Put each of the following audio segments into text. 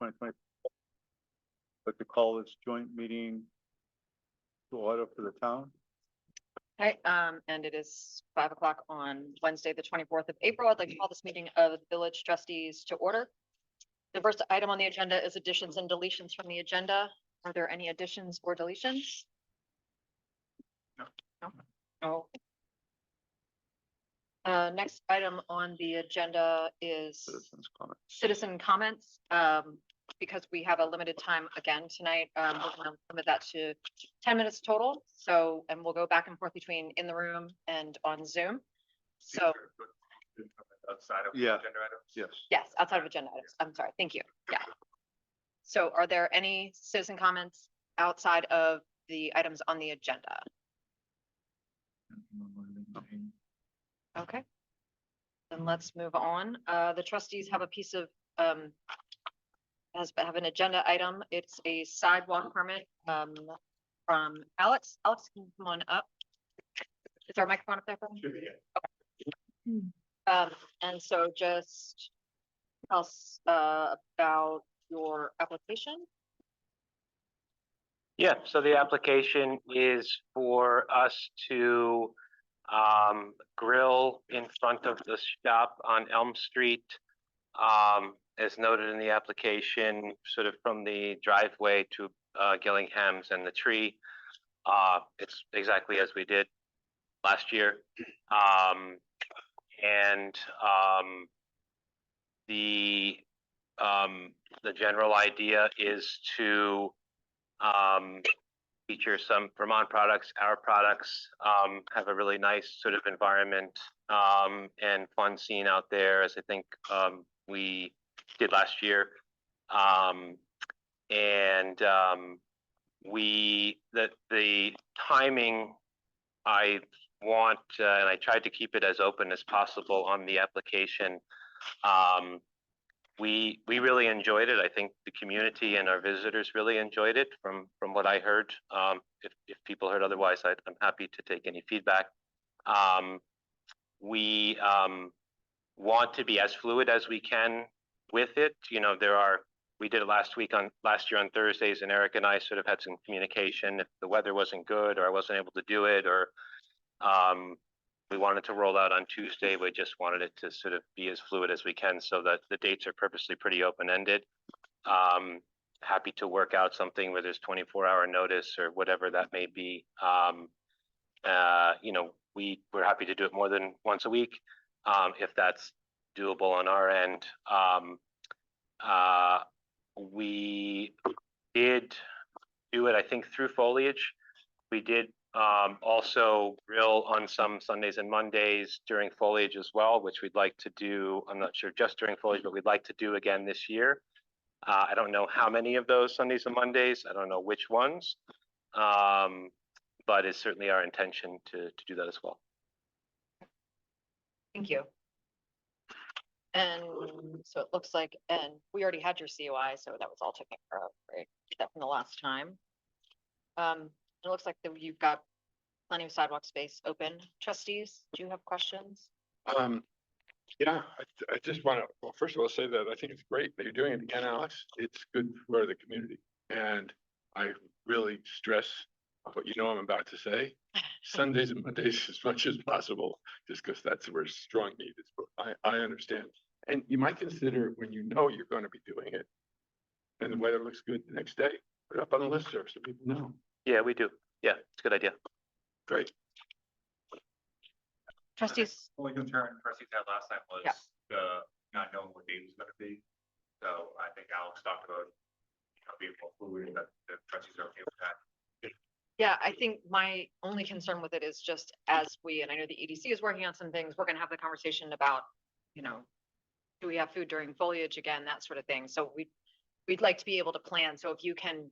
2020. But to call this joint meeting to order for the town. Okay, and it is 5 o'clock on Wednesday, the 24th of April. I'd like to call this meeting of the village trustees to order. The first item on the agenda is additions and deletions from the agenda. Are there any additions or deletions? No. Next item on the agenda is Citizens' comments. citizen comments. Because we have a limited time again tonight, we're gonna limit that to 10 minutes total. So, and we'll go back and forth between in the room and on Zoom. So, Outside of Yeah. agenda items? Yes. yes, outside of agenda items. I'm sorry. Thank you. Yeah. So are there any citizen comments outside of the items on the agenda? Okay. Then let's move on. The trustees have a piece of, have an agenda item. It's a sidewalk permit, from Alex. Alex, can you come on up? Is our microphone up there for me? Should be, yeah. And so just tell us, about your application. Yeah, so the application is for us to grill in front of the shop on Elm Street. As noted in the application, sort of from the driveway to Gillingham's and the tree. It's exactly as we did last year. The general idea is to feature some Vermont products. Our products have a really nice sort of environment and fun scene out there, as I think we did last year. The timing, I want, and I tried to keep it as open as possible on the application. We really enjoyed it. I think the community and our visitors really enjoyed it from what I heard. If people heard otherwise, I'm happy to take any feedback. We want to be as fluid as we can with it. You know, we did it last year on Thursdays, and Eric and I sort of had some communication. If the weather wasn't good or I wasn't able to do it, or we wanted to roll out on Tuesday, we just wanted it to sort of be as fluid as we can, so that the dates are purposely pretty open-ended. Happy to work out something where there's 24-hour notice or whatever that may be. You know, we're happy to do it more than once a week, if that's doable on our end. We did do it, I think, through foliage. We did also grill on some Sundays and Mondays during foliage as well, which we'd like to do. I'm not sure just during foliage, but we'd like to do again this year. I don't know how many of those Sundays and Mondays. I don't know which ones, but it's certainly our intention to do that as well. Thank you. And so it looks like, and we already had your COI, so that was all taken care of, right? Except from the last time. It looks like that you've got plenty of sidewalk space open. Trustees, do you have questions? Yeah, I just want to, well, first of all, say that I think it's great that you're doing it again, Alex. It's good for the community. And I really stress what you know I'm about to say. Sundays and Mondays as much as possible, just because that's where strong need is. But I understand. And you might consider, when you know you're going to be doing it and the weather looks good the next day, put it up on the listserv so people know. Yeah, we do. Yeah, it's a good idea. Great. Trustees, Only concern trustees had last time was Yeah. the not knowing what date was gonna be. So I think Alex talked about, being more fluid, that the trustees are okay with that. yeah, I think my only concern with it is just as we, and I know the EDC is working on some things, we're gonna have the conversation about, you know, do we have food during foliage again, that sort of thing. So we'd like to be able to plan. So if you can,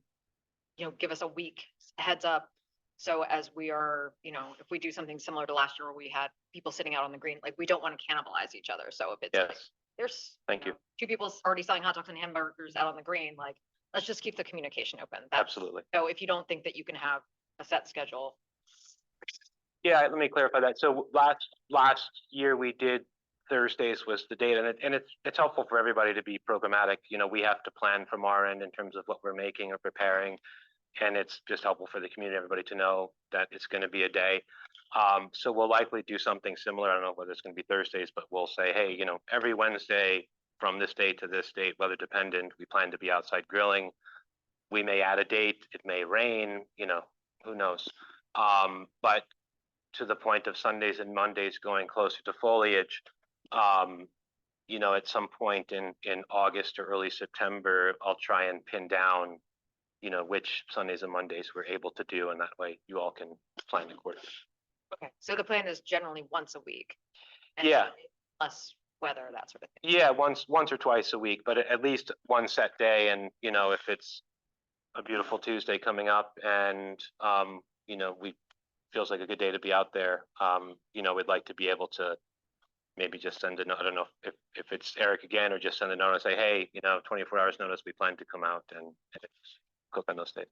you know, give us a week heads up. So as we are, you know, if we do something similar to last year where we had people sitting out on the green, like, we don't want to cannibalize each other. So if it's like, Yes. there's Thank you. two people already selling hot dogs and hamburgers out on the green, like, let's just keep the communication open. Absolutely. So if you don't think that you can have a set schedule. Yeah, let me clarify that. So last year we did Thursdays was the date, and it's helpful for everybody to be programmatic. You know, we have to plan from our end in terms of what we're making or preparing. And it's just helpful for the community, everybody to know that it's going to be a day. So we'll likely do something similar. I don't know whether it's going to be Thursdays, but we'll say, hey, you know, every Wednesday from this date to this date, weather dependent, we plan to be outside grilling. We may add a date, it may rain, you know, who knows? But to the point of Sundays and Mondays going closer to foliage, you know, at some point in August or early September, I'll try and pin down, you know, which Sundays and Mondays we're able to do, and that way you all can plan accordingly. Okay, so the plan is generally once a week. and Yeah. Less weather, that sort of thing. Yeah, once or twice a week, but at least one set day. And, you know, if it's a beautiful Tuesday coming up and, you know, feels like a good day to be out there, you know, we'd like to be able to maybe just send a note. I don't know if it's Eric again, or just send a note and say, hey, you know, 24 hours notice, we plan to come out and cook on those days.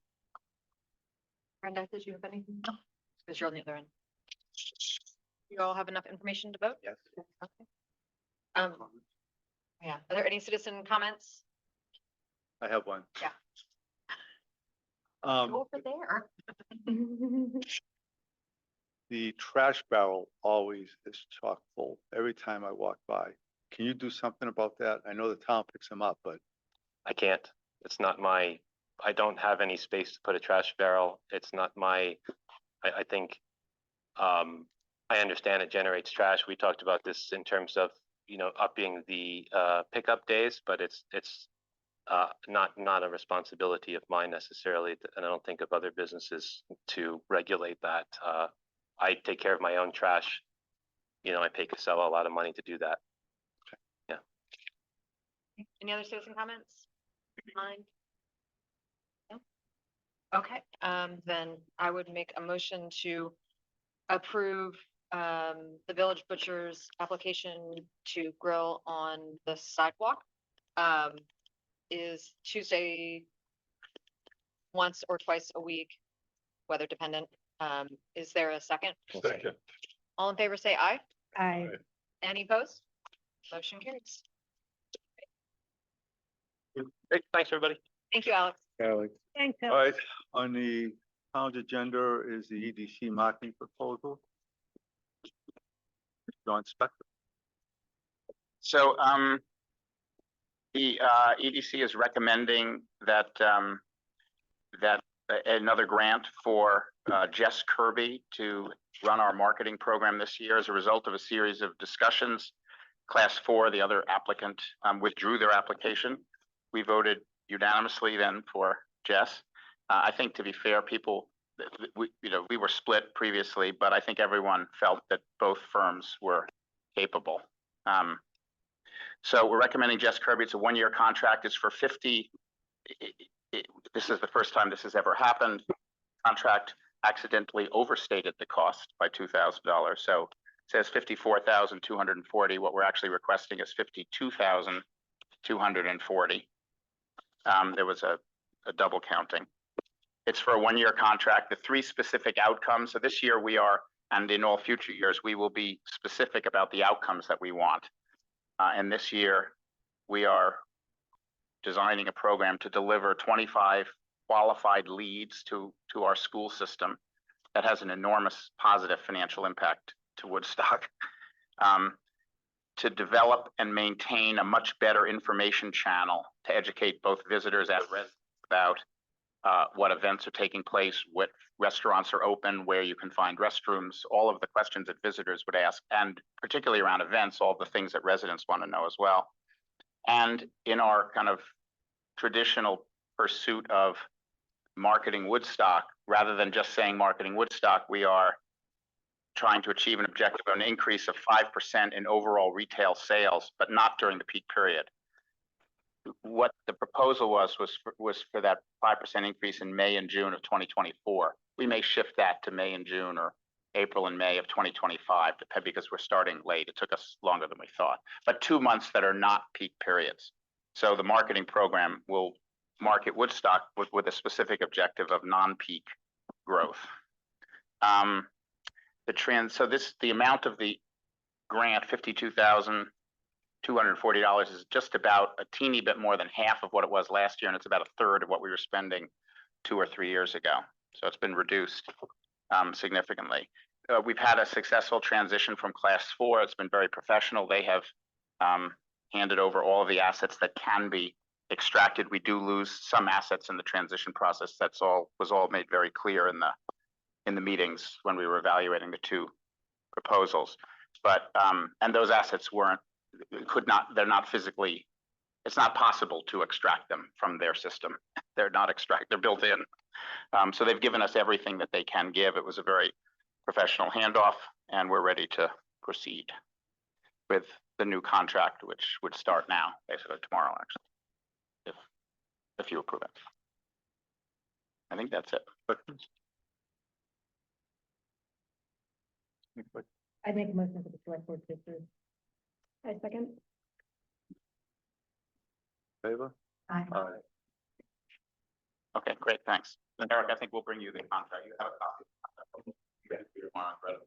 Brenda, did you have anything? Because you're on the other end. You all have enough information to vote? Yes. Okay. Yeah, are there any citizen comments? I have one. Yeah. Um, Over there. the trash barrel always is chock full every time I walk by. Can you do something about that? I know the town picks them up, but I can't. It's not my, I don't have any space to put a trash barrel. It's not my, I think, I understand it generates trash. We talked about this in terms of, you know, upping the pickup days, but it's not a responsibility of mine necessarily, and I don't think of other businesses to regulate that. I take care of my own trash. You know, I pay Casella a lot of money to do that. Any other citizen comments? Mine? No? Okay, then I would make a motion to approve the Village Butcher's application to grill on the sidewalk. Is Tuesday once or twice a week, weather dependent. Is there a second? Second. All in favor, say aye. Aye. Any opposed? Motion carries. Great, thanks, everybody. Thank you, Alex. Alex. Thanks. All right, on the town's agenda is the EDC marketing proposal. John Spector. So, the EDC is recommending that another grant for Jess Kirby to run our marketing program this year as a result of a series of discussions. Class 4, the other applicant, withdrew their application. We voted unanimously then for Jess. I think, to be fair, we were split previously, but I think everyone felt that both firms were capable. So we're recommending Jess Kirby. It's a 1-year contract. It's for 50. This is the first time this has ever happened. Contract accidentally overstated the cost by $2,000. So it says $54,240. What we're actually requesting is $52,240. There was a double counting. It's for a 1-year contract. The 3 specific outcomes. So this year we are, and in all future years, we will be specific about the outcomes that we want. And this year we are designing a program to deliver 25 qualified leads to our school system that has an enormous positive financial impact to Woodstock. To develop and maintain a much better information channel to educate both visitors and residents about what events are taking place, what restaurants are open, where you can find restrooms, all of the questions that visitors would ask, and particularly around events, all the things that residents want to know as well. And in our kind of traditional pursuit of marketing Woodstock, rather than just saying marketing Woodstock, we are trying to achieve an objective of an increase of 5% in overall retail sales, but not during the peak period. What the proposal was for that 5% increase in May and June of 2024. We may shift that to May and June, or April and May of 2025, because we're starting late. It took us longer than we thought, but 2 months that are not peak periods. So the marketing program will market Woodstock with a specific objective of non-peak growth. The amount of the grant, $52,240 is just about a teeny bit more than half of what it was last year, and it's about a third of what we were spending 2 or 3 years ago. So it's been reduced significantly. We've had a successful transition from Class 4. It's been very professional. They have handed over all of the assets that can be extracted. We do lose some assets in the transition process. Was all made very clear in the meetings when we were evaluating the 2 proposals. But and those assets they're not physically, it's not possible to extract them from their system. They're not they're built in. So they've given us everything that they can give. It was a very professional handoff, and we're ready to proceed with the new contract, which would start now, basically tomorrow, actually, if you approve it. I think that's it. I make a motion for the select board to approve. I second. Favor? Aye. Aye. Okay, great, thanks. Eric, I think we'll bring you the contract. You have a copy. Yeah, Peter, Warren, read it.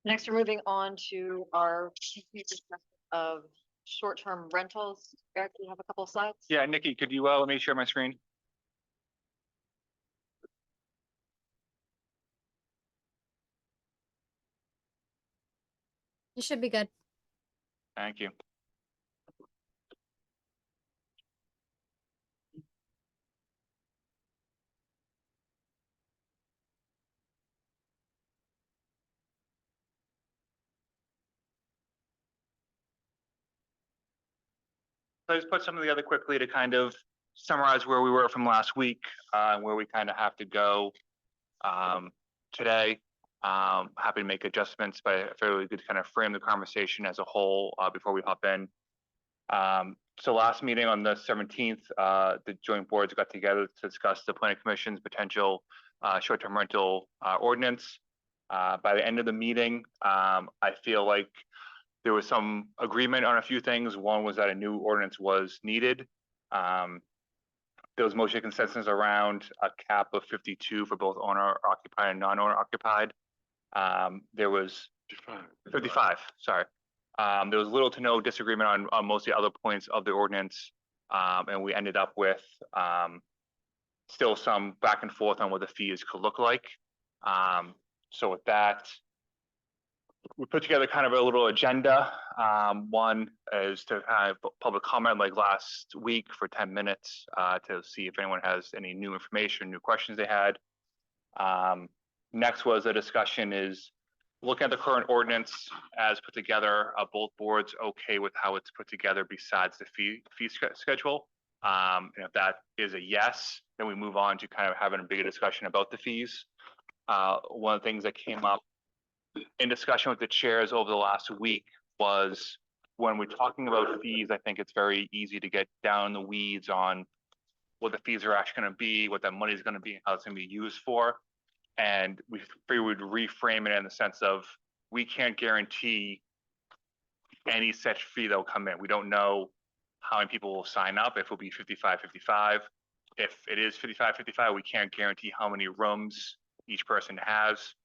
Next, we're moving on to our of short-term rentals. Eric, do you have a couple of slides? Yeah, Nikki, could you let me share my screen? You should be good. Thank you. So I just put something together quickly to kind of summarize where we were from last week, where we kind of have to go today. Happy to make adjustments, but I feel really good to kind of frame the conversation as a whole before we hop in. So last meeting on the 17th, the joint boards got together to discuss the planning commission's potential short-term rental ordinance. By the end of the meeting, I feel like there was some agreement on a few things. One was that a new ordinance was needed. There was mostly consensus around a cap of 52 for both owner occupied and non-owner occupied. There was 55, sorry. There was little to no disagreement on most of the other points of the ordinance. And we ended up with still some back and forth on what the fees could look like. So with that, we put together kind of a little agenda. One is to have public comment like last week for 10 minutes to see if anyone has any new information, new questions they had. Next was a discussion is looking at the current ordinance as put together, both boards okay with how it's put together besides the fee schedule. And if that is a yes, then we move on to kind of having a bigger discussion about the fees. One of the things that came up in discussion with the chairs over the last week was when we're talking about fees, I think it's very easy to get down in the weeds on what the fees are actually going to be, what that money is going to be, and how it's going to be used for. And we would reframe it in the sense of we can't guarantee any such fee that will come in. We don't know how many people will sign up, if it'll be 55-55. If it is 55-55, we can't guarantee how many rooms each person has.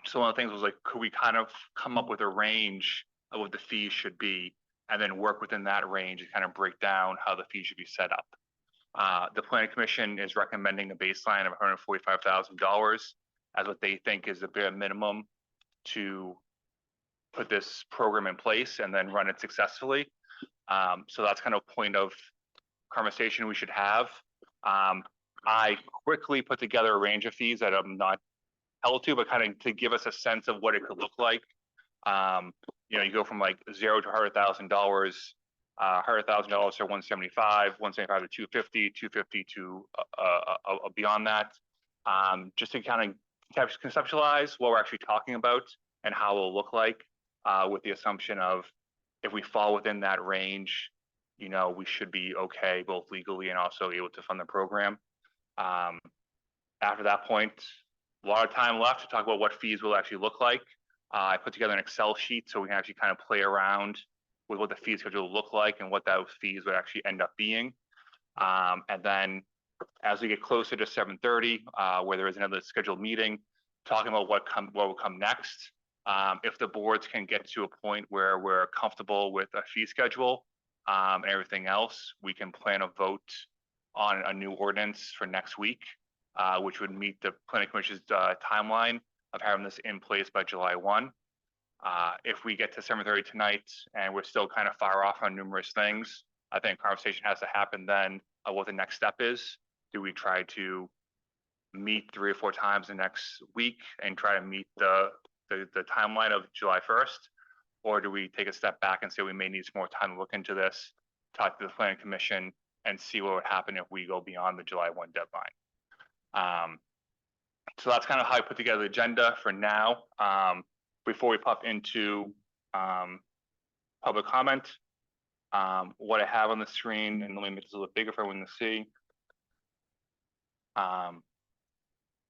So one of the things was like, could we kind of come up with a range of what the fees should be and then work within that range and kind of break down how the fees should be set up. The planning commission is recommending a baseline of $145,000 as what they think is the bare minimum to put this program in place and then run it successfully. So that's kind of a point of conversation we should have. I quickly put together a range of fees that I'm not held to, but kind of to give us a sense of what it could look like. You know, you go from like $0 to $100,000, $100,000 to 175, 175 to 250, 250 to beyond that. Just to kind of conceptualize what we're actually talking about and how it'll look like, with the assumption of if we fall within that range, you know, we should be okay, both legally and also able to fund the program. After that point, a lot of time left to talk about what fees will actually look like. I put together an Excel sheet so we can actually kind of play around with what the fee schedule will look like and what those fees would actually end up being. And then as we get closer to 7:30, where there is another scheduled meeting, talking about what will come next. If the boards can get to a point where we're comfortable with a fee schedule, and everything else, we can plan a vote on a new ordinance for next week, which would meet the planning commission's timeline of having this in place by July 1. If we get to 7:30 tonight and we're still kind of far off on numerous things, I think conversation has to happen then of what the next step is. Do we try to meet 3 or 4 times the next week and try to meet the timeline of July 1st? Or do we take a step back and say we may need some more time to look into this, talk to the planning commission, and see what would happen if we go beyond the July 1 deadline? So that's kind of how I put together the agenda for now. Before we pop into public comment, what I have on the screen, and let me make this a little bigger for everyone to see,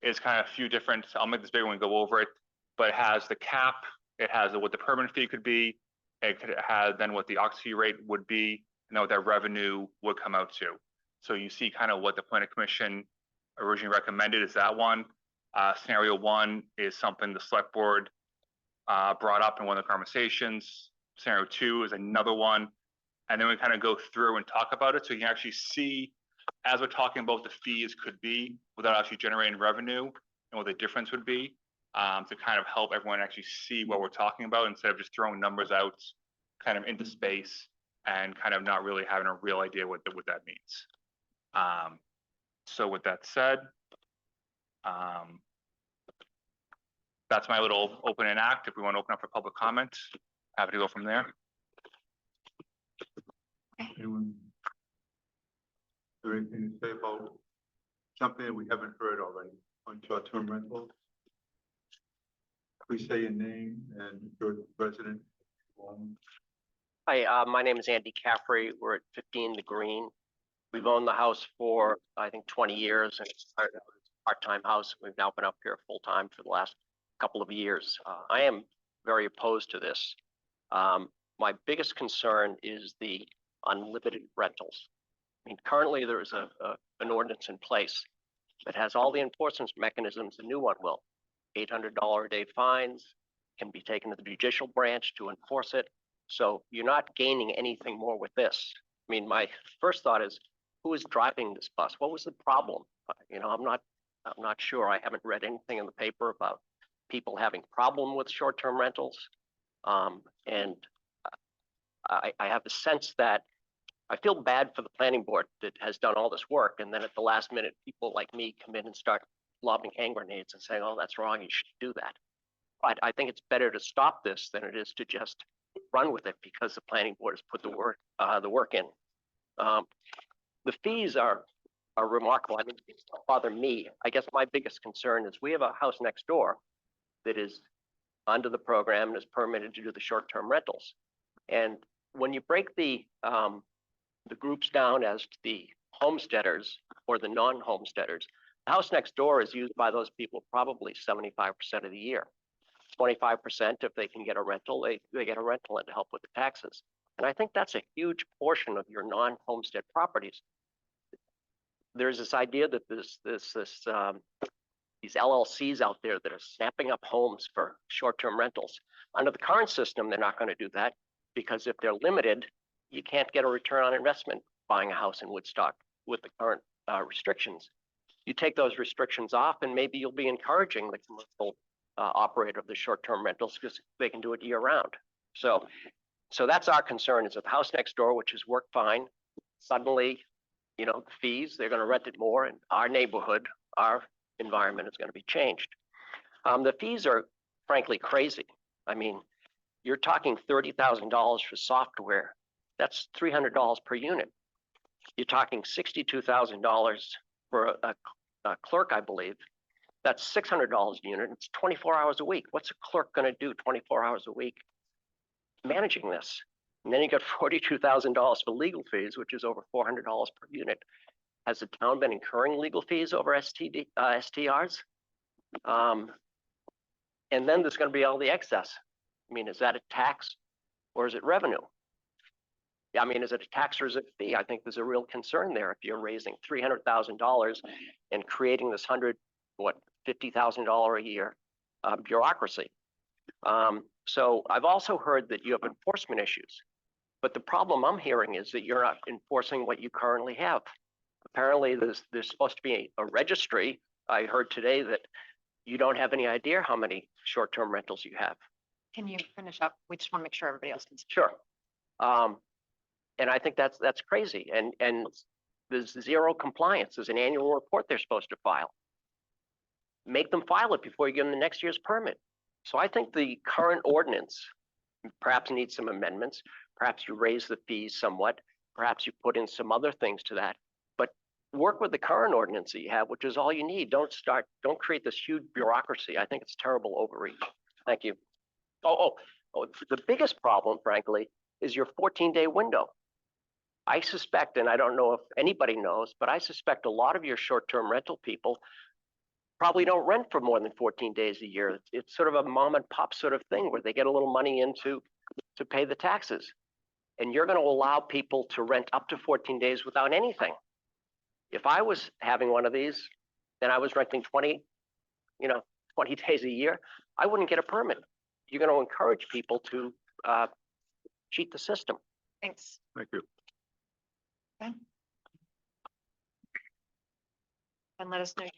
is kind of a few different, I'll make this bigger when we go over it, but it has the cap, it has what the permanent fee could be, it could have then what the occupancy rate would be, and then what that revenue would come out to. So you see kind of what the planning commission originally recommended is that one. Scenario 1 is something the select board brought up in one of the conversations. Scenario 2 is another one. And then we kind of go through and talk about it. So you can actually see, as we're talking about what the fees could be without actually generating revenue and what the difference would be, to kind of help everyone actually see what we're talking about instead of just throwing numbers out kind of into space and kind of not really having a real idea what that means. So with that said, that's my little open and act. If we want to open up for public comment, happy to go from there. Anyone? Is there anything to say about something that we haven't heard already on short-term rentals? Please say your name and your resident. Hi, my name is Andy Caffrey. We're at 15 The Green. We've owned the house for, I think, 20 years, and it's a part-time house. We've now been up here full-time for the last couple of years. I am very opposed to this. My biggest concern is the unlimited rentals. I mean, currently there is an ordinance in place that has all the enforcement mechanisms the new one will. $800 a day fines can be taken to the judicial branch to enforce it. So you're not gaining anything more with this. I mean, my first thought is, who is driving this bus? What was the problem? You know, I'm not sure. I haven't read anything in the paper about people having problem with short-term rentals. And I have a sense that I feel bad for the planning board that has done all this work. And then at the last minute, people like me come in and start lobbing hand grenades and saying, oh, that's wrong, you should do that. But I think it's better to stop this than it is to just run with it because the planning board has put the work in. The fees are remarkable. I mean, it doesn't bother me. I guess my biggest concern is we have a house next door that is under the program and is permitted to do the short-term rentals. And when you break the groups down as to the homesteaders or the non-homesteaders, the house next door is used by those people probably 75% of the year. 25%, if they can get a rental, they get a rental and to help with the taxes. And I think that's a huge portion of your non-homestead properties. There's this idea that these LLCs out there that are snapping up homes for short-term rentals. Under the current system, they're not going to do that because if they're limited, you can't get a return on investment buying a house in Woodstock with the current restrictions. You take those restrictions off and maybe you'll be encouraging the commercial operator of the short-term rentals because they can do it year-round. So that's our concern is that the house next door, which has worked fine, suddenly, you know, the fees, they're going to rent it more and our neighborhood, our environment is going to be changed. The fees are frankly crazy. I mean, you're talking $30,000 for software. That's $300 per unit. You're talking $62,000 for a clerk, I believe. That's $600 a unit. It's 24 hours a week. What's a clerk going to do 24 hours a week managing this? And then you got $42,000 for legal fees, which is over $400 per unit. Has the town been incurring legal fees over STRs? And then there's going to be all the excess. I mean, is that a tax or is it revenue? I mean, is it a tax or is it a fee? I think there's a real concern there. If you're raising $300,000 and creating this $50,000 a year bureaucracy. So I've also heard that you have enforcement issues. But the problem I'm hearing is that you're not enforcing what you currently have. Apparently, there's supposed to be a registry. I heard today that you don't have any idea how many short-term rentals you have. Can you finish up? We just want to make sure everybody else can. Sure. And I think that's crazy. And there's zero compliance. There's an annual report they're supposed to file. Make them file it before you give them the next year's permit. So I think the current ordinance perhaps needs some amendments. Perhaps you raise the fees somewhat. Perhaps you put in some other things to that. But work with the current ordinance that you have, which is all you need. Don't create this huge bureaucracy. I think it's terrible overreach. Thank you. Oh, the biggest problem, frankly, is your 14-day window. I suspect, and I don't know if anybody knows, but I suspect a lot of your short-term rental people probably don't rent for more than 14 days a year. It's sort of a mom and pop sort of thing where they get a little money in to pay the taxes. And you're going to allow people to rent up to 14 days without anything. If I was having one of these, then I was renting 20 days a year, I wouldn't get a permit. You're going to encourage people to cheat the system. Thanks. Thank you. And let us know your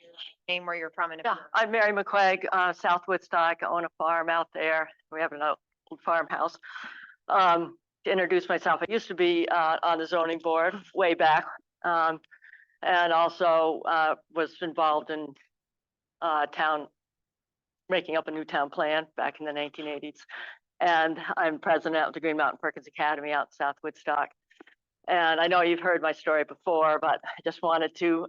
name, where you're from, and if Yeah, you're- I'm Mary McClegg, South Woodstock. I own a farm out there. We have an old farmhouse. To introduce myself, I used to be on the zoning board way back, and also was involved in town, making up a new town plan back in the 1980s. And I'm president of the Green Mountain Perkins Academy out in South Woodstock. And I know you've heard my story before, but I just wanted to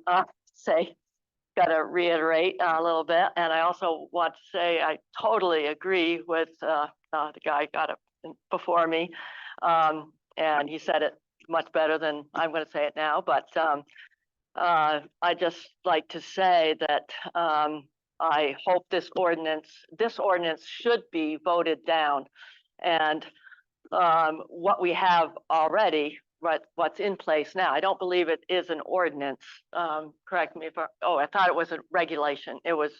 gotta reiterate a little bit. And I also want to say, I totally agree with the guy got it before me. And he said it much better than I'm gonna say it now, but I just like to say that I hope this ordinance should be voted down. And what we have already, what's in place now, I don't believe it is an ordinance. Correct me if I thought it was a regulation. It was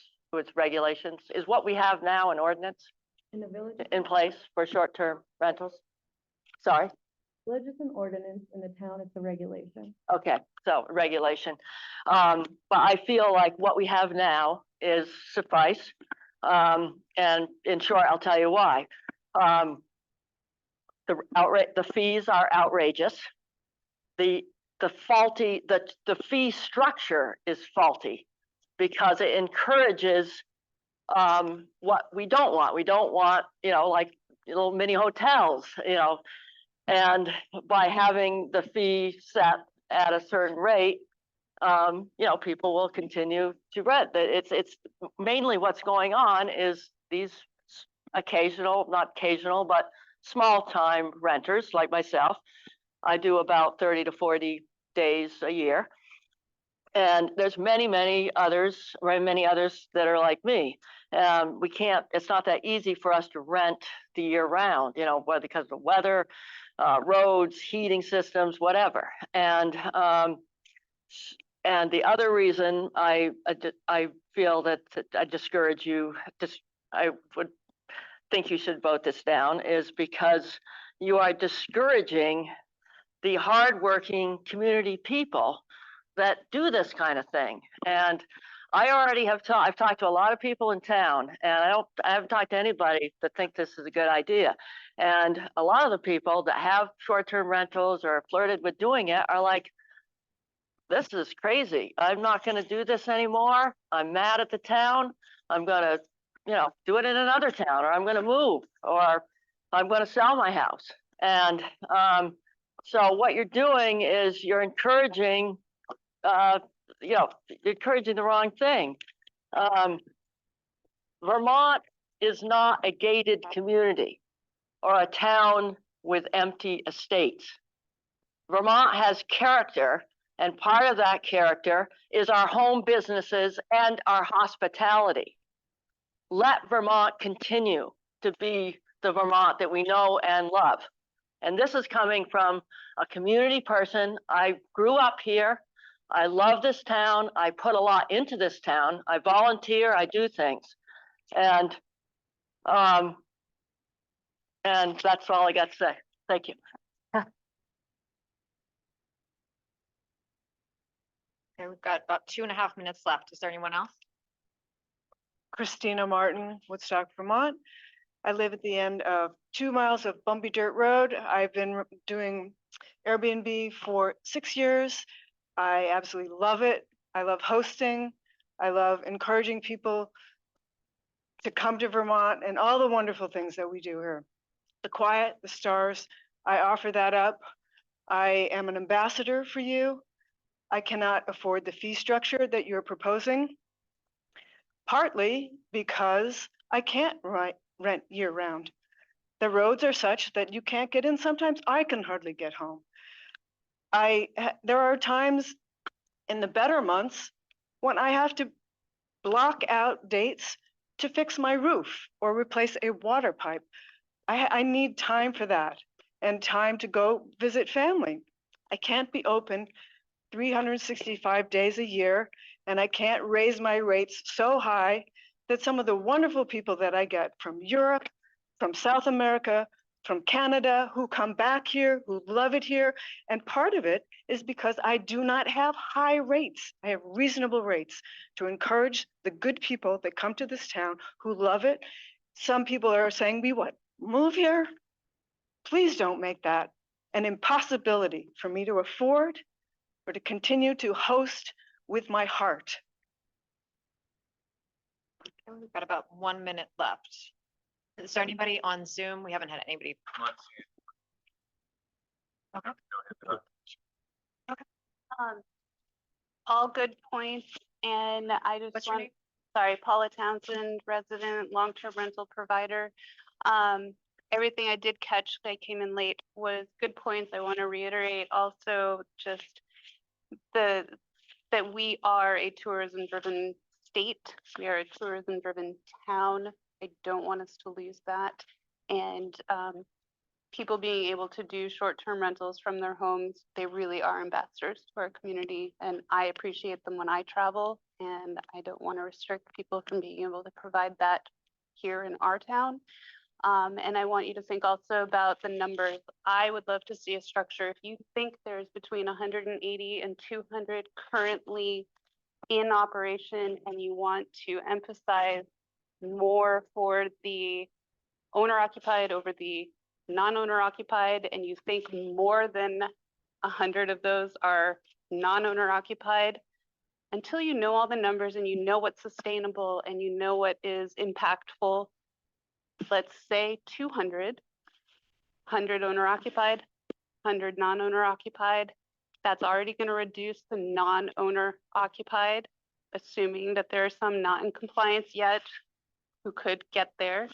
regulations. Is what we have now an ordinance In the village, in place for short-term rentals? Sorry. village is an ordinance, in the town it's a regulation. Okay, so regulation. But I feel like what we have now is suffice. And in short, I'll tell you why. The fees are outrageous. The fee structure is faulty because it encourages what we don't want. We don't want, like little mini hotels, and by having the fee set at a certain rate, people will continue to rent. It's mainly what's going on is these not occasional, but small time renters like myself. I do about 30 to 40 days a year. And there's many others that are like me. It's not that easy for us to rent the year round, whether because of the weather, roads, heating systems, whatever. And the other reason I feel that I discourage you, I would think you should vote this down, is because you are discouraging the hardworking community people that do this kind of thing. And I already have I've talked to a lot of people in town, and I haven't talked to anybody that think this is a good idea. And a lot of the people that have short-term rentals or flirted with doing it are like, this is crazy. I'm not going to do this anymore. I'm mad at the town. I'm going to, do it in another town, or I'm going to move, or I'm going to sell my house. And so what you're doing is you're encouraging, encouraging the wrong thing. Vermont is not a gated community or a town with empty estates. Vermont has character, and part of that character is our home businesses and our hospitality. Let Vermont continue to be the Vermont that we know and love. And this is coming from a community person. I grew up here. I love this town. I put a lot into this town. I volunteer, I do things. And that's all I got to say. Thank you. Okay, we've got about 2.5 minutes left. Is there anyone else? Christina Martin, Woodstock, Vermont. I live at the end of 2 miles of bumpy dirt road. I've been doing Airbnb for 6 years. I absolutely love it. I love hosting. I love encouraging people to come to Vermont and all the wonderful things that we do here. The quiet, the stars, I offer that up. I am an ambassador for you. I cannot afford the fee structure that you're proposing, partly because I can't rent year round. The roads are such that you can't get in. Sometimes I can hardly get home. There are times in the better months when I have to block out dates to fix my roof or replace a water pipe. I need time for that and time to go visit family. I can't be open 365 days a year, and I can't raise my rates so high that some of the wonderful people that I get from Europe, from South America, from Canada, who come back here, who love it here. And part of it is because I do not have high rates. I have reasonable rates to encourage the good people that come to this town who love it. Some people are saying, move here? Please don't make that an impossibility for me to afford or to continue to host with my heart. Okay, we've got about 1 minute left. Is there anybody on Zoom? We haven't had anybody. Okay. All good points, and I just What's your name? sorry, Paula Townsend, resident, long-term rental provider. Everything I did catch, I came in late, was good points. I want to reiterate also just that we are a tourism-driven state. We are a tourism-driven town. I don't want us to lose that. And people being able to do short-term rentals from their homes, they really are ambassadors to our community. And I appreciate them when I travel. And I don't want to restrict people from being able to provide that here in our town. And I want you to think also about the numbers. I would love to see a structure. If you think there's between 180 and 200 currently in operation, and you want to emphasize more for the owner occupied over the non-owner occupied, and you think more than 100 of those are non-owner occupied, until you know all the numbers and you know what's sustainable and you know what is impactful, let's say 200, 100 owner occupied, 100 non-owner occupied. That's already going to reduce the non-owner occupied, assuming that there are some not in compliance yet who could get there.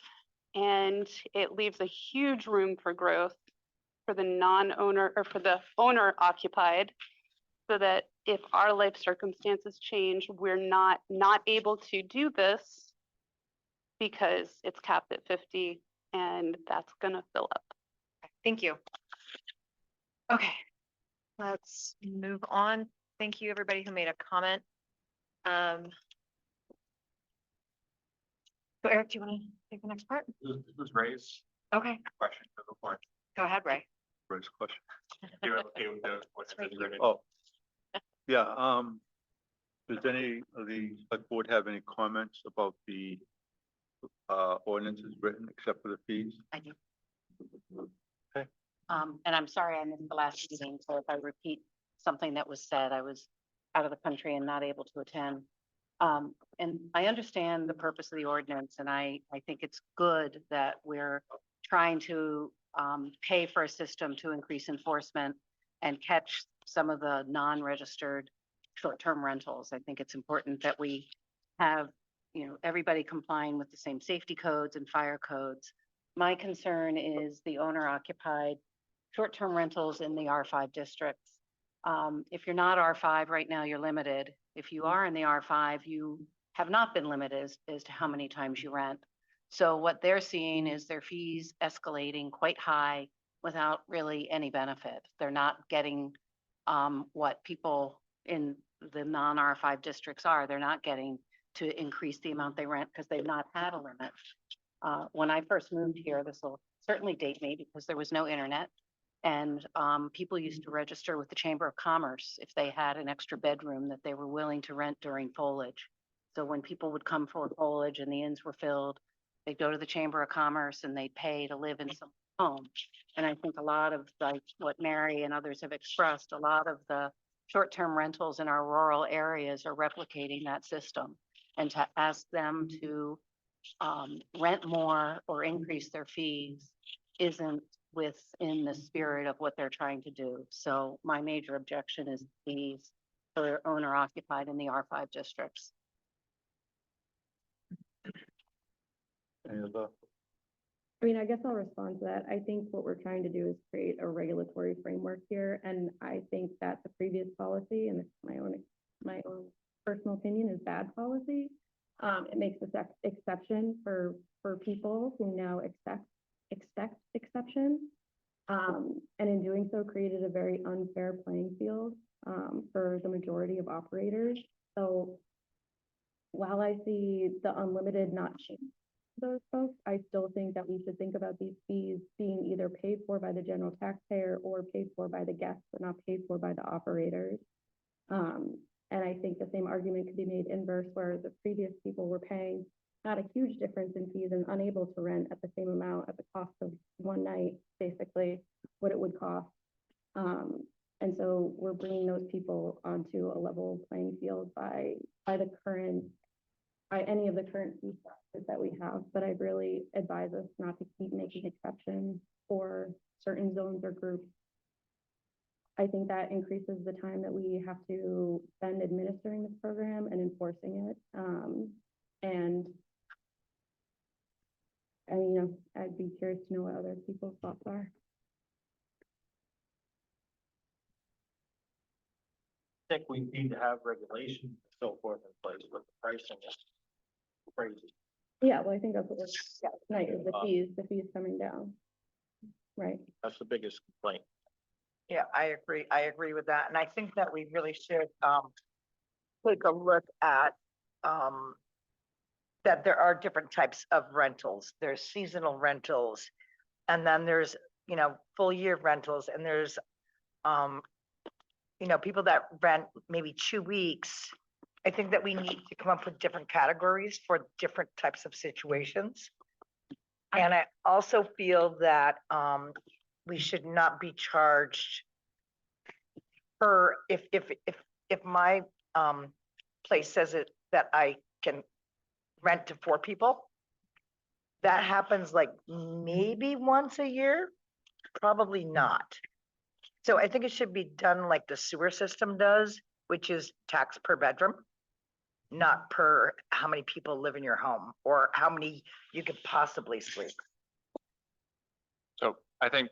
And it leaves a huge room for growth for the non-owner or for the owner occupied, so that if our life circumstances change, we're not able to do this because it's capped at 50 and that's gonna fill up. Thank you. Okay, let's move on. Thank you, everybody who made a comment. So Eric, do you want to take the next part? It was raised Okay, question to the point. go ahead, Ray. First question. You're okay with the what's Right written? Oh, yeah, does any of the select board have any comments about the ordinances written except for the fees? I do. Okay. And I'm sorry I missed the last meeting, so if I repeat something that was said, I was out of the country and not able to attend. And I understand the purpose of the ordinance, and I think it's good that we're trying to pay for a system to increase enforcement and catch some of the non-registered short-term rentals. I think it's important that we have, everybody complying with the same safety codes and fire codes. My concern is the owner occupied short-term rentals in the R5 districts. If you're not R5 right now, you're limited. If you are in the R5, you have not been limited as to how many times you rent. So what they're seeing is their fees escalating quite high. without really any benefit. They're not getting what people in the non-R5 districts are. They're not getting to increase the amount they rent because they've not had a limit. When I first moved here, this will certainly date me because there was no internet. And people used to register with the Chamber of Commerce if they had an extra bedroom that they were willing to rent during foliage. So when people would come for foliage and the inns were filled, they'd go to the Chamber of Commerce and they'd pay to live in some home. And I think a lot of like what Mary and others have expressed, a lot of the short-term rentals in our rural areas are replicating that system. And to ask them to rent more or increase their fees isn't within the spirit of what they're trying to do. So my major objection is fees for owner occupied in the R5 districts. Any other? I mean, I guess I'll respond to that. I think what we're trying to do is create a regulatory framework here. And I think that the previous policy, and this is my own personal opinion, is bad policy. It makes this exception for people who now expect exception. And in doing so, created a very unfair playing field for the majority of operators. So while I see the unlimited not change those folks, I still think that we should think about these fees being either paid for by the general taxpayer or paid for by the guests, but not paid for by the operators. And I think the same argument could be made inverse, where the previous people were paying not a huge difference in fees and unable to rent at the same amount at the cost of one night, basically what it would cost. And so we're bringing those people onto a level playing field by any of the current fee structures that we have. But I'd really advise us not to keep making exceptions for certain zones or groups. I think that increases the time that we have to spend administering this program and enforcing it. And I'd be curious to know what other people's thoughts are. I think we need to have regulations and so forth in place, but the pricing is crazy. Yeah, well, I think that's what we're, tonight is the fees coming down. Right. That's the biggest complaint. Yeah, I agree with that. And I think that we really should take a look at that there are different types of rentals. There's seasonal rentals, and then there's, full year rentals, and there's people that rent maybe 2 weeks. I think that we need to come up with different categories for different types of situations. And I also feel that we should not be charged per, if my place says it that I can rent to 4 people, that happens like maybe once a year, probably not. So I think it should be done like the sewer system does, which is tax per bedroom, not per how many people live in your home or how many you could possibly sleep. So I think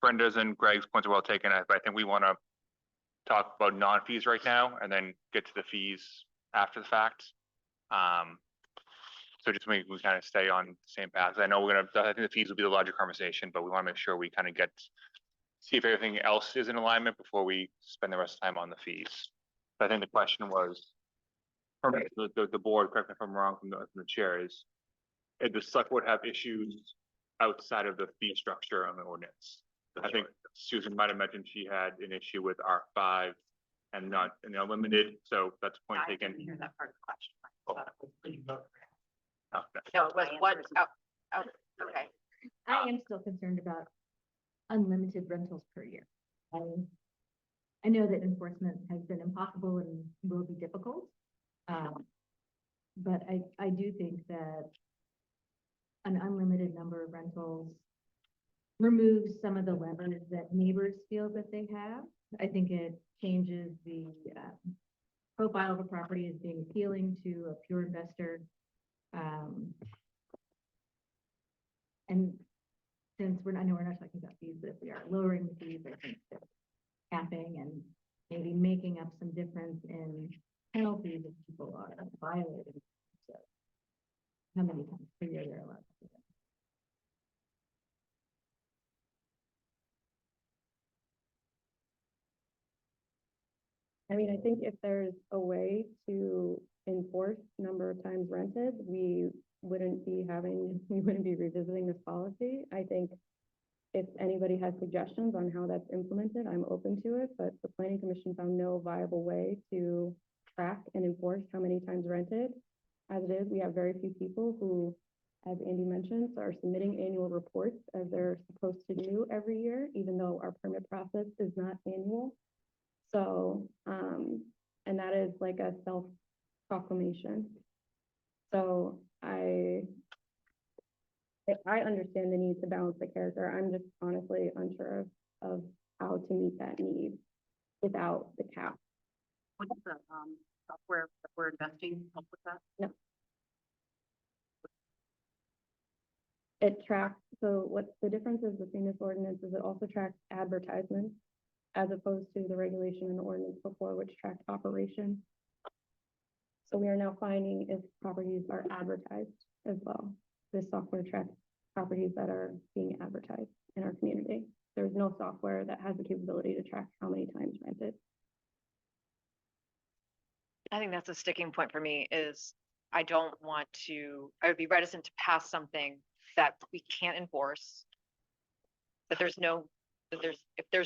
Brenda's and Greg's points are well taken. I think we want to talk about non-fees right now and then get to the fees after the fact. So just we kind of stay on the same path. I know I think the fees will be the larger conversation, but we want to make sure we kind of see if everything else is in alignment before we spend the rest of the time on the fees. But I think the question was, from the board, correct me if I'm wrong, from the chair, is if the select board have issues outside of the fee structure on the ordinance? I think Susan might have mentioned she had an issue with R5 and not unlimited, so that's a point I taken. didn't hear that part of the question. Okay. No, it was what, okay. I am still concerned about unlimited rentals per year. I know that enforcement has been impossible and will be difficult. But I do think that an unlimited number of rentals removes some of the levers that neighbors feel that they have. I think it changes the profile of a property as being appealing to a pure investor. And since I know we're not talking about fees, but if we are lowering the fees, I think that capping and maybe making up some difference in penalties if people are violating. So how many times per year they're allowed to do that. I mean, I think if there's a way to enforce number of times rented, we wouldn't be revisiting this policy. I think if anybody has suggestions on how that's implemented, I'm open to it, but the planning commission found no viable way to track and enforce how many times rented. As it is, we have very few people who, as Andy mentioned, are submitting annual reports as they're supposed to do every year, even though our permit process is not annual. So, and that is like a self-proclamation. So I understand the need to balance the character. I'm just honestly unsure of how to meet that need without the cap. What's the, software that we're investing, help with that? No. It tracks, so what the difference is between this ordinance is it also tracks advertisements as opposed to the regulation and the ordinance before, which tracked operation. So we are now finding if properties are advertised as well. This software tracks properties that are being advertised in our community. There's no software that has the capability to track how many times rented. I think that's a sticking point for me is I would be reticent to pass something that we can't enforce. If there's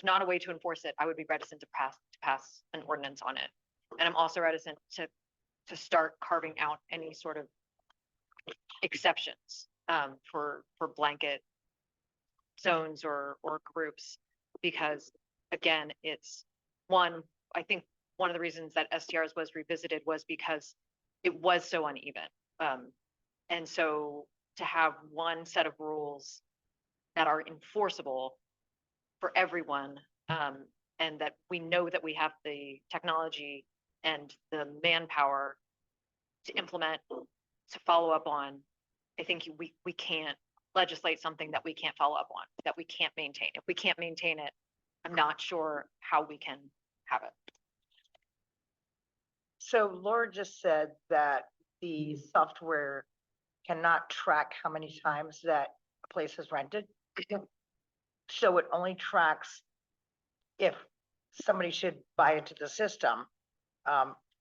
not a way to enforce it, I would be reticent to pass an ordinance on it. And I'm also reticent to start carving out any sort of exceptions for blanket zones or groups, because again, it's one, I think one of the reasons that STRs was revisited was because it was so uneven. And so to have one set of rules that are enforceable for everyone, and that we know that we have the technology and the manpower to implement, to follow up on, I think we can't legislate something that we can't follow up on, that we can't maintain. If we can't maintain it, I'm not sure how we can have it. So Laura just said that the software cannot track how many times that a place is rented. So it only tracks if somebody should buy into the system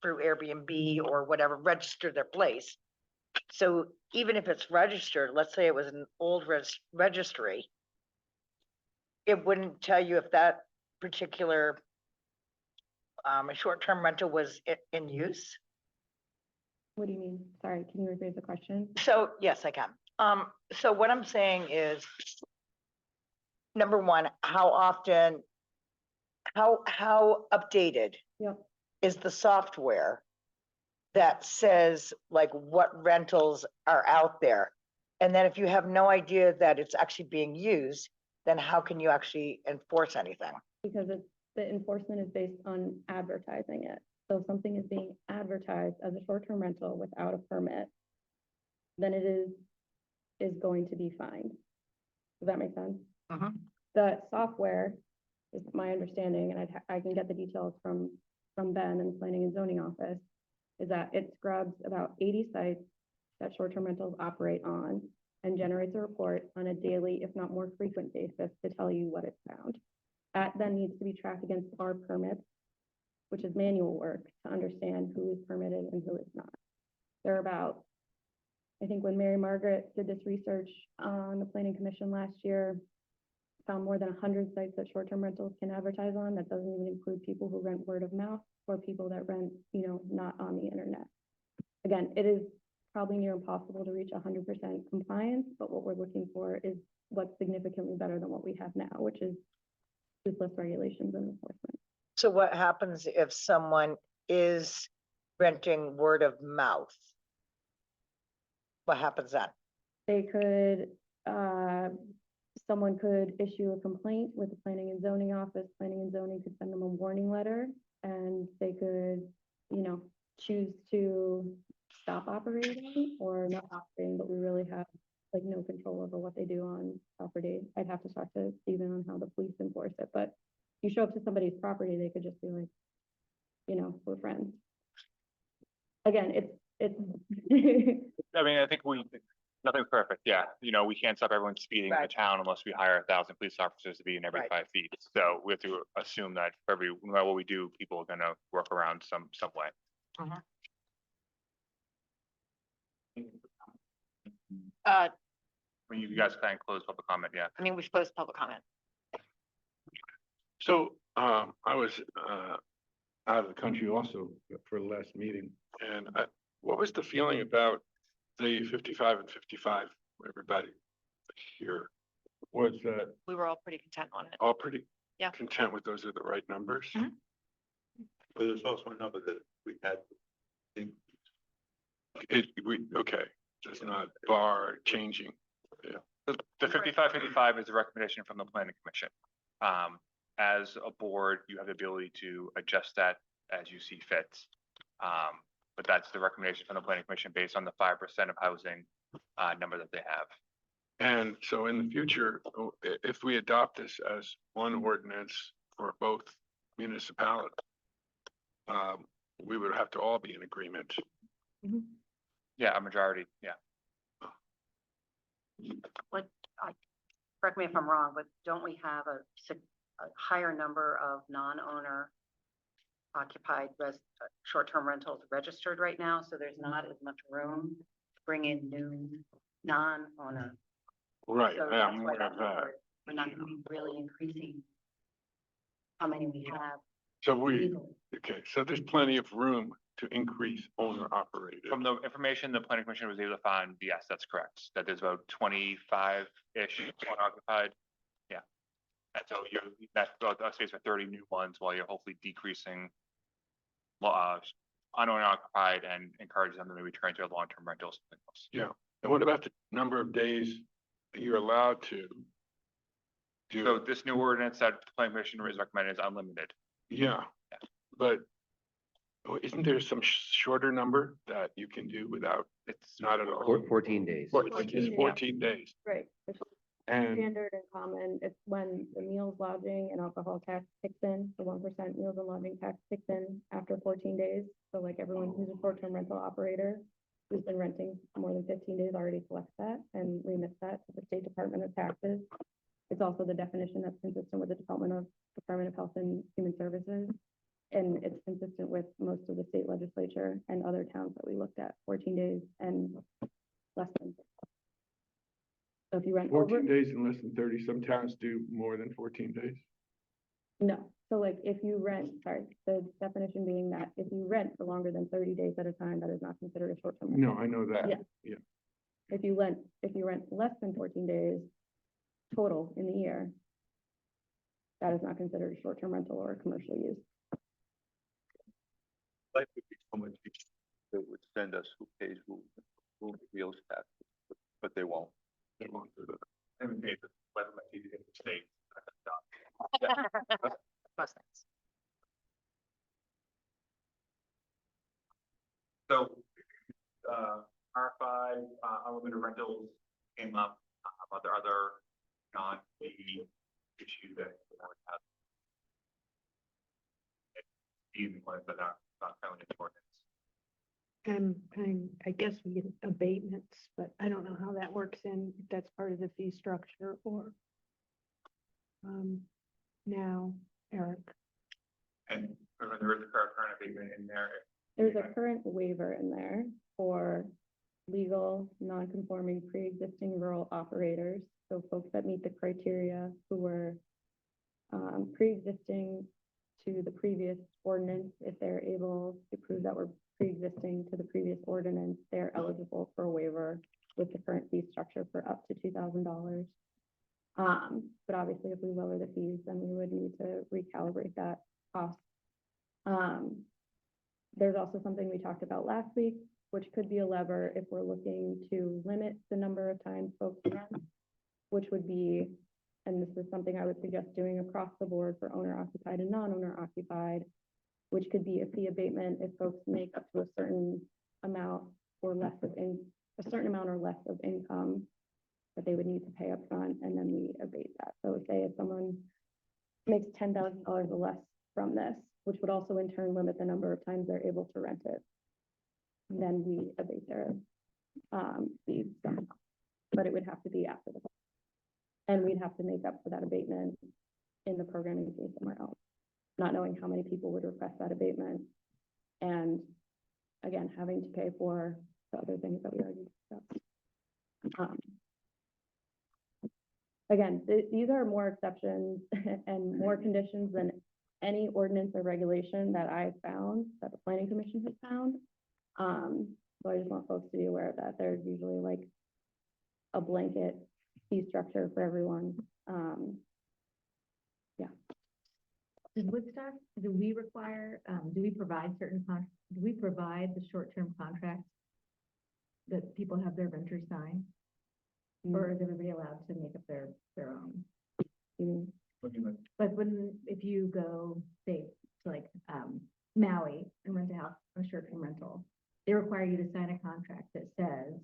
through Airbnb or whatever, register their place. So even if it's registered, let's say it was an old registry, it wouldn't tell you if that particular short-term rental was in use. What do you mean? Sorry, can you rephrase the question? So yes, I can. So what I'm saying is, number one, how often, how updated Yep. is the software that says like what rentals are out there? And then if you have no idea that it's actually being used, then how can you actually enforce anything? Because the enforcement is based on advertising it. So if something is being advertised as a short-term rental without a permit, then it is going to be fined. Does that make sense? The software, is my understanding, and I can get the details from Ben and Planning and Zoning Office, is that it scrubs about 80 sites that short-term rentals operate on and generates a report on a daily, if not more frequent basis, to tell you what it's found. That then needs to be tracked against our permits, which is manual work to understand who is permitted and who is not. There are about, I think when Mary Margaret did this research on the Planning Commission last year, found more than 100 sites that short-term rentals can advertise on. That doesn't even include people who rent word of mouth or people that rent, not on the internet. Again, it is probably near impossible to reach 100% compliance, but what we're looking for is what's significantly better than what we have now, which is toothless regulations and enforcement. So what happens if someone is renting word of mouth? What happens then? They could, someone could issue a complaint with the Planning and Zoning Office. Planning and Zoning could send them a warning letter, and they could, choose to stop operating or not operating, but we really have like no control over what they do on property. I'd have to talk to Stephen on how the police enforce it, but you show up to somebody's property, they could just be like, we're friends. Again, it's I mean, I think Nothing's perfect, yeah. You know, we can't stop everyone speeding in the Right. town unless we hire 1,000 police officers to be in every Right. 5 feet. So we have to assume that for every, no matter what we do, people are gonna work around some way. Uh, When you guys can close public comment, yeah. I mean, we've closed public comment. So, I was, out of the country also for the last meeting, and what was the feeling about the 55 and 55, everybody here? Was that We were all pretty content on it. all pretty Yeah. content with those are the right numbers? Mhm. But there's also a number that we had. Okay, it's not bar changing. The 55-55 is a recommendation from the planning commission. As a board, you have the ability to adjust that as you see fit. But that's the recommendation from the planning commission based on the 5% of housing number that they have. And so in the future, if we adopt this as one ordinance for both municipalities, we would have to all be in agreement. Yeah, a majority, yeah. Correct me if I'm wrong, but don't we have a higher number of non-owner occupied short-term rentals registered right now? So there's not as much room to bring in new non-owner. Right, So yeah, that's I'm why aware of that. we're not gonna be really increasing how many we have. So we, legally. okay, so there's plenty of room to increase owner operated. From the information the planning commission was able to find, yes, that's correct. That there's about 25-ish unoccupied. Yeah. And so that's about space for 30 new ones while you're hopefully decreasing unowner occupied and encouraging them to maybe turn to long-term rentals. Yeah, and what about the number of days that you're allowed to do? So this new ordinance that the planning commission is recommending is unlimited. Yeah, but isn't there some shorter number that you can do without, It's not at all? 14 days. It's 14 days. Right. It's And, standard and common. It's when the meals, lodging and alcohol tax kicks in, the 1% meals and lodging tax kicks in after 14 days. So like everyone who's a short-term rental operator who's been renting more than 15 days already collects that and remits that to the State Department of Taxes. It's also the definition that's consistent with the Department of Health and Human Services. And it's consistent with most of the state legislature and other towns that we looked at, 14 days and less than. So if you rent over, 14 days and less than 30, some towns do more than 14 days. no. So like if you rent, sorry, the definition being that if you rent for longer than 30 days at a time, that is not considered a short-term. rental. No, I know that. Yeah. Yeah. If you rent less than 14 days total in the year, that is not considered a short-term rental or a commercial use. Life would be so much easier. They would send us who pays who wheels tax, but they won't. They won't do that. I haven't paid the whether my TV in the state. Most things. So, R5, unlimited rentals came up, are there other non-fee issues that the board has? Even ones that are not found in the ordinance. I guess we get abatements, but I don't know how that works in, if that's part of the fee structure or now, Eric. And there is a current abatement in there. There's a current waiver in there for legal, non-conforming, pre-existing rural operators. So folks that meet the criteria who were pre-existing to the previous ordinance, if they're able to prove that we're pre-existing to the previous ordinance, they're eligible for a waiver with the current fee structure for up to $2,000. But obviously if we lower the fees, then we would need to recalibrate that cost. There's also something we talked about last week, which could be a lever if we're looking to limit the number of times folks rent, which would be, and this is something I would suggest doing across the board for owner occupied and non-owner occupied, which could be a fee abatement if folks make up to a certain amount or less of a certain amount or less of income that they would need to pay up front, and then we abate that. So say if someone makes $10,000 or less from this, which would also in turn limit the number of times they're able to rent it, then we abate their fees. would have to be after the fact. And we'd have to make up for that abatement in the programming fee somewhere else, not knowing how many people would request that abatement. And again, having to pay for the other things that we already discussed. Again, these are more exceptions and more conditions than any ordinance or regulation that I've found, that the planning commission has found. So I just want folks to be aware of that. There's usually like a blanket fee structure for everyone. Does Woodstock, do we require, do we provide do we provide the short-term contracts that people have their renters sign? Or is everybody allowed to make up their own? Like if you go, say, to like, Maui and rent a house on a short-term rental, they require you to sign a contract that says,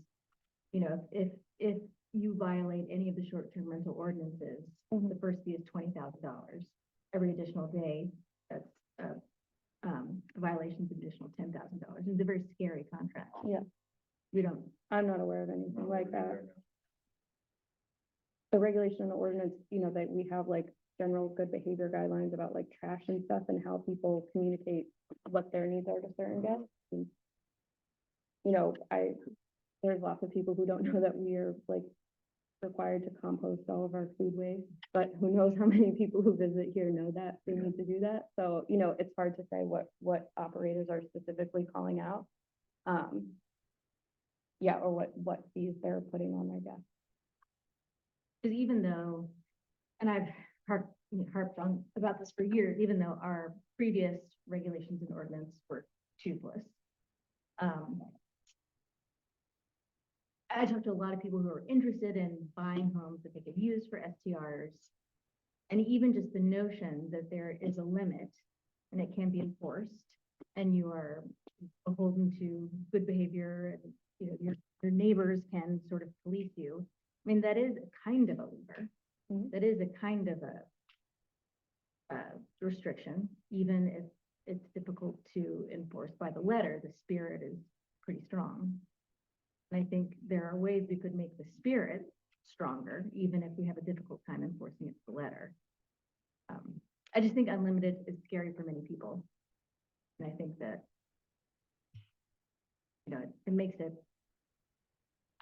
you know, if you violate any of the short-term rental ordinances, the first fee is $20,000. Every additional day, that's a violation is additional $10,000. It's a very scary contract. Yeah. I'm not aware of anything like that. The regulation and the ordinance, you know, that we have like general good behavior guidelines about like trash and stuff and how people communicate what their needs are to certain guests. And, you know, there's lots of people who don't know that we are like required to compost all of our food waste, but who knows how many people who visit here know that they need to do that. So, you know, it's hard to say what operators are specifically calling out. Yeah, or what fees they're putting on their guests. Because even though, and I've harped on about this for years, even though our previous regulations and ordinance were toothless. I talked to a lot of people who are interested in buying homes that they could use for STRs. And even just the notion that there is a limit and it can be enforced and you are beholden to good behavior and, you know, your neighbors can sort of police you. I mean, that is a kind of a lever. That is a kind of a restriction, even if it's difficult to enforce by the letter. The spirit is pretty strong. And I think there are ways we could make the spirit stronger, even if we have a difficult time enforcing it to the letter. I just think unlimited is scary for many people. And I think that, you know, it makes it,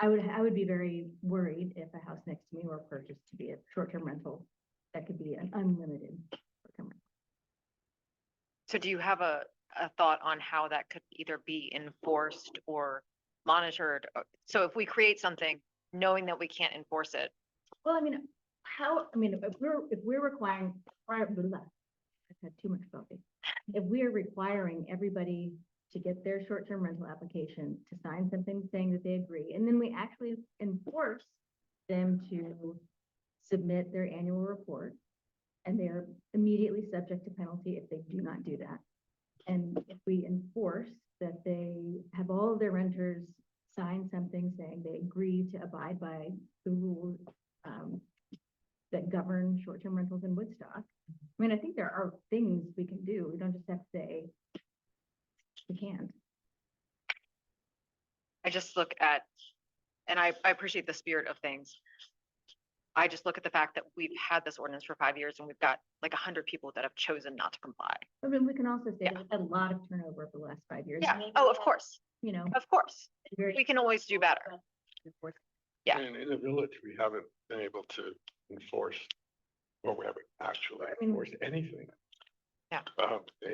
I would be very worried if a house next to me were purchased to be a short-term rental. That could be an unlimited short-term rental. So do you have a thought on how that could either be enforced or monitored? So if we create something knowing that we can't enforce it. Well, I mean, if we're requiring, I've had too much coffee. If we're requiring everybody to get their short-term rental application to sign something saying that they agree, and then we actually enforce them to submit their annual report, and they're immediately subject to penalty if they do not do that. And if we enforce that they have all of their renters sign something saying they agree to abide by the rules that govern short-term rentals in Woodstock. I mean, I think there are things we can do. We don't just have to say we can't. I just look at, and I appreciate the spirit of things. I just look at the fact that we've had this ordinance for 5 years and we've got like 100 people that have chosen not to comply. I mean, we can also say there's a lot of turnover over the last 5 years. Yeah. Oh, of course. You know, Of course. We can always do better. Yeah. And in the village, we haven't been able to enforce, or we haven't actually enforced anything. Yeah.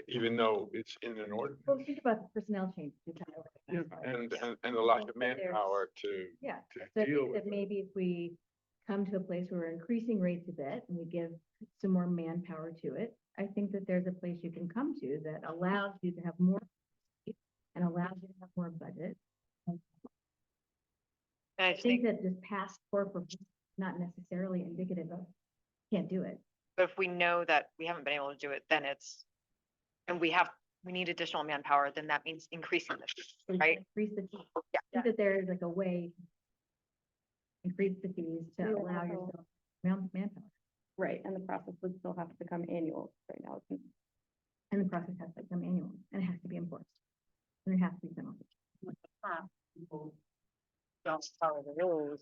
Even though it's in an ordinance. well, think about the personnel change. And the lack of manpower to Yeah, to so I deal think with that it. maybe if we come to a place where we're increasing rates a bit and we give some more manpower to it, I think that there's a place you can come to that allows you to have more and allows you to have more budget. I think that just past corporate is not necessarily indicative of can't do it. But if we know that we haven't been able to do it, then it's, and we need additional manpower, then that means increasing the fees, So you right? Increase the fees. Yeah. I think that there's like a way increase the fees to Yeah. allow yourself manpower. Right, and the process would still have to become annual right now. And the process has to become annual and it has to be enforced. And there has to be penalties. People don't follow the rules,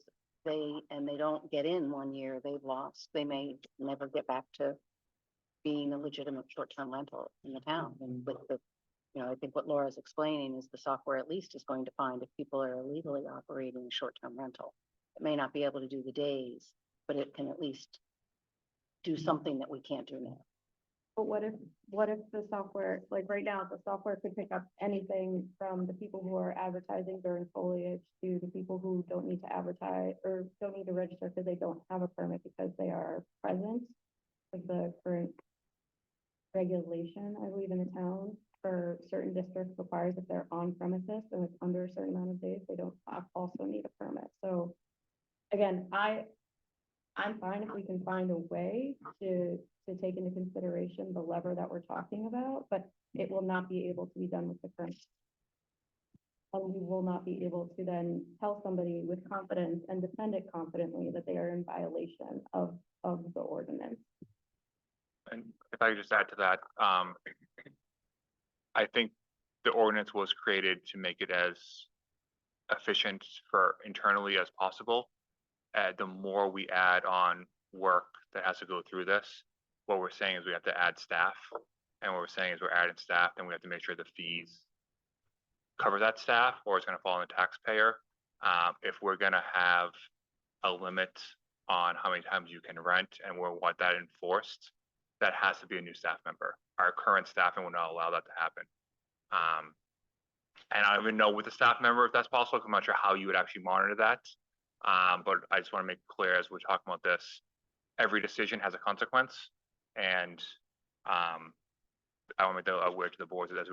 they don't get in 1 year, they've lost, they may never get back to being a legitimate short-term rental in the town. And with the, I think what Laura's explaining is the software at least is going to find if people are illegally operating a short-term rental. It may not be able to do the days, but it can at least do something that we can't do now. But what if the software, like right now, the software could pick up anything from the people who are advertising during foliage to the people who don't need to advertise or don't need to register because they don't have a permit because they are present? Like the current regulation, I believe, in the town for certain districts requires if they're on premises and it's under a certain amount of days, they don't also need a permit. So again, I'm fine if we can find a way to take into consideration the lever that we're talking about, but it will not be able to be done with the current. And we will not be able to then tell somebody with confidence and defend it confidently that they are in violation of the ordinance. And if I could just add to that, I think the ordinance was created to make it as efficient for internally as possible. The more we add on work that has to go through this, what we're saying is we have to add staff. And what we're saying is we're adding staff and we have to make sure the fees cover that staff or it's gonna fall on the taxpayer. If we're gonna have a limit on how many times you can rent and we want that enforced, that has to be a new staff member. Our current staffing will not allow that to happen. And I don't even know with the staff member if that's possible, 'cause I'm not sure how you would actually monitor that. But I just want to make clear as we're talking about this, every decision has a consequence. And I want to make that aware to the board that as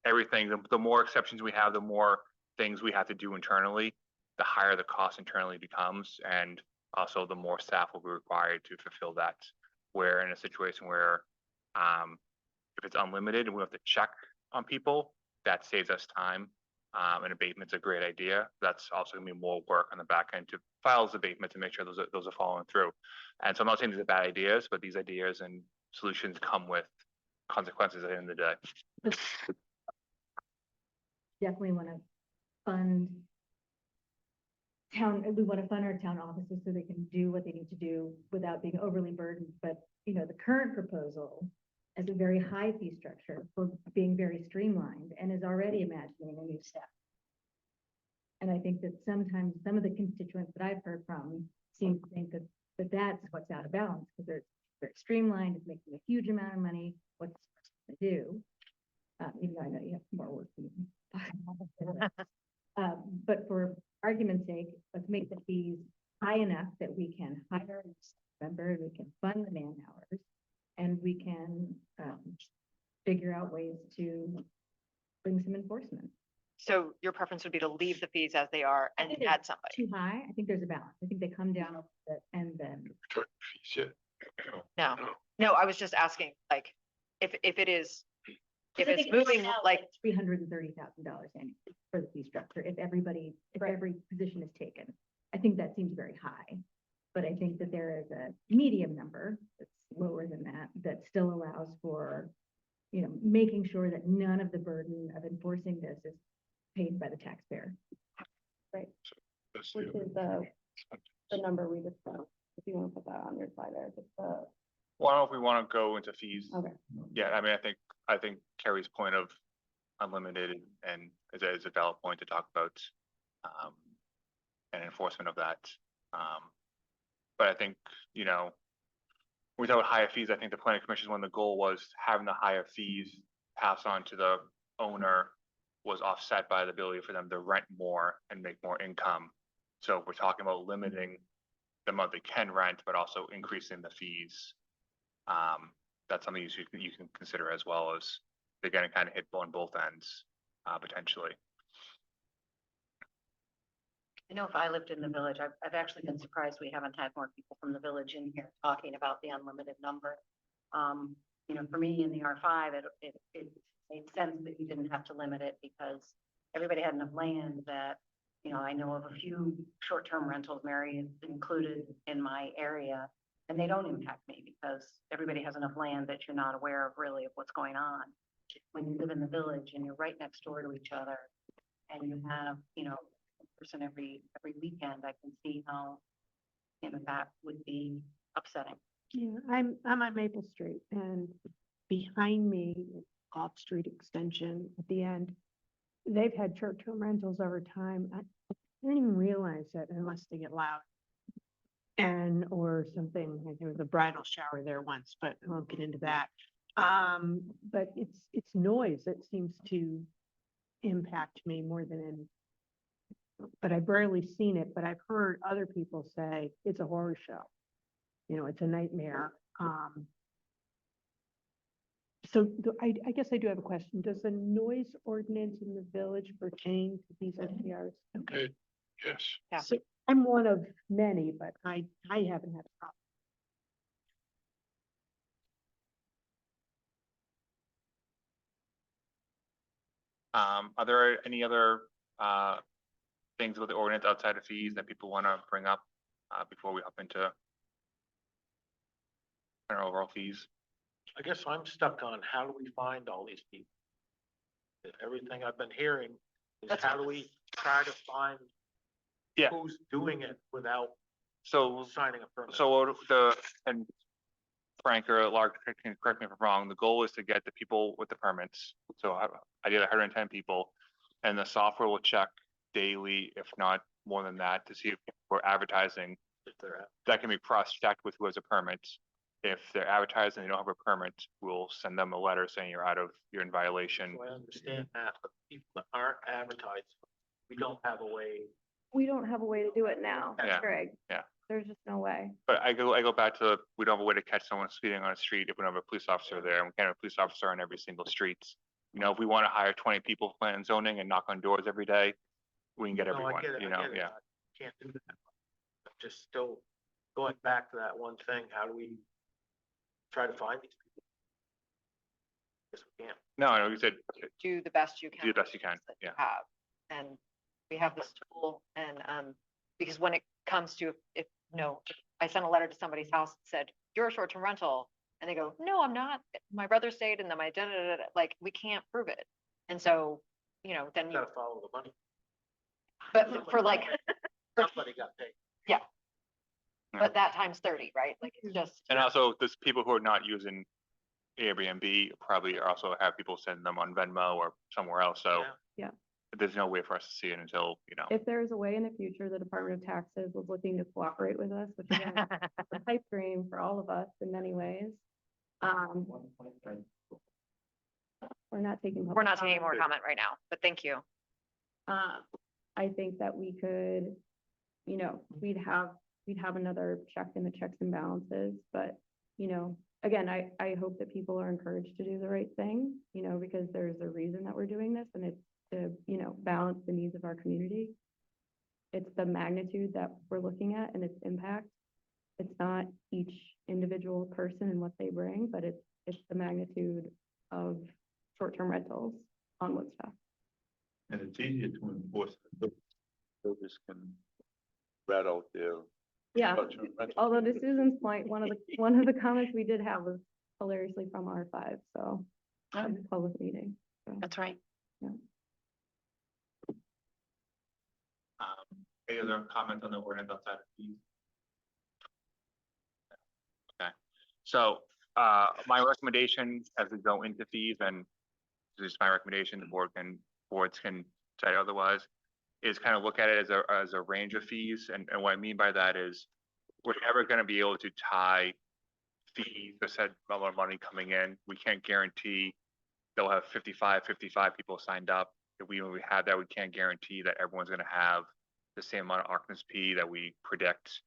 everything, the more exceptions we have, the more things we have to do internally, the higher the cost internally becomes. And also the more staff will be required to fulfill that. Where in a situation where if it's unlimited and we have to check on people, that saves us time. And abatement's a great idea. That's also gonna be more work on the back end to file those abatements to make sure those are following through. And so I'm not saying these are bad ideas, but these ideas and solutions come with consequences at the end of the day. Definitely want to fund we want to fund our town offices so they can do what they need to do without being overly burdened. But, the current proposal has a very high fee structure for being very streamlined and is already imagining a new staff. And I think that sometimes some of the constituents that I've heard from seem to think that that's what's out of balance because they're very streamlined, it's making a huge amount of money. What's it to do? Even though I know you have more work to do. But for argument's sake, let's make the fees high enough that we can hire a member, we can fund the man hours, and we can figure out ways to bring some enforcement. So your preference would be to leave the fees as they are and think add somebody? Too high? I think there's a balance. I think they come down a little bit and then. No, I was just asking, like, if it is, if it's moving like, $330,000 annually for the fee structure, if every position is taken. I think that seems very high. But I think that there is a medium number that's lower than that, that still allows for, making sure that none of the burden of enforcing this is paid by the taxpayer. Right. Which is the number we discussed, if you want to put that on your slide there, just the. Well, I don't know if we want to go into fees. Okay. Yeah, I mean, I think Carrie's point of unlimited and is a valid point to talk about and enforcement of that. But I think, we talk about higher fees. I think the planning commission, when the goal was having the higher fees passed on to the owner was offset by the ability for them to rent more and make more income. So we're talking about limiting the amount they can rent, but also increasing the fees. That's something you can consider as well as they're going to kind of hit on both ends, potentially. I know if I lived in the village, I've actually been surprised we haven't had more people from the village in here talking about the unlimited number. For me in the R5, it made sense that you didn't have to limit it because everybody had enough land that, I know of a few short-term rentals, Mary is included in my area, and they don't impact me because everybody has enough land that you're not aware of really of what's going on. When you live in the village and you're right next door to each other and you have, person every weekend, I can see how, you know, that would be upsetting. Yeah, I'm on Maple Street and behind me, Gulf Street Extension at the end. They've had short-term rentals over time. I didn't even realize it unless they get loud. And, or something, like there was a bridal shower there once, but I won't get into that. But it's noise that seems to impact me more than any. But I've rarely seen it, but I've heard other people say it's a horror show. You know, it's a nightmare. So I guess I do have a question. Does the noise ordinance in the village pertain to these STRs? Okay. Yes. Yeah. So I'm one of many, but I haven't had a problem. Are there any other, things with the ordinance outside of fees that people want to bring up, before we hop into our overall fees? I guess I'm stuck on how do we find all these people? Everything I've been hearing is That's how do we try to find Yeah. who's doing it without So, signing a permit? so and Frank or Lark, correct me if I'm wrong, the goal is to get the people with the permits. So I did 110 people, and the software will check daily, if not more than that, to see if we're advertising. If they're out. That can be cross-checked with who has a permit. If they're advertising, they don't have a permit, we'll send them a letter saying you're in violation. So I understand that, but people that aren't advertised, we don't have a way. We don't have a way to do it now, Yeah. Greg. Yeah. There's just no way. But I go back to, we don't have a way to catch someone speeding on a street if we don't have a police officer there, and we can't have a police officer on every single street. You know, if we want to hire 20 people for plan and zoning and knock on doors every day, we can get No, I everyone, get it, you I know, get it. yeah. I Can't do that. I'm just still going back to that one thing, how do we try to find these people? Guess we can't. No, I know you said, Do the best you can. do the best you can, that you yeah. have. And we have this tool and, because when it comes to, if, no, I sent a letter to somebody's house that said, you're a short-term rental. And they go, no, I'm not. My brother stayed and then my da-da-da-da, like, we can't prove it. And so, you know, then you, Gotta follow the money. but for like, Somebody got paid. yeah. But that times 30, right? Like, it's just. And also, there's people who are not using Airbnb probably also have people send them on Venmo or somewhere else, so. Yeah. There's no way for us to see it until, you know. If there is a way in the future, the Department of Taxes was looking to cooperate with us, which again, is a pipe dream for all of us in many ways. We're not taking. We're not taking more comment. comment right now, but thank you. I think that we could, you know, we'd have another check in the checks and balances, but, you know, again, I hope that people are encouraged to do the right thing, you know, because there's a reason that we're doing this and it's to, you know, balance the needs of our community. It's the magnitude that we're looking at and its impact. It's not each individual person and what they bring, but it's the magnitude of short-term rentals on Woodstock. And it's easier to enforce. Builders can rat out their. Yeah, short-term rental. although to Susan's point, one of the comments we did have was hilariously from R5, so a public meeting. So, That's right. yeah. Any other comments on the ordinance outside of fees? Okay, so, my recommendation as we go into fees, and this is my recommendation, the boards can say otherwise, is kind of look at it as a range of fees, and what I mean by that is we're never gonna be able to tie fees to said amount of money coming in. We can't guarantee they'll have 55 people signed up. If when we have that, we can't guarantee that everyone's gonna have the same amount of occupancy that we predict.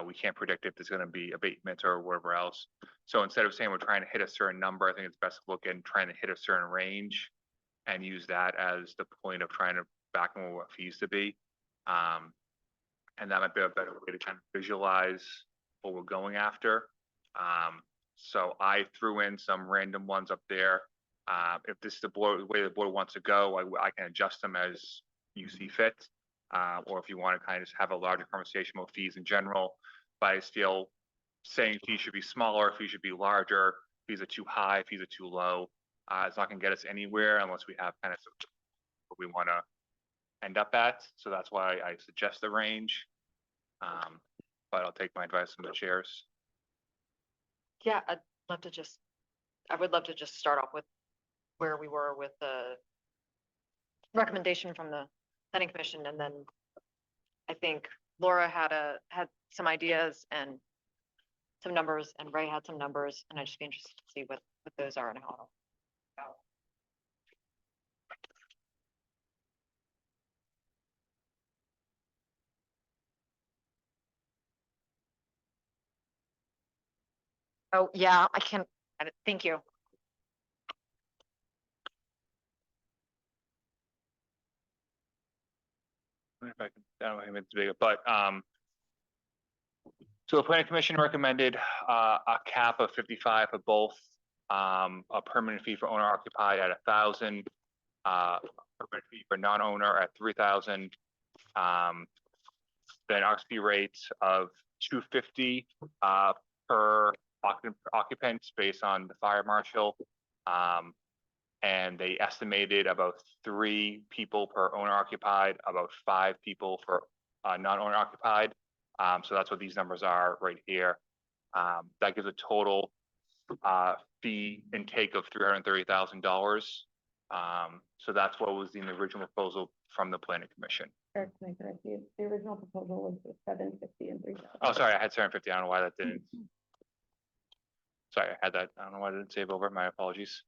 We can't predict if there's gonna be abatements or whatever else. So instead of saying we're trying to hit a certain number, I think it's best to look at trying to hit a certain range and use that as the point of trying to back on what fees to be. And that might be a better way to kind of visualize what we're going after. So I threw in some random ones up there. If this is the way the board wants to go, I can adjust them as you see fit. Or if you want to kind of just have a larger conversation about fees in general, but I still saying fees should be smaller, fees should be larger, fees are too high, fees are too low. It's not gonna get us anywhere unless we have kind of what we want to end up at, so that's why I suggest the range. But I'll take my advice from the chairs. Yeah, I would love to just start off with where we were with the recommendation from the planning commission, and then I think Laura had some ideas and some numbers, and Ray had some numbers, and I'd just be interested to see what those are and how. Oh, yeah, thank you. If I can, I don't know if it's big, but, so the planning commission recommended, a cap of 55 for both, a permanent fee for owner occupied at 1,000, permanent fee for non-owner at 3,000. Then occupancy rates of 250, per occupant based on the fire marshal. And they estimated about 3 people per owner occupied, about 5 people for non-owner occupied. So that's what these numbers are right here. That gives a total fee intake of $330,000. So that's what was in the original proposal from the planning commission. Eric, can I correct you? The original proposal was the 750 and 3,000. Oh, sorry, I had 750. I don't know why that didn't. Sorry, I had that. I don't know why I didn't save over. My apologies.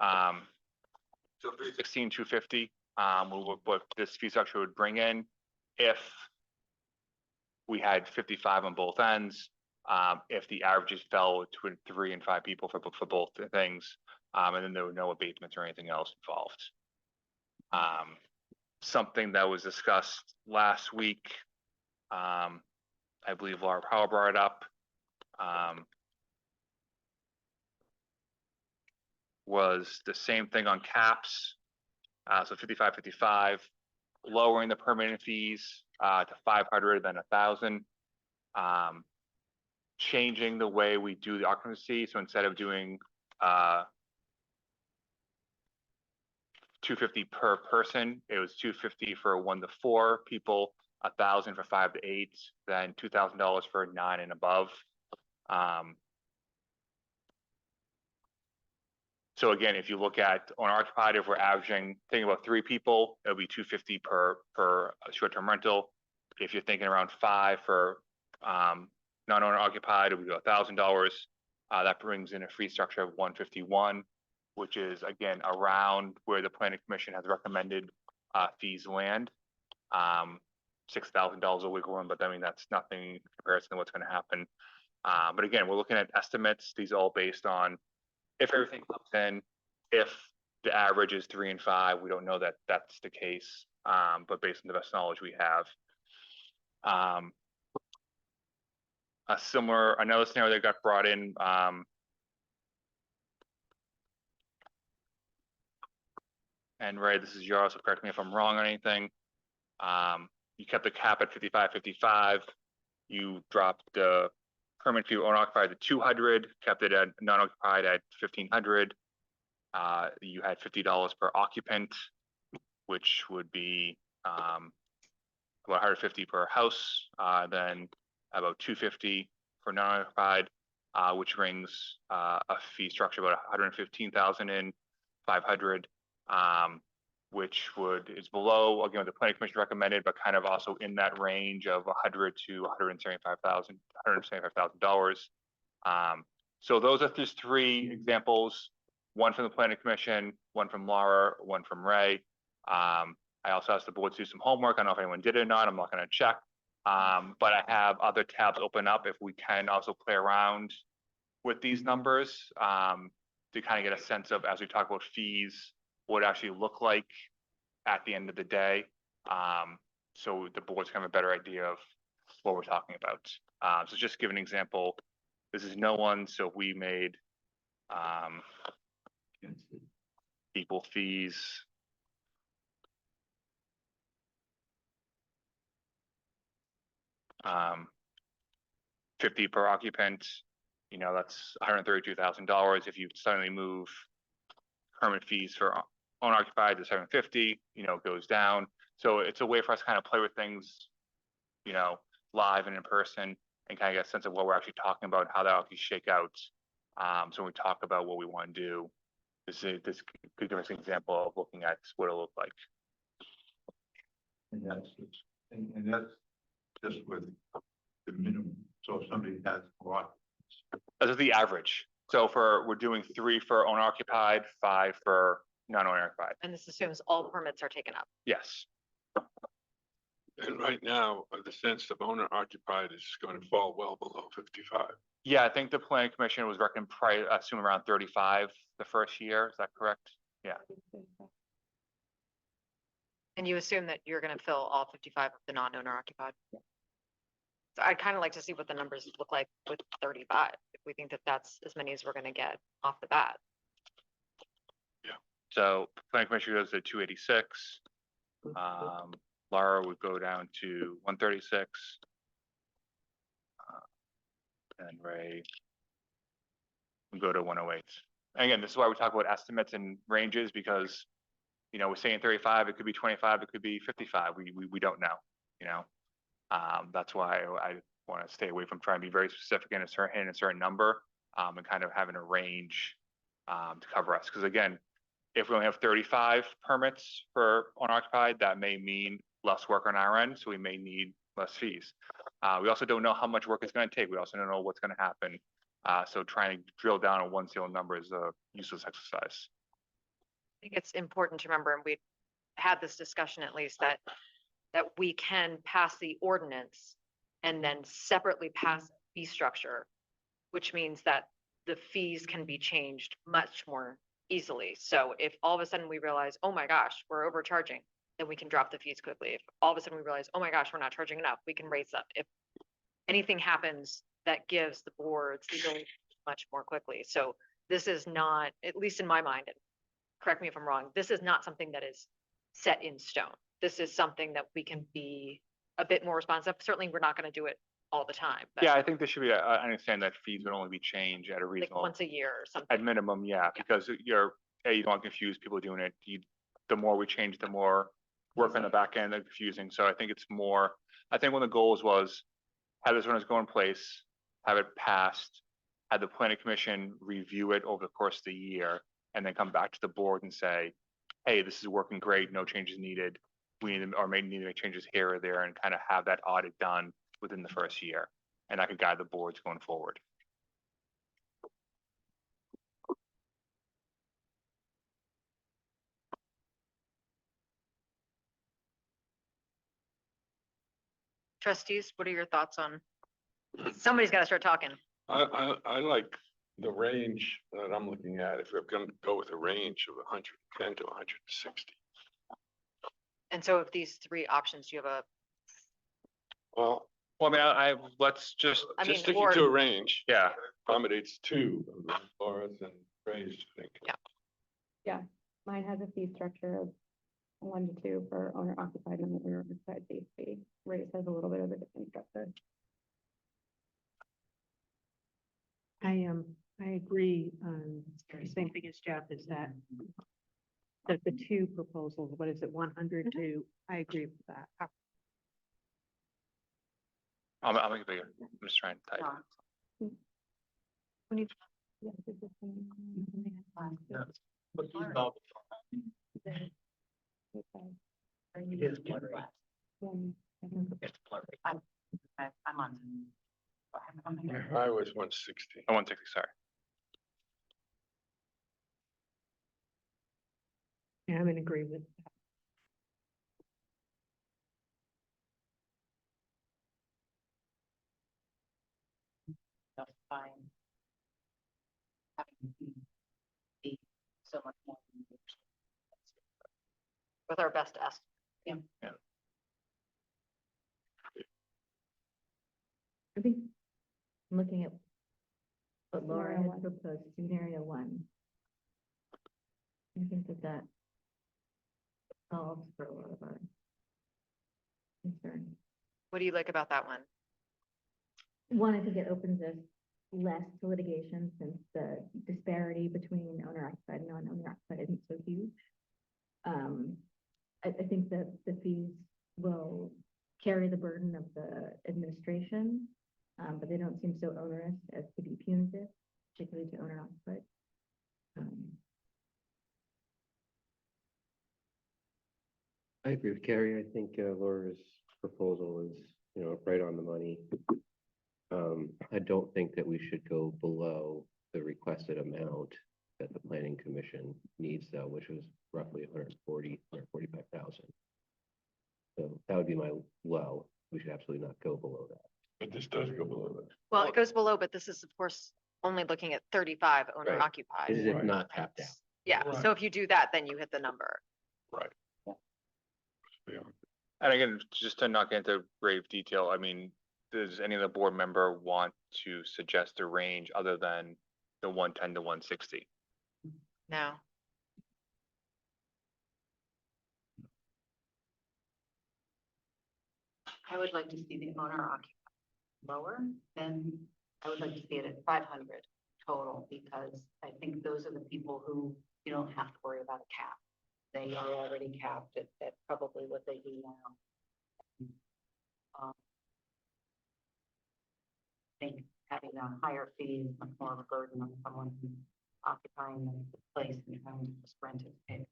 So 316, 250, what this fee structure would bring in if we had 55 on both ends, if the averages fell between 3 and 5 people for both things, and then there were no abatements or anything else involved. Something that was discussed last week, I believe Laura Powell brought it up, was the same thing on caps. So 55, 55, lowering the permanent fees to 500 than 1,000. Changing the way we do the occupancy. So instead of doing 250 per person, it was 250 for 1 to 4 people, 1,000 for 5 to 8, then $2,000 for 9 and above. So again, if you look at owner occupied, if we're averaging, thinking about 3 people, it'll be 250 per short-term rental. If you're thinking around 5 for non-owner occupied, it would be $1,000. That brings in a fee structure of 151, which is again around where the planning commission has recommended fees land. $6,000 a wiggle room, but I mean that's nothing in comparison to what's going to happen. But again, we're looking at estimates. These are all based on if everything comes in, if the average is 3 and 5, we don't know that that's the case, but based on the best knowledge we have. Another scenario that got brought in, and Ray, this is yours, so correct me if I'm wrong on anything. You kept the cap at 55, 55. You dropped the permanent fee owner occupied to 200, kept it at non-occupied at 1,500. You had $50 per occupant, which would be about 150 per house, then about 250 for non-occupied, which brings a fee structure about 115,000 in 500, which is below again what the planning commission recommended, but kind of also in that range of 100 to 175,000, $175,000. So those are just 3 examples: one from the planning commission, one from Laura, one from Ray. I also asked the board to do some homework. I don't know if anyone did it or not. I'm not going to check. But I have other tabs open up if we can also play around with these numbers to kind of get a sense of, as we talk about fees, what it actually look like at the end of the day. So the boards have a better idea of what we're talking about. So just give an example. This is no one, so we made equal fees. $50 per occupant, that's $132,000. If you suddenly move permit fees for owner occupied to $750, it goes down. So it's a way for us to kind of play with things, you know, live and in person and kind of get a sense of what we're actually talking about, how that actually shake out. So when we talk about what we want to do, this could give us an example of looking at what it'll look like. And that's just with the minimum. So if somebody has a lot, That's the average. So we're doing 3 for owner occupied, 5 for non-owner occupied. And this assumes all permits are taken up. Yes. And right now, the sense of owner occupied is going to fall well below 55. Yeah, I think the planning commission was reckoning probably assume around 35 the first year. Is that correct? Yeah. And you assume that you're gonna fill all 55 of the non-owner occupied? So I'd kind of like to see what the numbers look like with 35, if we think that that's as many as we're gonna get off the bat. So planning commission goes to 286. Laura would go down to 136. And Ray would go to 108. And again, this is why we talk about estimates and ranges, because, you know, we're saying 35, it could be 25, it could be 55. We don't know, you know? That's why I want to stay away from trying to be very specific in a certain number, and kind of having a range to cover us. Because again, if we only have 35 permits for unoccupied, that may mean less work on our end, so we may need less fees. We also don't know how much work it's going to take. We also don't know what's going to happen. So trying to drill down on one single number is a useless exercise. I think it's important to remember, and we had this discussion at least, that we can pass the ordinance and then separately pass a fee structure, which means that the fees can be changed much more easily. So if all of a sudden we realize, oh my gosh, we're overcharging, then we can drop the fees quickly. If all of a sudden we realize, oh my gosh, we're not charging enough, we can raise them. If anything happens, that gives the boards the ability to much more quickly. So this is not, at least in my mind, and correct me if I'm wrong, this is not something that is set in stone. This is something that we can be a bit more responsive. Certainly, we're not going to do it all the time. But Yeah, I think there should be, I understand that fees would only be changed at a like reasonable, once a year or something. at minimum, yeah, because you don't want to confuse people doing it. The more we change, the more work on the back end and confusing. So I think it's more, I think one of the goals was have this ordinance go in place, have it passed, have the planning commission review it over the course of the year, and then come back to the board and say, hey, this is working great, no changes needed. We need to, or may need to make changes here or there, and kind of have that audit done within the first year. And that could guide the boards going forward. Trustees, what are your thoughts on? Somebody's got to start talking. I like the range that I'm looking at, if we're going to go with a range of 110 to 160. And so of these 3 options, you have a, Well, Well, I mean, I let's just, I mean, just sticking or, to a range yeah, accommodates 2 of the Laura's and Ray's, I think. Yeah. Mine has a fee structure of 1 to 2 for owner occupied and owner occupied base fee. Ray's has a little bit of a different structure. I agree, the same thing as Jeff, is that the 2 proposals, what is it, 100 to, I agree with that. I'll make it bigger. I'm just trying to type. Yeah, it's the same. But he's about- Okay. it is blurry. It's blurry. I'm on. I was 160. I 160, sorry. Yeah, I'm in agreement. Justifying having be so much more. with our best estimate. I think looking at what Laura Scenario had one. proposed, scenario 1. I think that solves for a lot of our concerns. What do you like about that one? One, I think it opens us less to litigation since the disparity between owner occupied and non-owner occupied isn't so huge. I think that the fees will carry the burden of the administration, but they don't seem so onerous as to be punitive, particularly to owner occupied. I agree with Carrie. I think Laura's proposal is, right on the money. I don't think that we should go below the requested amount that the planning commission needs though, which was roughly 145,000. So that would be my low. We should absolutely not go below that. But this does go below that. Well, it goes below, but this is of course only looking at 35 owner Right. occupied. Is it Right. not tapped out? Yeah, Right. so if you do that, then you hit the number. Right. Yeah. And again, just to not get into grave detail, I mean, does any of the board member want to suggest a range other than the 110 to 160? No. I would like to see the owner occupied lower, then I would like to see it at 500 total, because I think those are the people who you don't have to worry about a cap. They are already capped at probably what they do now. I think having a higher fee is much more of a burden on someone who's occupying the place and trying to just rent it.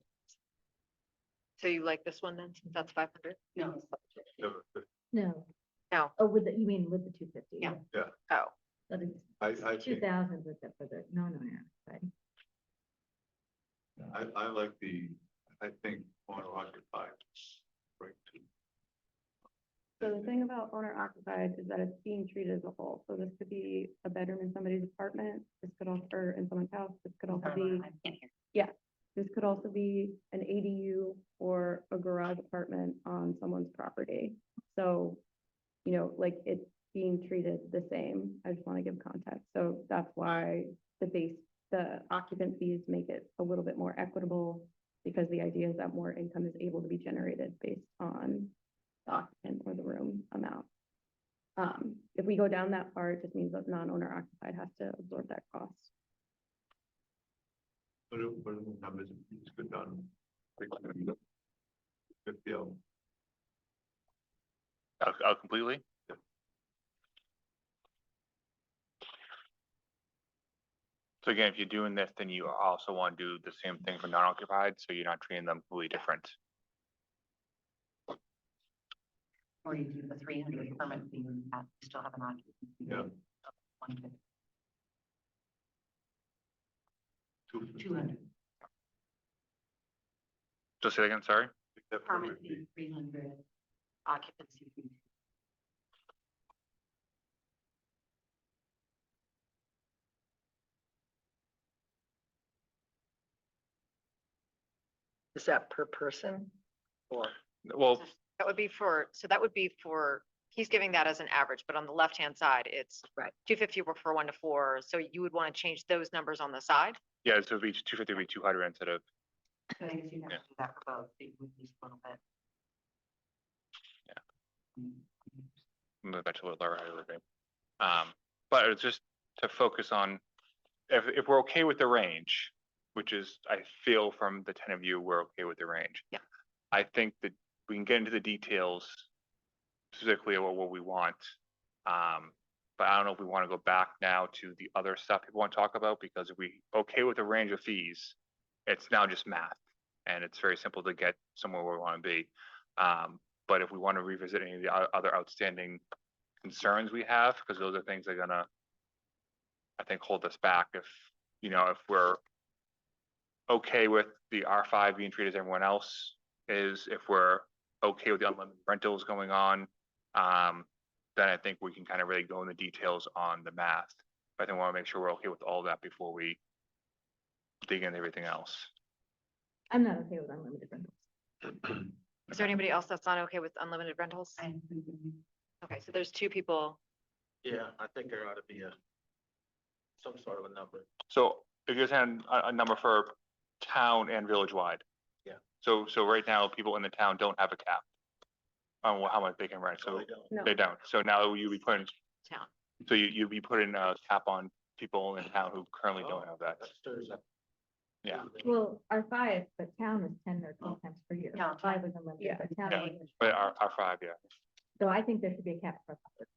So you like this one then, since that's 500? No, it's not fair. No. No. Oh, with the, you mean with the 250? Yeah. Oh, That is I think, 2,000 with the, for the, no, right? I like I think owner occupied. Right. So the thing about owner occupied is that it's being treated as a whole. So this could be a bedroom in somebody's apartment. This could also, or in someone's house. This could also be, I can't hear. yeah. This could also be an ADU or a garage apartment on someone's property. So, like it's being treated the same. I just want to give context. So that's why the occupant fees make it a little bit more equitable, because the idea is that more income is able to be generated based on the occupant or the room amount. If we go down that far, it just means that non-owner occupied has to absorb that cost. What are the numbers? It's good done. Good deal. Completely? So again, if you're doing this, then you also want to do the same thing for non-occupied, so you're not treating them completely different. Or you do the 300 permit fee and you still have an occupancy. Yeah. of 150. 250. 200 Just say that again, sorry? Except permit for fee, 300 occupancy fee. Is that per person? Or, Well, that would be for, he's giving that as an average, but on the left-hand side, it's Right. 250 for 1 to 4. So you would want to change those numbers on the side? yeah, so it'd be 250 would be 200 instead of, I guess you have Yeah. to do that for both, it would be a little bit. move back to what Laura had already. But it's just to focus on, if we're okay with the range, which is, I feel from the 10 of you, we're okay with the range. Yeah. I think that we can get into the details specifically of what we want. But I don't know if we want to go back now to the other stuff people want to talk about, because if we okay with the range of fees, it's now just math. And it's very simple to get somewhere where we want to be. But if we want to revisit any of the other outstanding concerns we have, because those are things that are gonna, I think, hold us back if we're okay with the R5 being treated as everyone else is, if we're okay with the unlimited rentals going on, then I think we can kind of really go into details on the math. But I think we want to make sure we're okay with all that before we dig into everything else. I'm not okay with unlimited rentals. Is there anybody else that's not okay with unlimited rentals? Okay, so there's 2 people. Yeah, I think there ought to be some sort of a number. So if you guys had a number for town and village wide. Yeah. So right now, people in the town don't have a cap on how much they can rent, so they don't. No. they don't. So now you'd be putting, Town. so you'd be putting a cap on people in town who currently don't have that. That stirs up Yeah, Well, our 5, but town was 10 or 12 times per year. Yeah. 5 was unlimited, Yeah. but town Yeah. was. but our 5, yeah. So I think there should be a cap for public.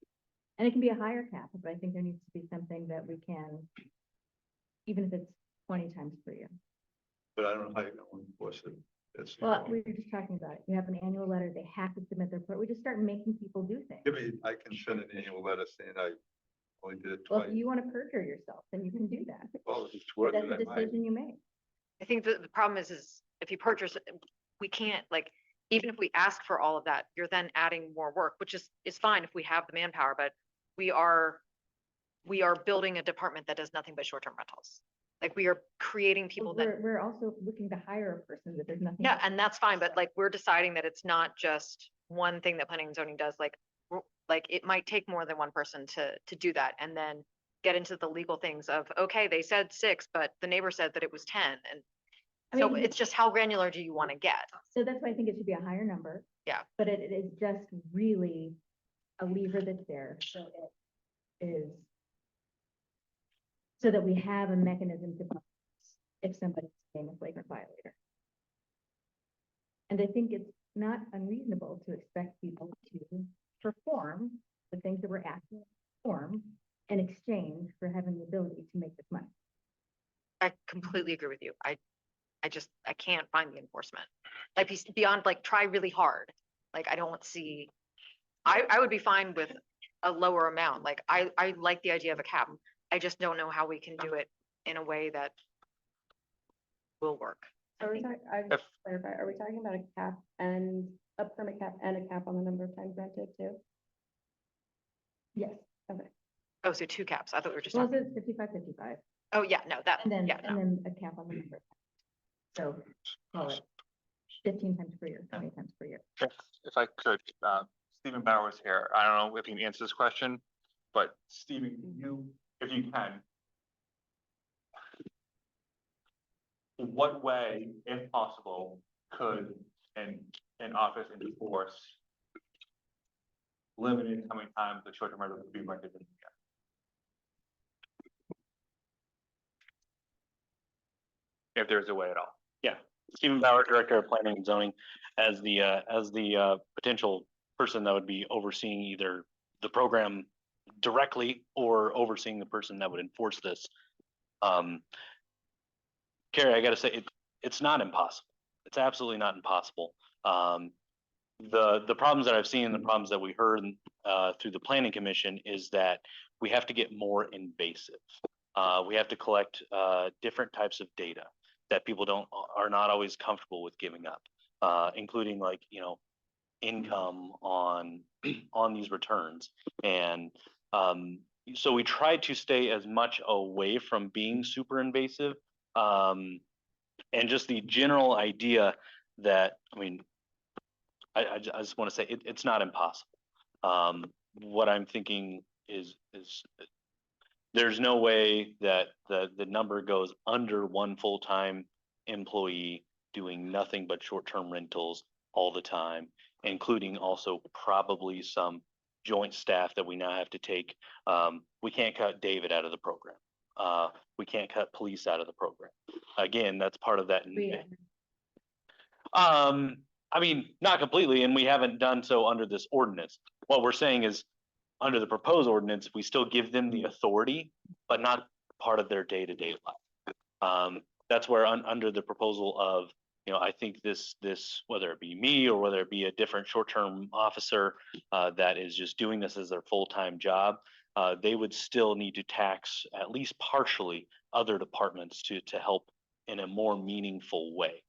And it can be a higher cap, but I think there needs to be something that we can, even if it's 20 times per year. But I don't know how you're gonna enforce it. That's the Well, problem. we were just talking about it. You have an annual letter, they have to submit their report. We just start making people do things. Give me, I can send an annual letter saying I only did it Well, twice. if you want to perjure yourself, then you can do that. Well, if it's But worth that's it, a I might. decision you make. I think the problem is if you purchase, we can't, like, even if we ask for all of that, you're then adding more work, which is fine if we have the manpower, but we are building a department that does nothing but short-term rentals. Like, we are creating people that, We're also looking to hire a person that there's nothing. yeah, and that's fine, but like, we're deciding that it's not just one thing that planning and zoning does, like, like, it might take more than one person to do that, and then get into the legal things of, okay, they said 6, but the neighbor said that it was 10, and I so mean, it's just how granular do you want to get? So that's why I think it should be a higher number. Yeah. But it is just really a lever that's there, so it is. So that we have a mechanism to punish if somebody's being a flagrant violator. And I think it's not unreasonable to expect people to perform the things that we're asking them to perform in exchange for having the ability to make this money. I completely agree with you. I can't find the enforcement. Like, beyond, like, try really hard. Like, I don't see, I would be fine with a lower amount. Like, I like the idea of a cap. I just don't know how we can do it in a way that will work. Are we talking, I If- just clarify, are we talking about a cap and a permit cap and a cap on the number of times rented too? Yes. Okay. Oh, so 2 caps. I thought we were just Well, talking. it's 55. Oh, yeah, no, that, And then, yeah, no. and then a cap on the number. of times. So call it 15 times per year, 20 times per year. If I could, Stephen Bowers here. I don't know if you can answer this question, but Stephen, if you can. In what way, if possible, could an office enforce limited how many times the short-term rental could be rented in a year? If there's a way at all. Yeah, Stephen Bauer, Director of Planning and Zoning, as the potential person that would be overseeing either the program directly or overseeing the person that would enforce this. Carrie, I gotta say, it's not impossible. It's absolutely not impossible. The problems that I've seen and the problems that we heard through the Planning Commission is that we have to get more invasive. We have to collect different types of data that people are not always comfortable with giving up, including, like, income on these returns. And so we try to stay as much away from being super invasive. And just the general idea that, I mean, I just want to say it's not impossible. What I'm thinking is there's no way that the number goes under one full-time employee doing nothing but short-term rentals all the time, including also probably some joint staff that we now have to take. We can't cut David out of the program. We can't cut police out of the program. Again, that's part of that. I mean, not completely, and we haven't done so under this ordinance. What we're saying is, under the proposed ordinance, we still give them the authority, but not part of their day-to-day life. That's where under the proposal of, I think this, whether it be me or whether it be a different short-term officer that is just doing this as their full-time job, they would still need to tax at least partially other departments to help in a more meaningful way.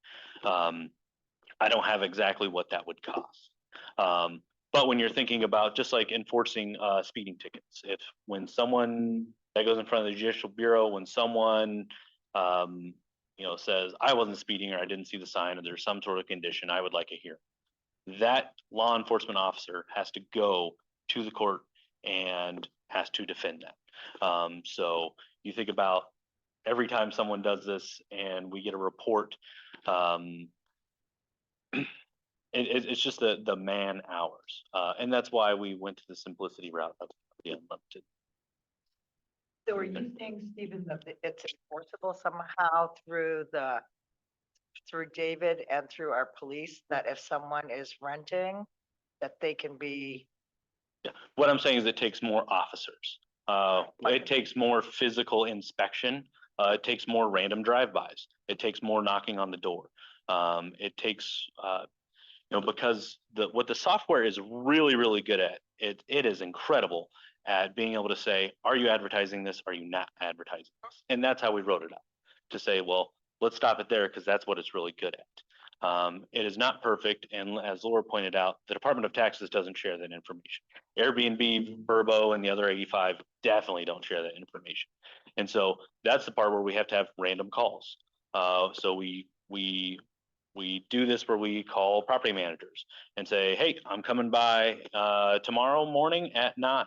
I don't have exactly what that would cost. But when you're thinking about just like enforcing speeding tickets, when someone that goes in front of the Judicial Bureau, when someone says, I wasn't speeding or I didn't see the sign or there's some sort of condition, I would like a hearing. That law enforcement officer has to go to the court and has to defend that. So you think about every time someone does this and we get a report, it's just the man hours. And that's why we went to the simplicity route of the unlimited. So are you saying, Stephen, that it's enforceable somehow through David and through our police, that if someone is renting, that they can be, What I'm saying is it takes more officers. It takes more physical inspection. It takes more random drive-bys. It takes more knocking on the door. It takes, because what the software is really, really good at, it is incredible at being able to say, are you advertising this? Are you not advertising this? And that's how we wrote it up, to say, well, let's stop it there because that's what it's really good at. It is not perfect, and as Laura pointed out, the Department of Taxes doesn't share that information. Airbnb, Verbo, and the other 85 definitely don't share that information. And so that's the part where we have to have random calls. So we do this where we call property managers and say, hey, I'm coming by tomorrow morning at 9.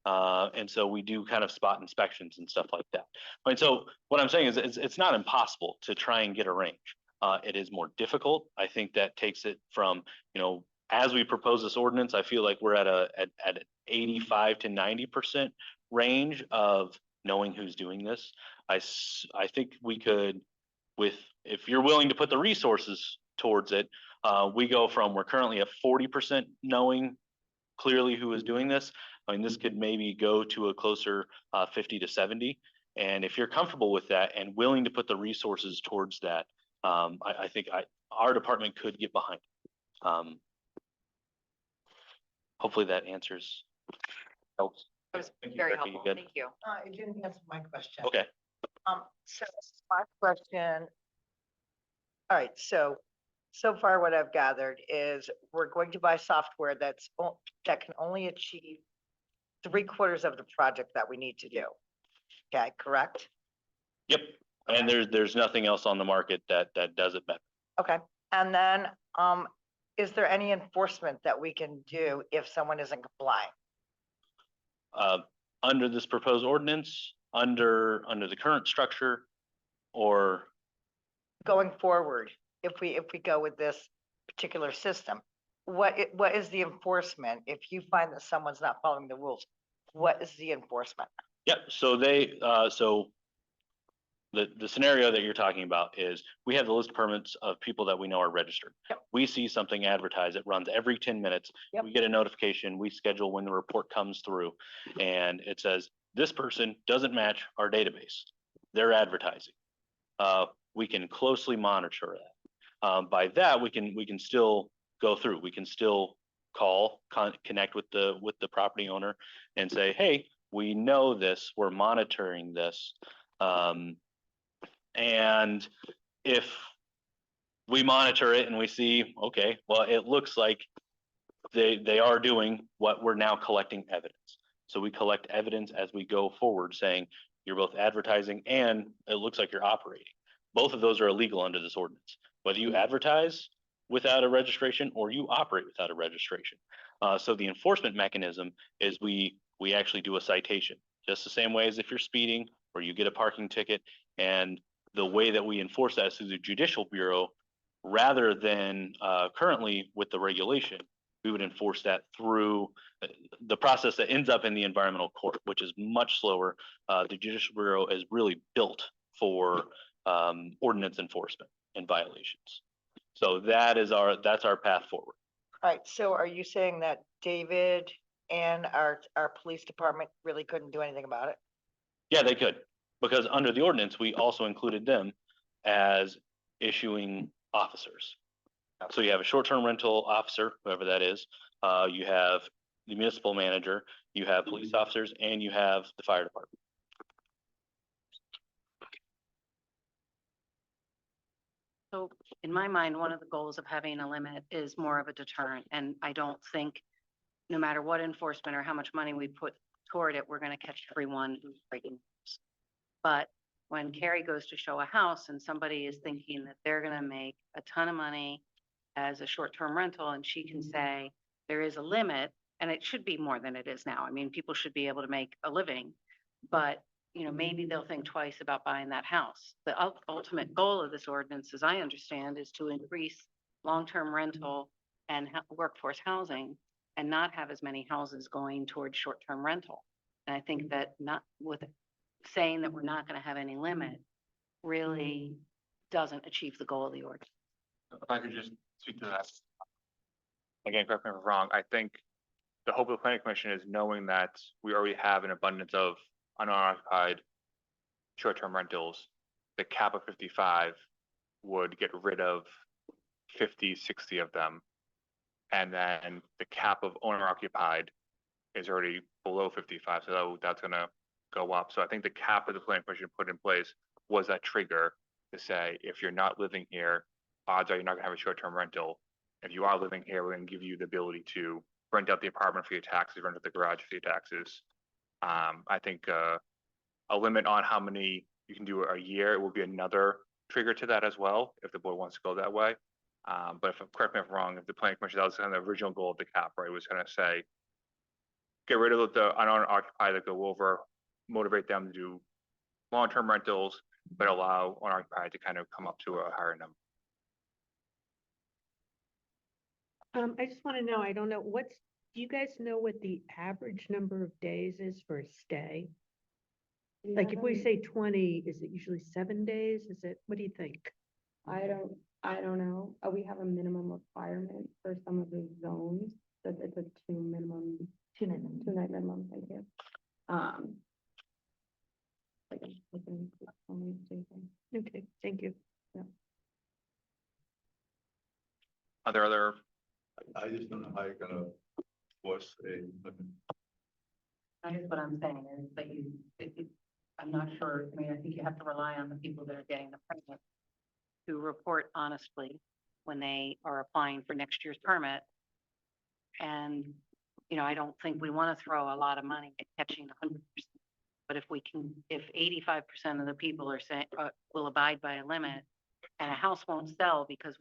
And so we do kind of spot inspections and stuff like that. And so what I'm saying is it's not impossible to try and get a range. It is more difficult. I think that takes it from, as we propose this ordinance, I feel like we're at an 85 to 90% range of knowing who's doing this. I think we could, if you're willing to put the resources towards it, we go from, we're currently at 40% knowing clearly who is doing this. I mean, this could maybe go to a closer 50 to 70. And if you're comfortable with that and willing to put the resources towards that, I think our department could get behind it. Hopefully that helps. That was very Becky, you helpful. good? Thank you. it didn't answer my question. Okay. So my question. All right, so far what I've gathered is we're going to buy software that can only achieve 3/4 of the project that we need to do. Okay, correct? Yep. And there's nothing else on the market that does it better. Okay, and then, is there any enforcement that we can do if someone isn't complying? Under this proposed ordinance, under the current structure, or Going forward, if we go with this particular system, what is the enforcement? If you find that someone's not following the rules, what is the enforcement? yep. So the scenario that you're talking about is we have the list of permits of people that we know are registered. Yep. We see something advertised, it runs every 10 minutes. Yep. We get a notification, we schedule when the report comes through, and it says, this person doesn't match our database. They're advertising. We can closely monitor that. By that, we can still go through. We can still connect with the property owner and say, hey, we know this, we're monitoring this. And if we monitor it and we see, okay, well, it looks like they are doing what we're now collecting evidence. So we collect evidence as we go forward saying you're both advertising and it looks like you're operating. Both of those are illegal under this ordinance, whether you advertise without a registration or you operate without a registration. So the enforcement mechanism is we actually do a citation, just the same way as if you're speeding or you get a parking ticket. And the way that we enforce that is through the Judicial Bureau, rather than currently with the regulation. We would enforce that through the process that ends up in the environmental court, which is much slower. The Judicial Bureau is really built for ordinance enforcement and violations. So that's our path forward. All right, so are you saying that David and our police department really couldn't do anything about it? Yeah, they could, because under the ordinance, we also included them as issuing officers. So you have a short-term rental officer, whoever that is, you have the municipal manager, you have police officers, and you have the fire department. So in my mind, one of the goals of having a limit is more of a deterrent. And I don't think no matter what enforcement or how much money we put toward it, we're going to catch everyone who's breaking rules. But when Carrie goes to show a house and somebody is thinking that they're going to make a ton of money as a short-term rental, and she can say there is a limit, and it should be more than it is now. I mean, people should be able to make a living, but maybe they'll think twice about buying that house. The ultimate goal of this ordinance, as I understand, is to increase long-term rental and workforce housing and not have as many houses going towards short-term rental. And I think that not with saying that we're not gonna have any limit really doesn't achieve the goal of the ordinance. If I could just speak to that. Again, correct me if I'm wrong, I think the hope of the planning commission is knowing that we already have an abundance of unoccupied short-term rentals. The cap of 55 would get rid of 50, 60 of them. And then the cap of owner occupied is already below 55, so that's gonna go up. So I think the cap of the planning commission put in place was that trigger to say, if you're not living here, odds are you're not gonna have a short-term rental. If you are living here, we're gonna give you the ability to rent out the apartment for your taxes, rent out the garage for your taxes. I think a limit on how many you can do a year will be another trigger to that as well, if the board wants to go that way. But if, correct me if I'm wrong, if the planning commission, that was kind of the original goal of the cap, right, was gonna say, get rid of the unoccupied that go over, motivate them to do long-term rentals, but allow unoccupied to kind of come up to a higher number. I just want to know, I don't know, do you guys know what the average number of days is for a stay? Like if we say 20, is it usually 7 days? Is it, what do you think? I don't know. We have a minimum requirement for some of the zones, that it's a two night minimum, thank you. Like, looking for only two things. Okay, thank you. Are there other, I just don't know how you're gonna force a limit. I guess what I'm saying is that I'm not sure, I mean, I think you have to rely on the people that are getting the permit to report honestly when they are applying for next year's permit. And, you know, I don't think we want to throw a lot of money at catching 100%. But if we can, if 85% of the people are saying, will abide by a limit, and a house won't sell because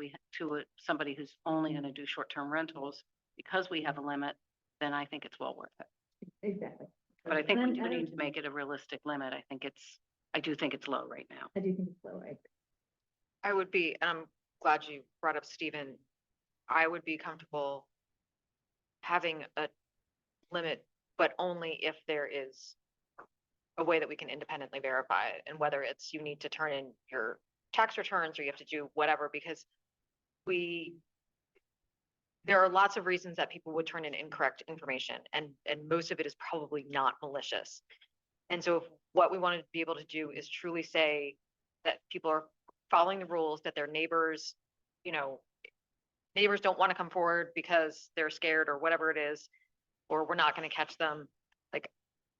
somebody who's only going to do short-term rentals, because we have a limit, then I think it's well worth it. Exactly. But I think we And do I need to make it a realistic limit. I do think it's low right now. I do think it's low, right? I would be, and I'm glad you brought up Stephen, I would be comfortable having a limit, but only if there is a way that we can independently verify it, and whether it's you need to turn in your tax returns or you have to do whatever, because there are lots of reasons that people would turn in incorrect information, and most of it is probably not malicious. And so if what we want to be able to do is truly say that people are following the rules, that their neighbors, neighbors don't want to come forward because they're scared or whatever it is, or we're not going to catch them. Like,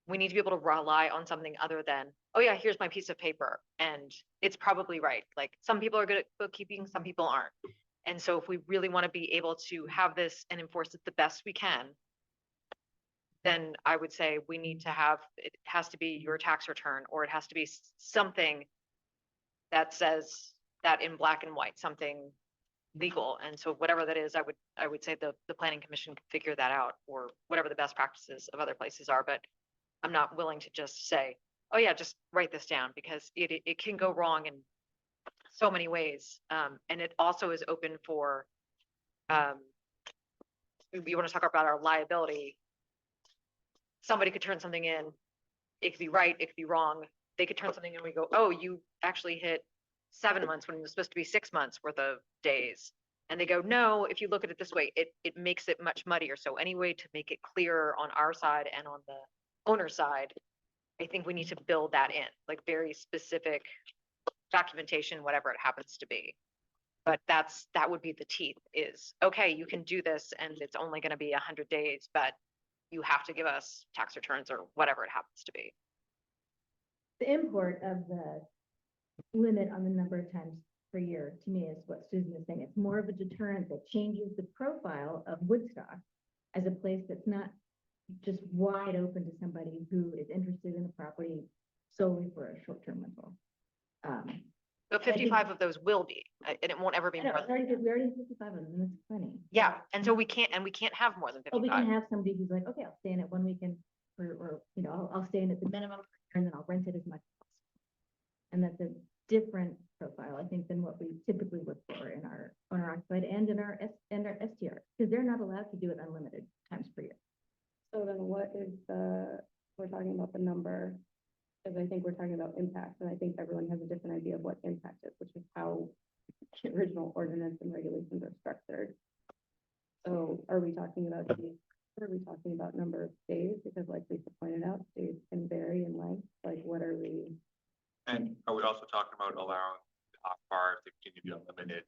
we need to be able to rely on something other than, oh yeah, here's my piece of paper. And it's probably right. Like, some people are good at bookkeeping, some people aren't. And so if we really want to be able to have this and enforce it the best we can, then I would say we need to have, it has to be your tax return, or it has to be something that says that in black and white, something legal. And so whatever that is, I would say the planning commission can figure that out, or whatever the best practices of other places are. But I'm not willing to just say, oh yeah, just write this down, because it can go wrong in so many ways. And it also is open for, we want to talk about our liability. Somebody could turn something in, it could be right, it could be wrong. They could turn something in and we go, oh, you actually hit 7 months when it was supposed to be 6 months worth of days. And they go, no, if you look at it this way, it makes it much muddier. So any way to make it clearer on our side and on the owner side, I think we need to build that in, like very specific documentation, whatever it happens to be. But that would be the teeth, is, okay, you can do this and it's only going to be 100 days, but you have to give us tax returns or whatever it happens to be. The import of the limit on the number of times per year, to me, is what Susan is saying. It's more of a deterrent that changes the profile of Woodstock as a place that's not just wide open to somebody who is interested in the property solely for a short-term rental. But 55 of those will be, and it won't ever be I know, more we than. already have 55 of them, that's plenty. Yeah, and so we can't have more than Oh, we can 55. have somebody who's like, okay, I'll stay in it 1 weekend, or, I'll stay in it the minimum, and then I'll rent it as much as possible. And that's a different profile, I think, than what we typically look for in our owner occupied and in our STR, because they're not allowed to do it unlimited times per year. So then what is we're talking about the number Because I think we're talking about impact, and I think everyone has a different idea of what impact is, which is how the original ordinance and regulations are structured. So are we talking about days? Are we talking about number of days? Because like Lisa pointed out, days can vary in length. Like, what are we? And are we also talking about allowing off bars to continue to be unlimited?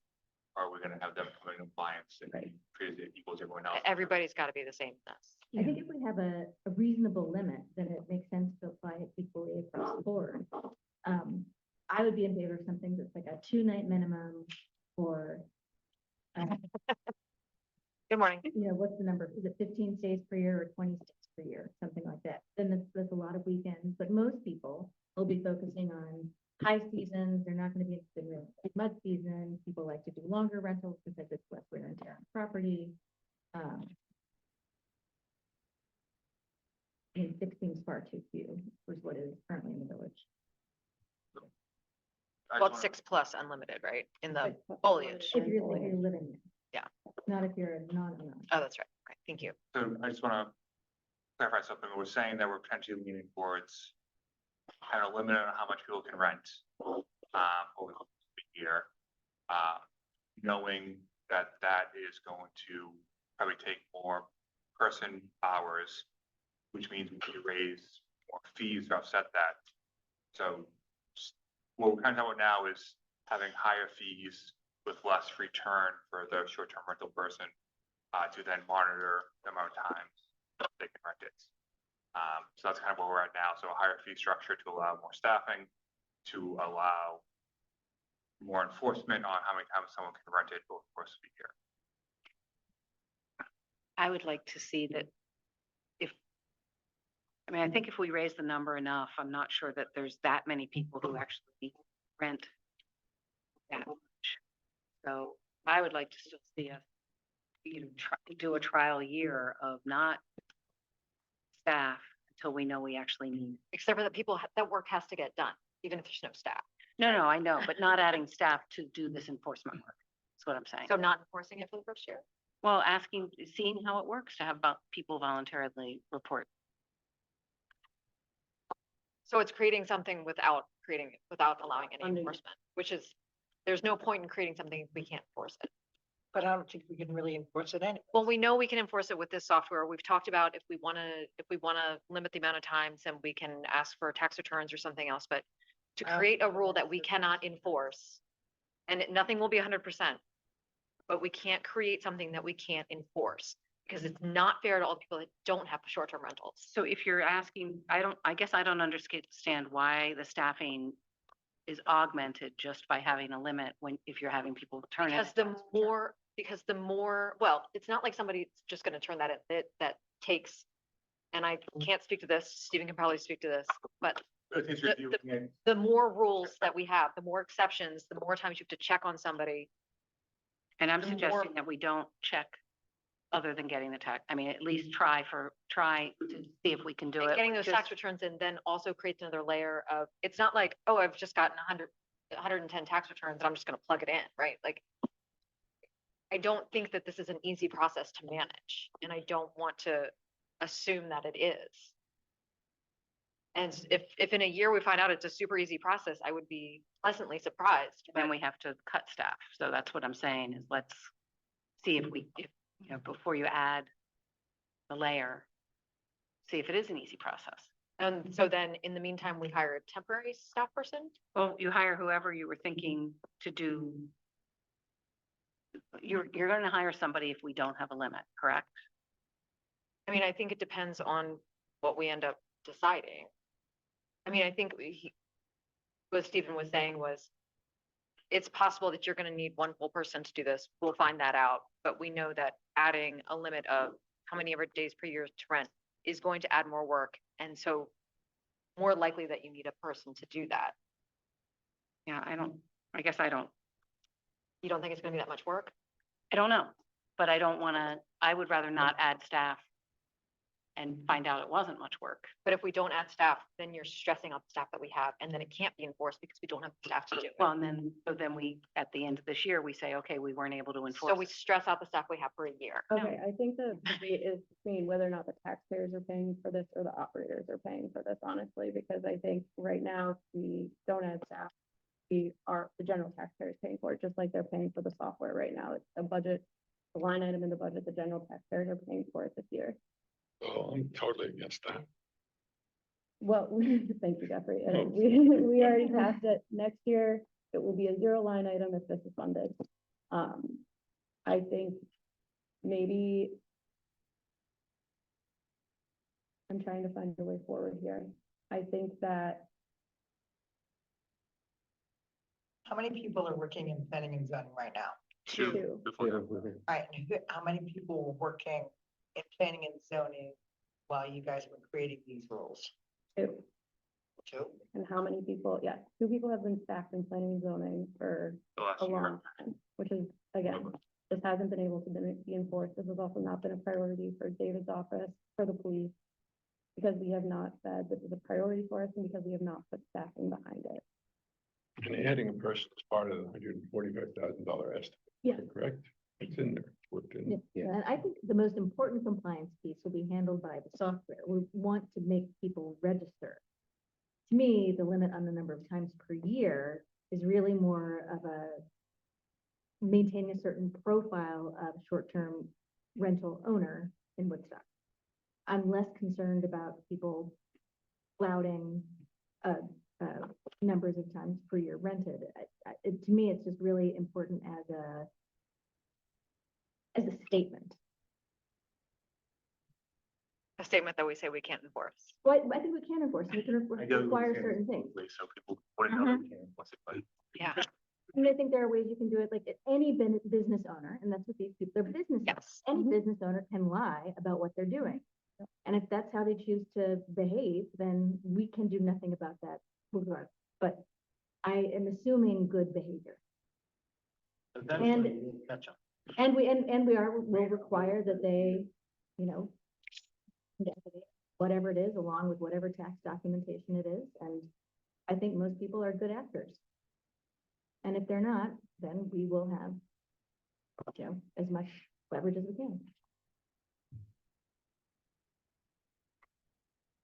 Or are we gonna have them come in compliance and treat it equals everyone else? Everybody's got to be the same as us. I think if we have a reasonable limit, then it makes sense to apply it equally across the board. I would be in favor of something that's like a 2-night minimum or, Good morning. you know, what's the number? Is it 15 stays per year or 20 stays per year? Something like that. Then that's a lot of weekends, but most people will be focusing on high seasons. They're not going to be interested in mud season. People like to do longer rentals because it's less wear and tear on property. I mean, 16 is far too few, is what is currently in the village. Well, it's 6+ unlimited, right? In the foliage. If you're living there. Yeah. Not if you're a non-owner. Oh, that's right. Okay, thank you. So I just wanna clarify something. We're saying that we're potentially leaning towards kind of limit on how much people can rent, over the year. Knowing that that is going to probably take more person hours, which means we need to raise more fees to offset that. So what we're kind of talking about now is having higher fees with less return for the short-term rental person, to then monitor the amount of times they can rent it. So that's kind of where we're at now. So a higher fee structure to allow more staffing, to allow more enforcement on how many times someone can rent it over the course of the year. I would like to see that I think if we raise the number enough, I'm not sure that there's that many people who actually rent that much. So I would like to still see us, do a trial year of not staff until we know we actually need. Except for the people, that work has to get done, even if there's no staff. No, I know, but not adding staff to do this enforcement work. That's what I'm saying. So not enforcing it for the first year? Well, seeing how it works to have people voluntarily report. So it's creating something without allowing any enforcement, which is, there's no point in creating something if we can't enforce it. But I don't think we can really enforce it anyway. Well, we know we can enforce it with this software. We've talked about if we want to limit the amount of times, then we can ask for tax returns or something else, but to create a rule that we cannot enforce, and nothing will be 100%, but we can't create something that we can't enforce, because it's not fair to all the people that don't have short-term rentals. So if you're asking, I guess I don't understand why the staffing is augmented just by having a limit if you're having people turn it. Because the more, well, it's not like somebody's just gonna turn that in, that takes, and I can't speak to this, Stephen can probably speak to this, but the more rules that we have, the more exceptions, the more times you have to check on somebody. And I'm suggesting that we don't check other than getting the tax, at least try to see if we can do And it. getting those tax returns in then also creates another layer of, it's not like, oh, I've just gotten 110 tax returns and I'm just gonna plug it in, right? Like, I don't think that this is an easy process to manage, and I don't want to assume that it is. And if in a year we find out it's a super easy process, I would be pleasantly surprised. Then we have to cut staff. So that's what I'm saying is let's see if before you add the layer, see if it is an easy process. And so then in the meantime, we hire a temporary staff person? Well, you hire whoever you were thinking to do. You're going to hire somebody if we don't have a limit, correct? I think it depends on what we end up deciding. I think what Stephen was saying was, it's possible that you're going to need one full person to do this. We'll find that out. But we know that adding a limit of how many ever days per year to rent is going to add more work. And so more likely that you need a person to do that. Yeah, I guess I don't. You don't think it's going to be that much work? I don't know, but I don't want to, I would rather not add staff and find out it wasn't much work. But if we don't add staff, then you're stressing out the staff that we have, and then it can't be enforced because we don't have the staff to do it. Well, and then, so then we, at the end of this year, we say, okay, we weren't able to enforce. So we stress out the staff we have for a year. Okay, I think the debate is between whether or not the taxpayers are paying for this or the operators are paying for this, honestly, because I think right now, if we don't add staff, the general taxpayers paying for it, just like they're paying for the software right now. It's a budget, a line item in the budget, the general taxpayers are paying for it this year. Oh, I'm totally against that. Well, thank you, Jeffrey. Oh. We already passed it. Next year, it will be a zero line item if this is funded. I think maybe I'm trying to find a way forward here. I think that How many people are working in planning and zoning right now? two, Right, and how many people were working in planning and zoning while you guys were creating these rules? two, Two? and how many people, yeah, two people have been staffed in planning and zoning for The last a year. long time, which is, again, this hasn't been able to be enforced. This has also not been a priority for David's office, for the police, because we have not said this is a priority for us and because we have not put staffing behind it. And adding a person is part of the $145,000 estimate. Yeah. Correct? It's in there, it's worked in. And I think the most important compliance piece will be handled by the software. We want to make people register. To me, the limit on the number of times per year is really more of a maintaining a certain profile of short-term rental owner in Woodstock. I'm less concerned about people flouting numbers of times per year rented. To me, it's just really important as a statement. A statement that we say we can't enforce. Well, I think we can enforce, we can require certain things. So people wouldn't know they can't enforce it, but. Yeah. And I think there are ways you can do it, like any business owner, and that's what these people, they're business owners. Yes. Any business owner can lie about what they're doing. And if that's how they choose to behave, then we can do nothing about that regard. But I am assuming good behavior. And- Catch up. And will require that they, you know, whatever it is, along with whatever tax documentation it is. And I think most people are good actors. And if they're not, then we will have, you know, as much leverage as we can.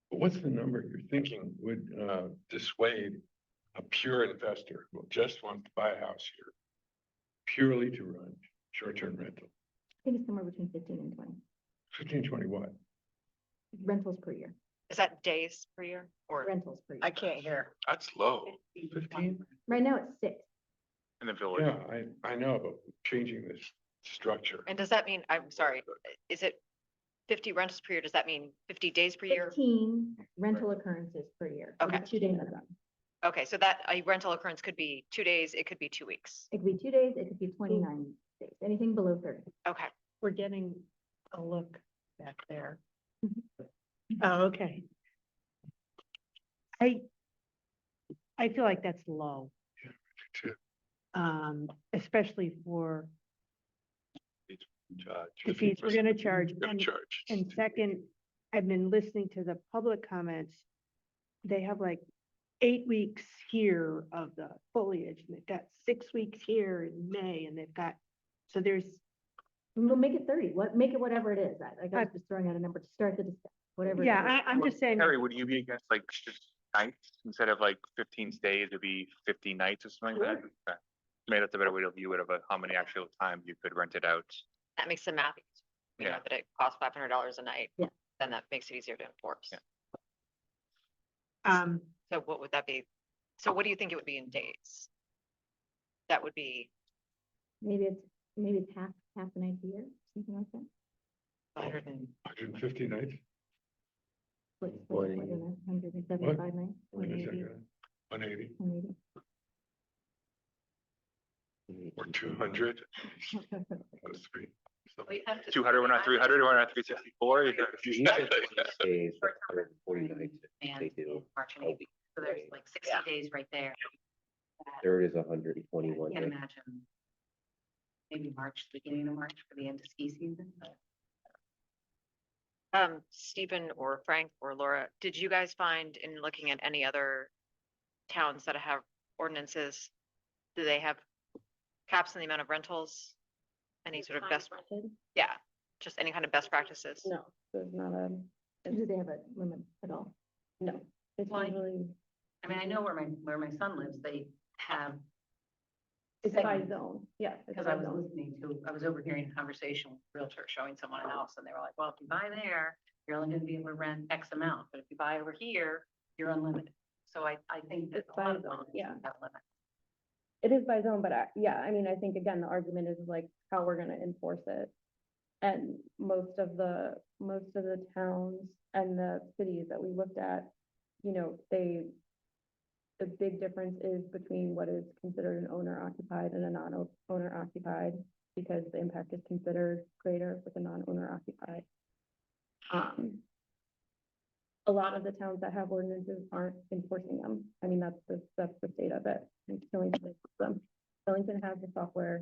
What's the number you're thinking would dissuade a pure investor who just wants to buy a house here purely to run short-term rental? I think it's somewhere between 15 and 20 15, 20 what? rentals per year, Is that days per year or? rentals per year. I can't hear. That's low. 15? Right now it's 6. In the village. Yeah, I know, but changing this structure. And does that mean, I'm sorry, is it 50 rentals per year? Does that mean 50 days per year? 15 rental occurrences per year. with a Okay. 2-day minimum. Okay, so that a rental occurrence could be 2 days, it could be 2 weeks. It could be 2 days, it could be 29 days, anything below 30. Okay. We're getting a look back there. Oh, okay. I feel like that's low. Too. Especially for Charge. the fees we're gonna charge. Gonna charge. And second, I've been listening to the public comments. They have like 8 weeks here of the foliage, and they've got 6 weeks here in May, and they've got, so there's, We'll make it 30, make it whatever it is. I was just throwing out a number to start the discussion, whatever. it yeah, is. I'm just saying. Harry, would you be against like just nights instead of like 15 days, it'd be 50 nights or something like that? Okay. Maybe that's a better way to view it of how many actual times you could rent it out. That makes the math, easier. You know, Yeah. that it costs $500 a night. Yeah. Then that makes it easier to enforce. Yeah. So what would that be? So what do you think it would be in days? That would be Maybe it's half a night a year, something like that. 150 nights? What's 175 nights? Wait a 180, second. 180 180. or 200? Those three. So- 200, we're not 300, we're not 364. You got- Days, 140 nights, they do. March and a April. week, So there's right? like 60 days right there. Third is 121 I can't days. imagine. Maybe March, beginning of March for the end of ski season, but Stephen or Frank or Laura, did you guys find in looking at any other towns that have ordinances, do they have caps on the amount of rentals? Any sort of best, yeah, just any kind of best practices? No, there's not a, Do they have a limit at all? no, it's Well, usually, I mean, I know where my son lives, they have. it's by segments. zone, yeah. it's Because by I was zone. listening to, I was overhearing a conversation with a realtor showing someone a house and they were like, well, if you buy there, you're only gonna be able to rent X amount, but if you buy over here, you're unlimited. So I think that It's a lot by of zone, them yeah. have limits. It is by zone, but yeah, I mean, I think again, the argument is like how we're gonna enforce it. And most of the towns and the cities that we looked at, you know, the big difference is between what is considered an owner occupied and a non-owner occupied, because the impact is considered greater with a non-owner occupied. A lot of the towns that have ordinances aren't enforcing them. I mean, that's the state of it. And Killington has the software.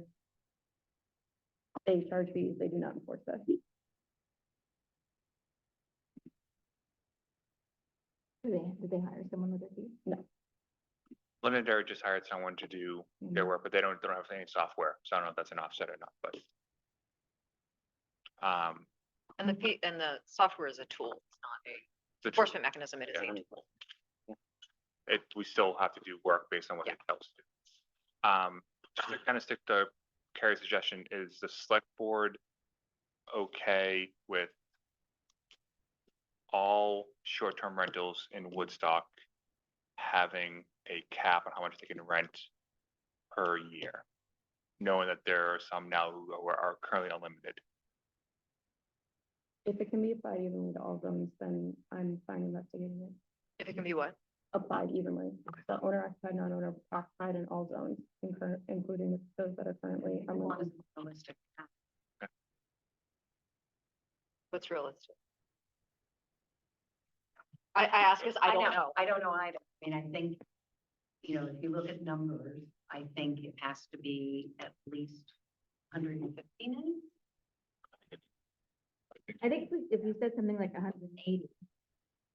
They charge fees, they do not enforce this. Did they hire someone with a fee? No. Londonderry just hired someone to do their work, but they don't have any software, so I don't know if that's an offset or not, but. And the fee, and the software is a tool, it's not a the enforcement mechanism, it is a Yeah. tool. we still have to do work based on what they tell us to do. To kind of stick to Carrie's suggestion, is the select board okay with all short-term rentals in Woodstock having a cap on how much they can rent per year? Knowing that there are some now who are currently unlimited. If it can be applied evenly to all zones, then I'm fine investigating it. If it can be what? Applied evenly, the owner occupied, non-owner occupied in all zones, including those that are currently unlimited. Realistic. What's realistic? I ask because I don't know. I don't know either. I mean, I think, you know, if you look at numbers, I think it has to be at least 150 nights. I think if you said something like 180,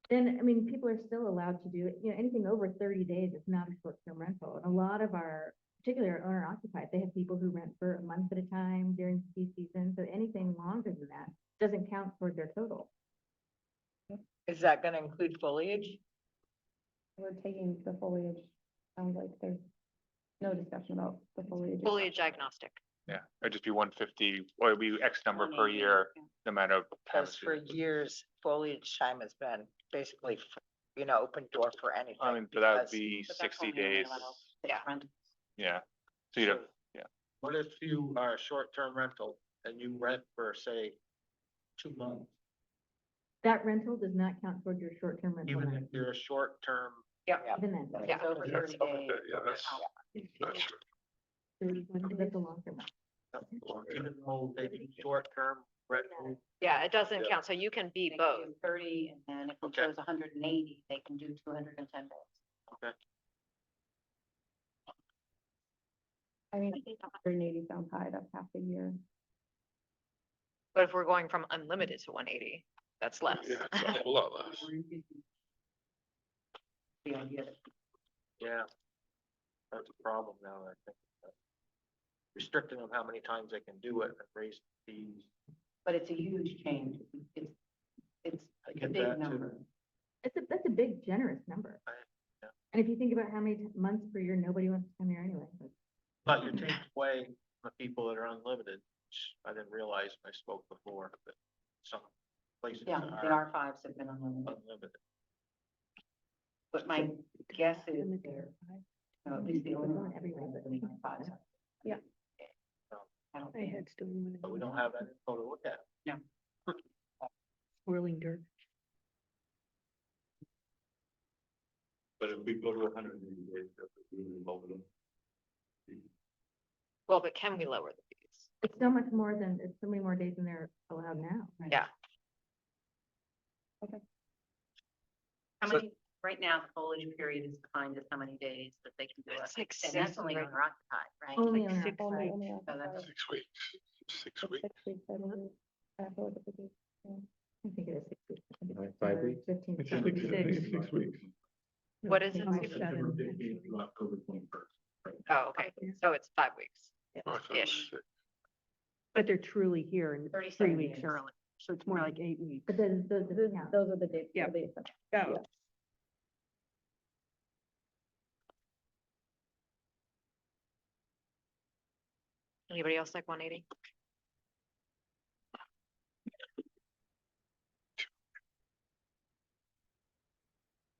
then, I mean, people are still allowed to do it, you know, anything over 30 days is not a short-term rental. And a lot of our, particularly our owner occupied, they have people who rent for a month at a time during ski season. So anything longer than that doesn't count toward their total. Is that gonna include foliage? We're taking the foliage, sounds like there's no discussion about the foliage. Foliage agnostic. Yeah, it'd just be 150, or it'd be X number per year, no matter. how Because much for it- years, foliage time has been basically, you know, open door for anything. I mean, but that would because- be But that's 60 only when they days. let out Yeah. rentals. Yeah, so you'd have, What if you are a short-term rental and you rent for, say, 2 months? That rental does not count toward your short-term rental. Even night. if you're a short-term, Even then. If it's over 30 days. Yeah, that's not true. That's a long-term. even though they do short-term rental, Yeah, it doesn't count. So you can be They can both. do 30, and then if it Okay. shows 180, they can do 210 days. I mean, 180 sounds high, that's half a year. But if we're going from unlimited to 180, that's less. Yeah, it's a whole lot less. The idea that yeah. That's a problem now, I think. Restricting them how many times they can do it and raise fees. But it's a huge change. It's I a get big that too. number. That's a big generous number. yeah. And if you think about how many months per year, nobody wants to come here anyway. But you're taking away the people that are unlimited, which I didn't realize when I spoke before, that some places Yeah, the are R5s have been unlimited. unlimited. But my guess is And the they're, R5. at least the We're only going everywhere, but the R5s. Yeah. I don't I think. had stolen one. But we don't have that info to look at. Whirling dirt. But if we go to 180 days, that's lower them. Well, but can we lower the fees? It's so much more than, it's so many more days than they're allowed now. Yeah. How So- many, right now, the foliage period is defined as how many days that they can do it. It's like And that's 60, only right? owner occupied, right? Only Like owner six occupied. weeks. So that's 6 weeks, 6 It's weeks. 6 weeks, I believe. I have to look at the date, yeah. I think it is 6 weeks. I think it's 5 for weeks? 15 It's to 6 26. weeks. What is it? Almost 7, actually. Oh, okay, so it's 5 weeks. Oh, so Ish. it's- But they're truly here in 37 3 weeks days. early, so it's more like 8 weeks. But those are the counts. Those are the dates. Yeah. for the assessment. Yeah. Anybody else like 180?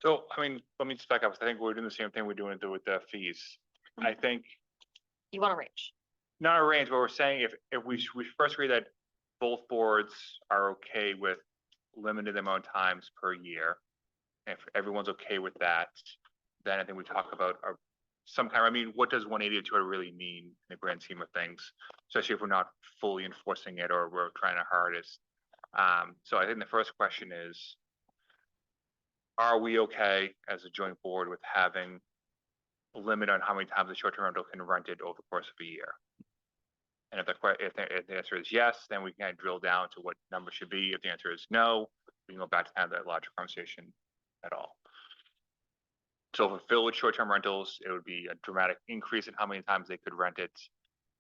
So, I mean, let me just back up. I think we're doing the same thing we're doing with the fees. I think You want a range? not a range, but we're saying if we first agree that both boards are okay with limited amount of times per year. If everyone's okay with that, then I think we talk about some kind, I mean, what does 180 to 200 really mean in the grand scheme of things? Especially if we're not fully enforcing it or we're trying our hardest. So I think the first question is, are we okay as a joint board with having a limit on how many times the short-term rental can rent it over the course of a year? And if the answer is yes, then we can kind of drill down to what number should be. If the answer is no, we can go back to kind of that larger conversation at all. So for village short-term rentals, it would be a dramatic increase in how many times they could rent it.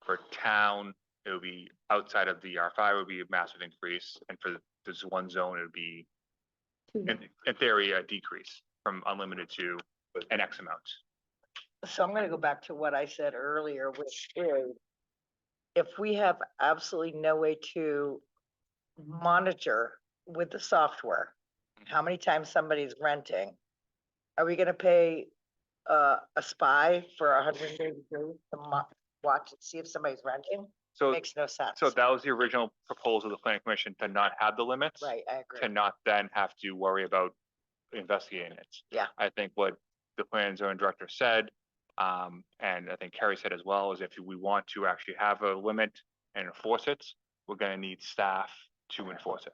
For town, it would be outside of the R5, it would be a massive increase. And for this one zone, it would be, in theory, a decrease from unlimited to an X amount. So I'm gonna go back to what I said earlier, which is if we have absolutely no way to monitor with the software, how many times somebody's renting, are we gonna pay a spy for 180 days to watch and see if somebody's renting? So, Makes no sense. so that was the original proposal of the planning commission, to not have the limits. Right, I agree. To not then have to worry about investigating it. Yeah. I think what the planning and zoning director said, and I think Carrie said as well, is if we want to actually have a limit and enforce it, we're gonna need staff to enforce it.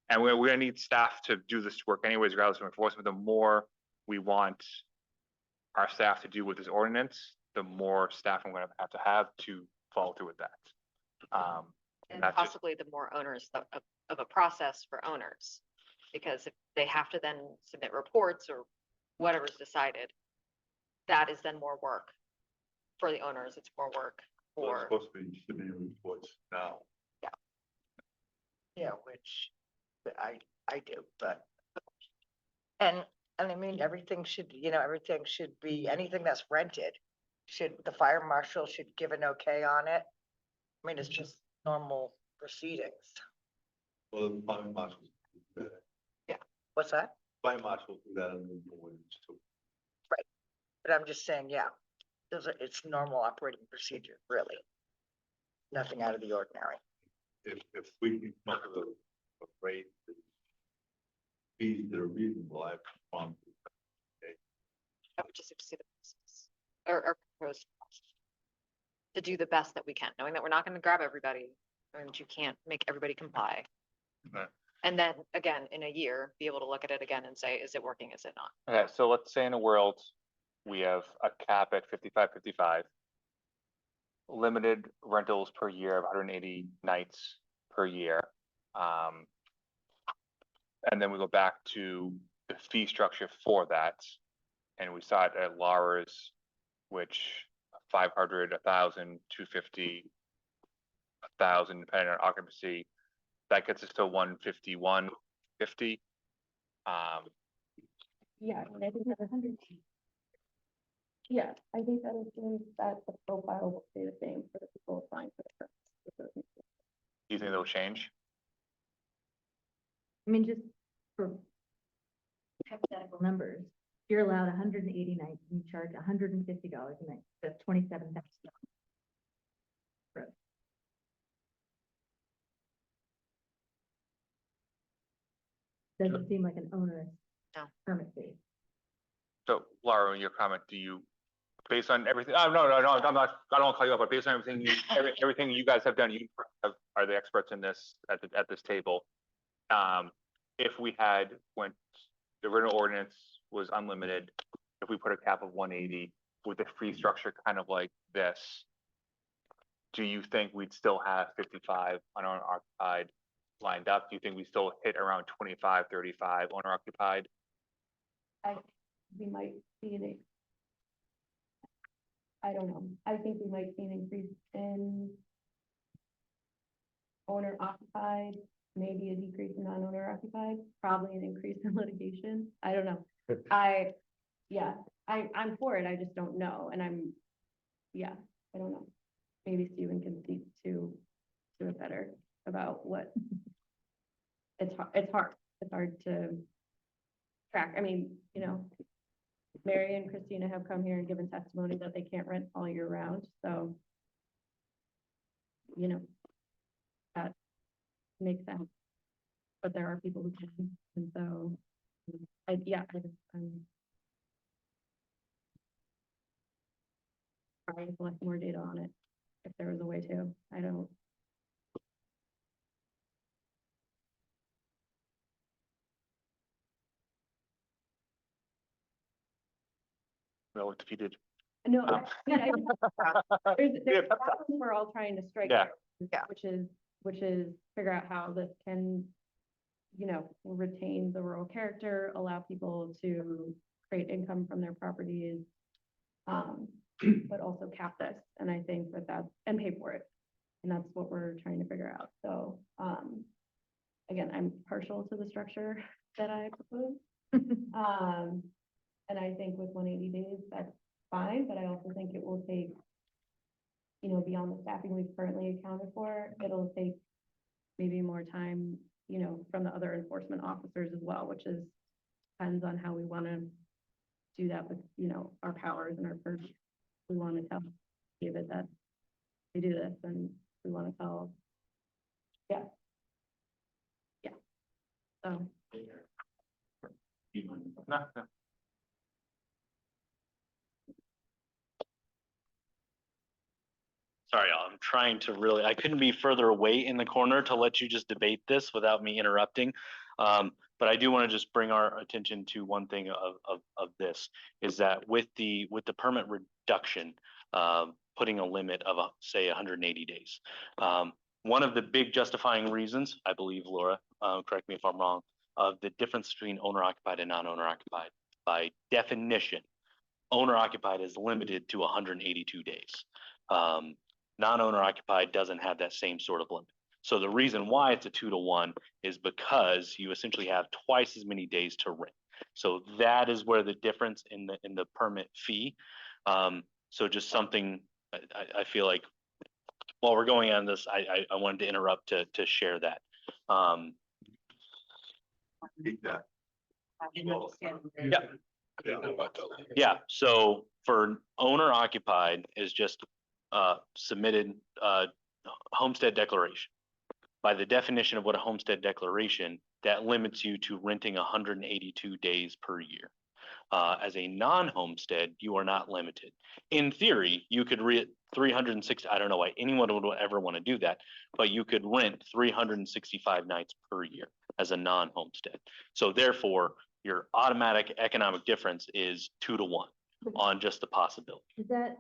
And we're gonna need staff to do this work anyways, regardless of enforcement. The more we want our staff to do with this ordinance, the more staff I'm gonna have to follow through with that. And that's just- possibly the more owners of a process for owners. Because if they have to then submit reports or whatever's decided, that is then more work for the owners. It's more work Well, it's for, supposed to be submitting reports now. Yeah, which I do, but. And I mean, everything should, everything should be, anything that's rented, the fire marshal should give an okay on it. I mean, it's just normal proceedings. Well, the fire marshal, do that. What's that? Fire marshal do that in the ordinance too. But I'm just saying, yeah, it's normal operating procedure, really. Nothing out of the ordinary. If we can come up with a rate, that fees that are reasonable, I promise. I would just have to see the process or proposed process. To do the best that we can, knowing that we're not gonna grab everybody and you can't make everybody comply. Right. And then again, in a year, be able to look at it again and say, is it working, is it not? Okay, so let's say in a world, we have a cap at 55. Limited rentals per year of 180 nights per year. And then we go back to the fee structure for that. And we saw it at Laura's, which 500, 1,000, 250, 1,000, depending on occupancy. That gets us to 151, 50. Yeah, and I think that 100. Yeah, I think that assumes that the profile will stay the same for the people applying for the permit. Do you think that'll change? I mean, just for hypothetical numbers, you're allowed 180 nights and you charge $150 a night, that's $27,000. Doesn't seem like an onerous No. permit fee. So Laura, your comment, based on everything, no, I don't want to call you up, but based on everything, everything you guys have done, you are the experts in this at this table. If we had, when the original ordinance was unlimited, if we put a cap of 180 with a fee structure kind of like this, do you think we'd still have 55 unoccupied lined up? Do you think we still hit around 25, 35 owner occupied? We might see I don't know, I think we might see an increase in owner occupied, maybe a decrease in non-owner occupied, probably an increase in litigation. I don't know. I'm for it. I just don't know. And I don't know. Maybe Stephen can speak to it better about what it's hard to track. I mean, Mary and Christina have come here and given testimony that they can't rent all year round, so that makes sense. But there are people who can, and so I'm trying to collect more data on it if there was a way to. I don't. Well, defeated. No, there's a balance we're all trying to strike. Yeah. here, which is figure out how this can, retain the rural character, allow people to create income from their properties, but also cap this. And I think and pay for it. And that's what we're trying to figure out. So, again, I'm partial to the structure that I propose. And I think with 180 days, that's fine, but I also think it will take, beyond the staffing we've currently accounted for, it'll take maybe more time, from the other enforcement officers as well, which depends on how we want to do that with, our powers and our purview. We want to tell David that we do this, and we want to tell, so. No. Sorry, y'all, I'm trying to I couldn't be further away in the corner to let you just debate this without me interrupting. But I do want to just bring our attention to one thing of this, is that with the permit reduction, putting a limit of say 180 days. One of the big justifying reasons, I believe, Laura, correct me if I'm wrong, of the difference between owner occupied and non-owner occupied. By definition, owner occupied is limited to 182 days. Non-owner occupied doesn't have that same sort of limit. So the reason why it's a 2-to-1 is because you essentially have twice as many days to rent. So that is where the difference in the permit fee. So just something I feel like while we're going on this, I wanted to interrupt to share that. Yeah, so for owner occupied is just submitted homestead declaration. By the definition of what a homestead declaration, that limits you to renting 182 days per year. As a non-homestead, you are not limited. In theory, you could rent 360, I don't know why anyone would ever want to do that, but you could rent 365 nights per year as a non-homestead. So therefore, your automatic economic difference is 2-to-1 on just the possibility. Is that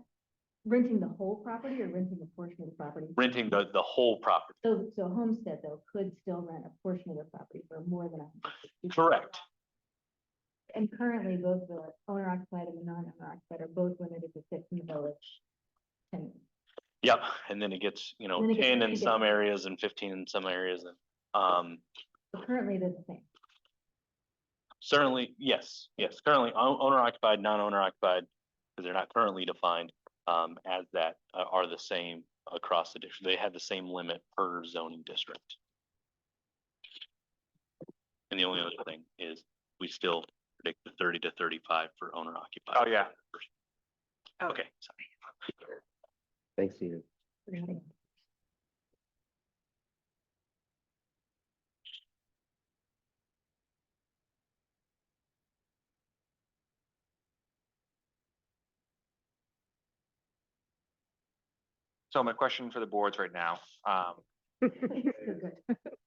renting the whole property or renting a portion of the property? Renting the whole property. So a homestead though could still rent a portion of the property for more than 160. Correct. And currently both the owner occupied and the non-owner occupied are both limited to 6 in the village. And Yep, and then it gets, Then it gets 10 in pretty some big. areas and 15 in some areas. And so currently they're the same. certainly, yes. Currently owner occupied, non-owner occupied, because they're not currently defined as that, are the same across the district. They have the same limit per zoning district. And the only other thing is we still predict the 30 to 35 for owner occupied. Oh, yeah. Okay, sorry. Thanks, Stephen. So my question for the boards right now,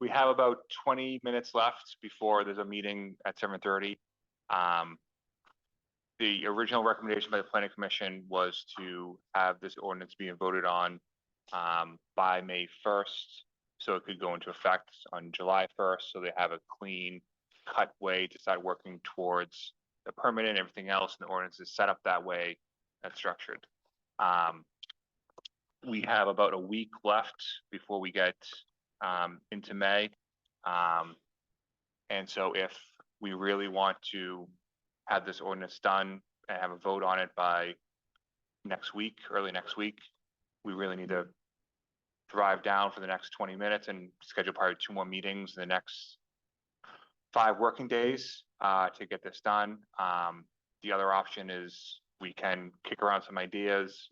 we have about 20 minutes left before there's a meeting at 7:30. The original recommendation by the planning commission was to have this ordinance being voted on by May 1st. So it could go into effect on July 1st, so they have a clean cut way to start working towards the permit and everything else, and the ordinance is set up that way, that's structured. We have about a week left before we get into May. And so if we really want to have this ordinance done and have a vote on it by next week, early next week, we really need to drive down for the next 20 minutes and schedule probably 2 more meetings in the next 5 working days to get this done. The other option is we can kick around some ideas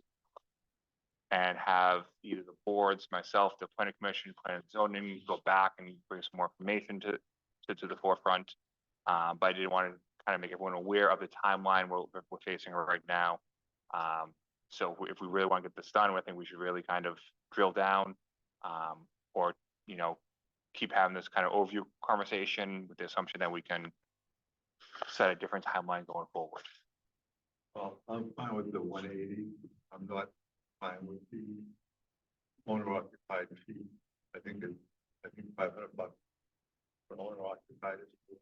and have either the boards, myself, the planning commission, planning and zoning, go back and bring some more information to the forefront. But I did want to kind of make everyone aware of the timeline we're facing right now. So if we really want to get this done, I think we should really kind of drill down, or, you know, keep having this kind of overview conversation with the assumption that we can set a different timeline going forward. Well, I'm fine with the 180. I'm not fine with the owner occupied fee. I think $500 for owner occupied is good.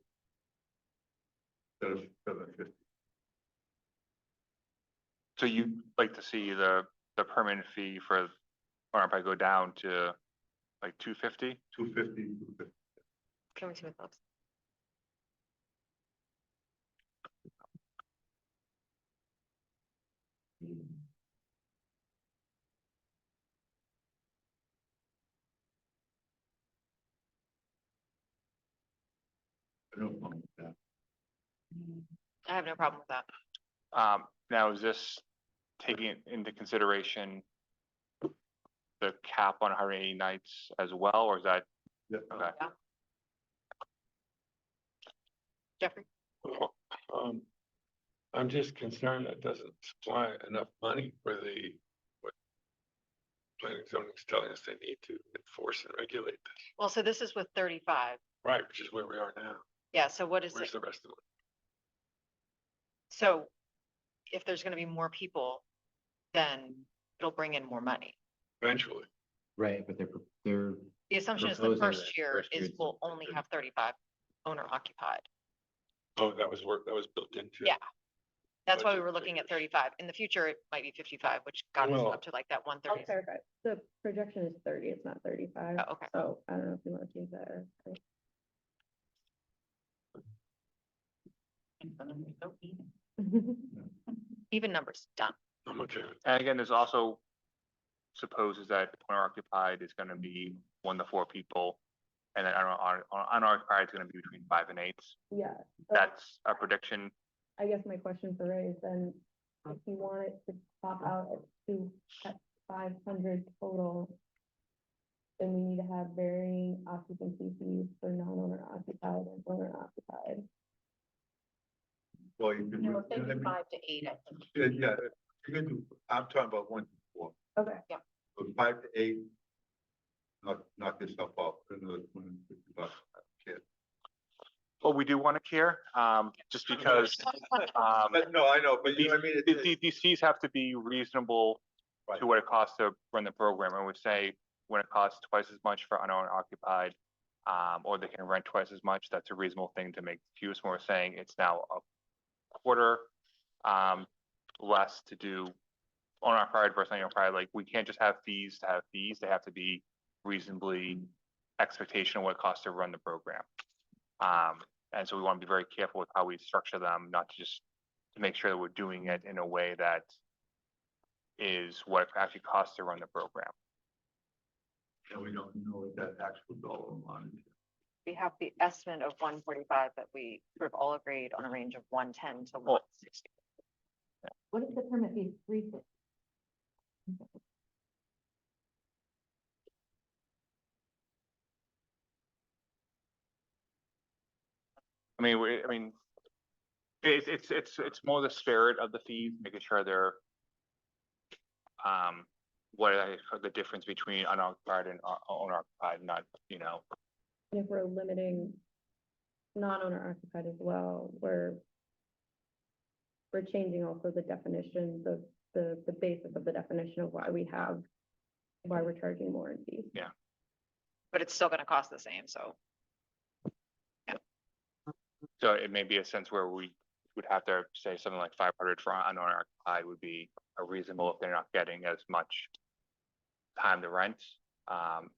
Instead of 750. So you'd like to see the permanent fee for, or if I go down to like 250? 250. Can we see what those? I don't mind that. I have no problem with that. Now, is this taking into consideration the cap on 180 nights as well, or is that? Yeah. Okay. Yeah. Jeffrey? I'm just concerned that doesn't supply enough money for what planning and zoning is telling us they need to enforce and regulate this. Well, so this is with 35. Right, which is where we are now. Yeah, so what is Where's it? the rest of it? So if there's gonna be more people, then it'll bring in more money. Eventually. Right, but they're The assumption is the proposing first that year first is year's we'll only have 35 owner occupied. Oh, that was built into. Yeah. That's why we budget were looking at figures. 35. In the future, it might be 55, which got us Well- up to like that I'll 130. clarify. The projection is 30, it's not 35. Oh, okay. So I don't know if you want to change that or. Even numbers, done. I'm okay with And again, there's also supposes that owner occupied is gonna be 1 to 4 people, and then unoccupied is gonna be between 5 and 8. Yeah. so That's a prediction. I guess my question for Ray is then, if you want it to pop out at 500 total, then we need to have varying occupancy fees for non-owner occupied and owner occupied. Well, you can. No, I mean, 5 to 8, I think. Yeah, you can do, I'm talking about 1 to 4. Okay. Yeah. So 5 to 8. Knock yourself off, another $250 a kid. Well, we do want to care, just because, But no, I know, but you know what I mean? these fees have to be reasonable Right. to what it costs to run the program. I would say when it costs twice as much for unowner occupied, or they can rent twice as much, that's a reasonable thing to make use. More saying it's now a quarter less to do owner occupied versus unoccupied. Like, we can't just have fees to have fees. They have to be reasonably expectation of what it costs to run the program. And so we want to be very careful with how we structure them, not to just to make sure that we're doing it in a way that is what it actually costs to run the program. And we don't know what that actual dollar amount is. We have the estimate of 145 that we sort of all agreed on a range of 110 to 160. What is the permit fee? 350? I mean, it's more the spirit of the fees, making sure they're what are the difference between unoccupied and owner occupied, not, you know. And if we're limiting non-owner occupied as well, we're changing also the definitions of the basis of the definition of why we're charging more in fees. Yeah. but it's still gonna cost the same, so. So it may be a sense where we would have to say something like 500 for unowner occupied would be a reasonable if they're not getting as much time to rent. And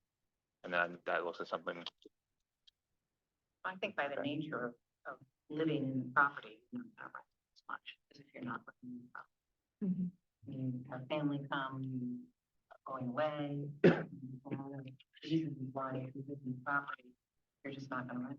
then that looks at something. I think by the nature of living in the property, you're not gonna rent as much as if you're not living in the property. You have family come, you are going away. A lot of reasons why if you live in the property, you're just not gonna rent.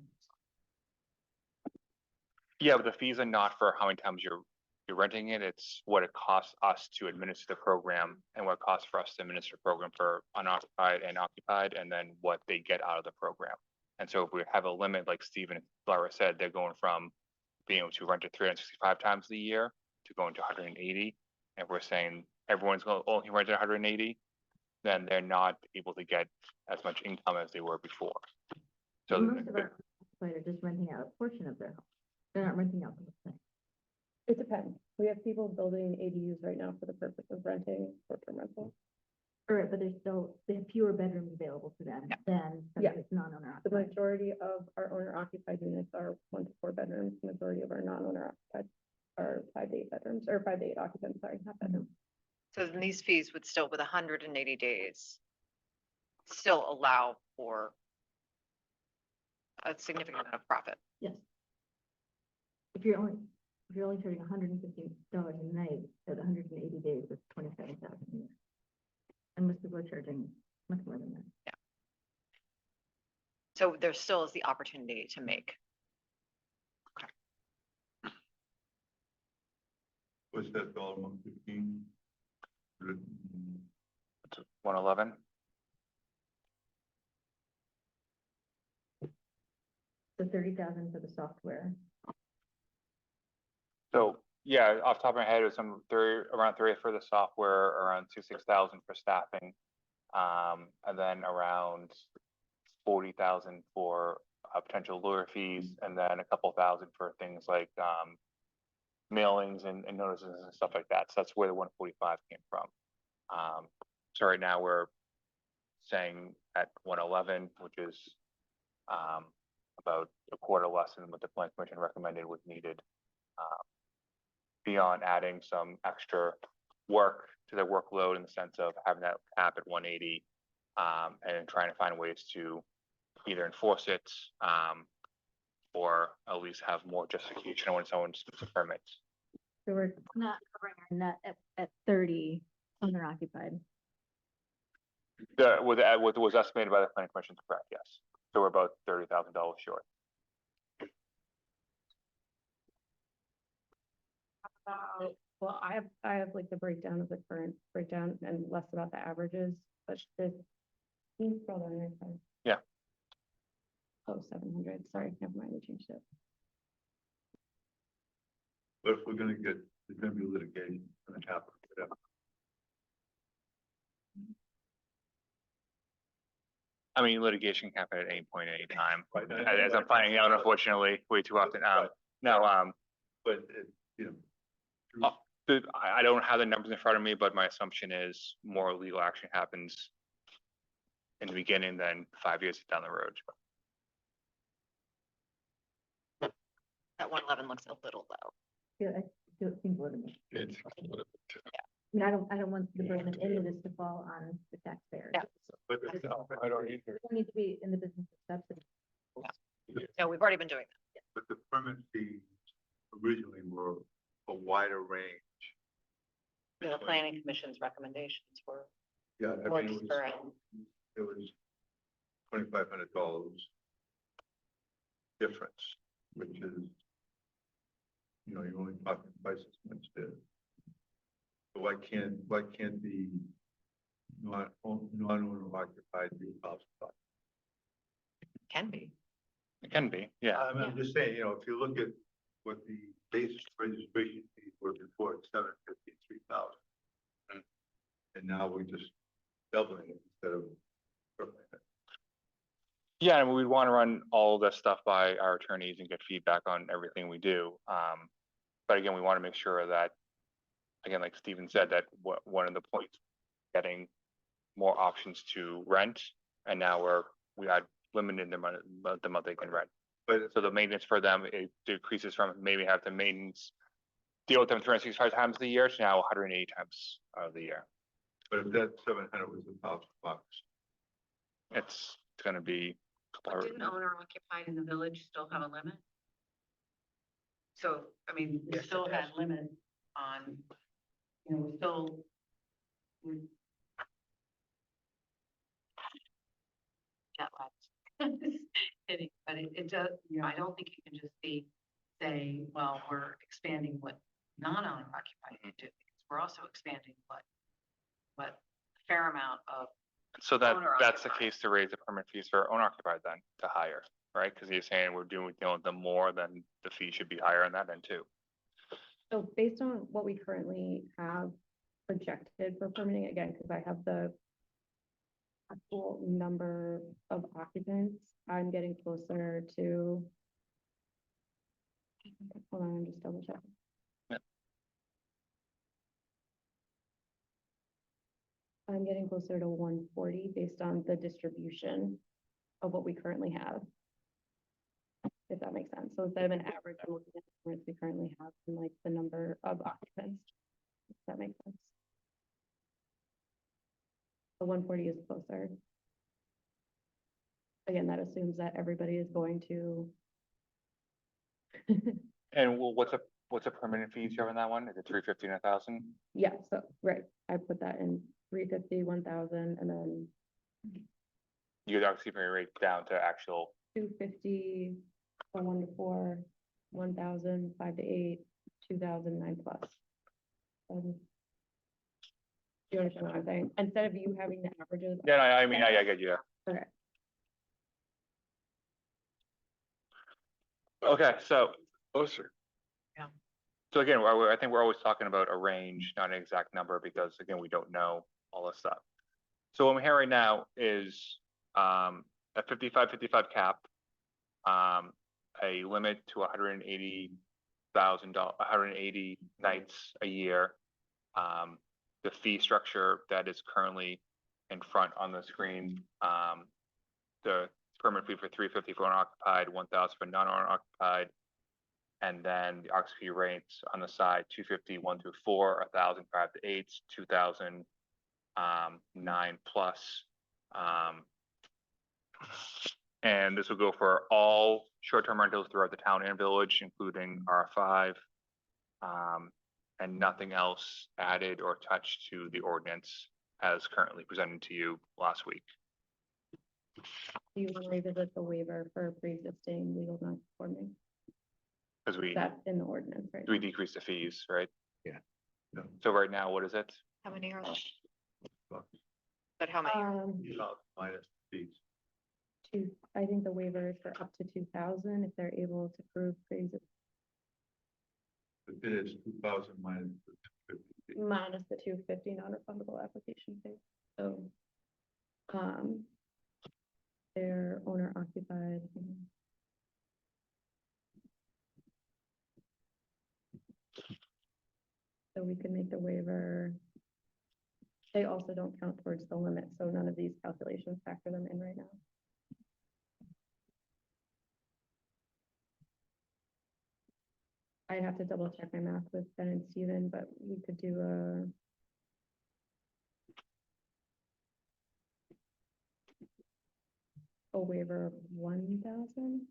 Yeah, but the fees are not for how many times you're renting it. It's what it costs us to administer the program and what it costs for us to administer the program for unoccupied and occupied, and then what they get out of the program. And so if we have a limit, like Stephen Lara said, they're going from being able to rent it 365 times a year to going to 180. And if we're saying everyone's going to only rent it 180, then they're not able to get as much income as they were before. So Most of our occupied are just renting out a portion of their home. They're not renting out the whole thing. It depends. We have people building ADUs right now for the purpose of renting short-term rental. All right, but they have fewer bedrooms available to them than Yeah. somebody that's non-owner The occupied. majority of our owner occupied units are 1 to 4 bedrooms. The majority of our non-owner occupied are 5 to 8 bedrooms, or 5 to 8 occupants, sorry, not bedrooms. So then these fees would still, with 180 days, still allow for a significant amount of profit. Yes. If you're only charging $150 a night at 180 days, that's 27,000 a year. And most people are charging much more than that. So there still is the opportunity to make. What's that dollar, 115? 111. The 30,000 for the software. So yeah, off the top of my head, it was around 30 for the software, around 6,000 for staffing. And then around 40,000 for potential lawyer fees, and then a couple thousand for things like mailings and notices and stuff like that. So that's where the 145 came from. So right now we're saying at 111, which is about a quarter less than what the plan commission recommended was needed. Beyond adding some extra work to their workload in the sense of having that cap at 180, and trying to find ways to either enforce it, or at least have more justification when someone submits a permit. So we're not covering our net at 30 owner occupied. What was estimated by the planning commission is correct, yes. So we're about $30,000 short. Well, I have like the breakdown of the current breakdown and less about the averages, but this. Can you scroll down there, sorry? Yeah. Oh, 700, sorry, never mind, we changed it. But if we're gonna get, there's gonna be litigation, gonna happen, whatever. I mean, litigation can happen at any point, any time, as I'm finding out, unfortunately, way too often. No, But, you know, I don't have the numbers in front of me, but my assumption is more legal action happens in the beginning than 5 years down the road. That 111 looks a little low. Yeah, it seems low to me. It's, I mean, I don't want the burden of any of this to fall on the taxpayers. Yeah. but I don't either. We don't need to be in the business of subsidy. No, we've already been doing that. but the permit fees originally were a wider range. The planning commission's recommendations were Yeah, I more mean, disparate. it was $2,500 difference, which is, you know, you're only talking twice as much there. So why can't the non-owner occupied be classified? Can be. It can be, yeah. I'm just saying, you know, if you look at what the basic registration fees were before, it's $753,000. And now we're just doubling it instead of tripling it. Yeah, and we want to run all this stuff by our attorneys and get feedback on everything we do. But again, we want to make sure that, again, like Stephen said, that one of the points, getting more options to rent, and now we're we had limited the amount they can rent. But So the maintenance for them, it decreases from maybe have to maintenance, deal with them 365 times a year to now 180 times of the year. but if that 700 was $1,000, It's gonna be. But didn't owner occupied in the village still have a limit? So, I mean, we Yes, it still had does. limit on, you know, we still. Jet lags. Kidding, but it does, you know, I don't think you can just say, well, we're expanding what non-owner occupied can do. Because we're also expanding what a fair amount of. So owner that's the occupied. case to raise the permit fees for owner occupied then, to higher, right? Because you're saying we're dealing with them more, then the fee should be higher on that end too. So based on what we currently have projected for permitting, again, because I have the actual number of occupants, I'm getting closer to. Hold on, I'm just double checking. Yeah. I'm getting closer to 140 based on the distribution of what we currently have. If that makes sense. So instead of an average, I'm looking at the permits we currently have and like the number of occupants. If that makes sense. The 140 is closer. Again, that assumes that everybody is going to. And what's a permanent fees you have on that one? Is it 350 and 1,000? Yeah, so, right, I put that in 350, 1,000, and then You get occupancy rate down to actual, 250 from 1 to 4, 1,000, 5 to 8, 2,000, 9 plus. You understand what I'm saying? Instead of you having the averages. yeah, I mean, I get you. Okay, Okay, so, Closer. so again, I think we're always talking about a range, not an exact number, because again, we don't know all this stuff. So what I'm hearing now is, a 55 cap, a limit to $180,000, 180 nights a year. The fee structure that is currently in front on the screen, the permit fee for 350 for unoccupied, 1,000 for non-owner occupied. And then the occupancy rates on the side, 250, 1 through 4, 1,000, 5 to 8, 2,000, 9 plus. And this will go for all short-term rentals throughout the town and village, including R5. And nothing else added or touched to the ordinance as currently presented to you last week. do you want to revisit the waiver for pre-existing legal non-conforming? Because That's in the ordinance, right? we decreased the fees, right? Yeah. So right now, what is it? How many are there? But how many? minus fees. I think the waiver is for up to 2,000 if they're able to prove pre-existing. It is 2,000 minus the 250. Minus the 250 non-refundable application fee. So, they're owner occupied. So we could make the waiver. They also don't count towards the limit, so none of these calculations factor them in right now. I'd have to double check my math with Ben and Steven, but we could do a waiver of 1,000.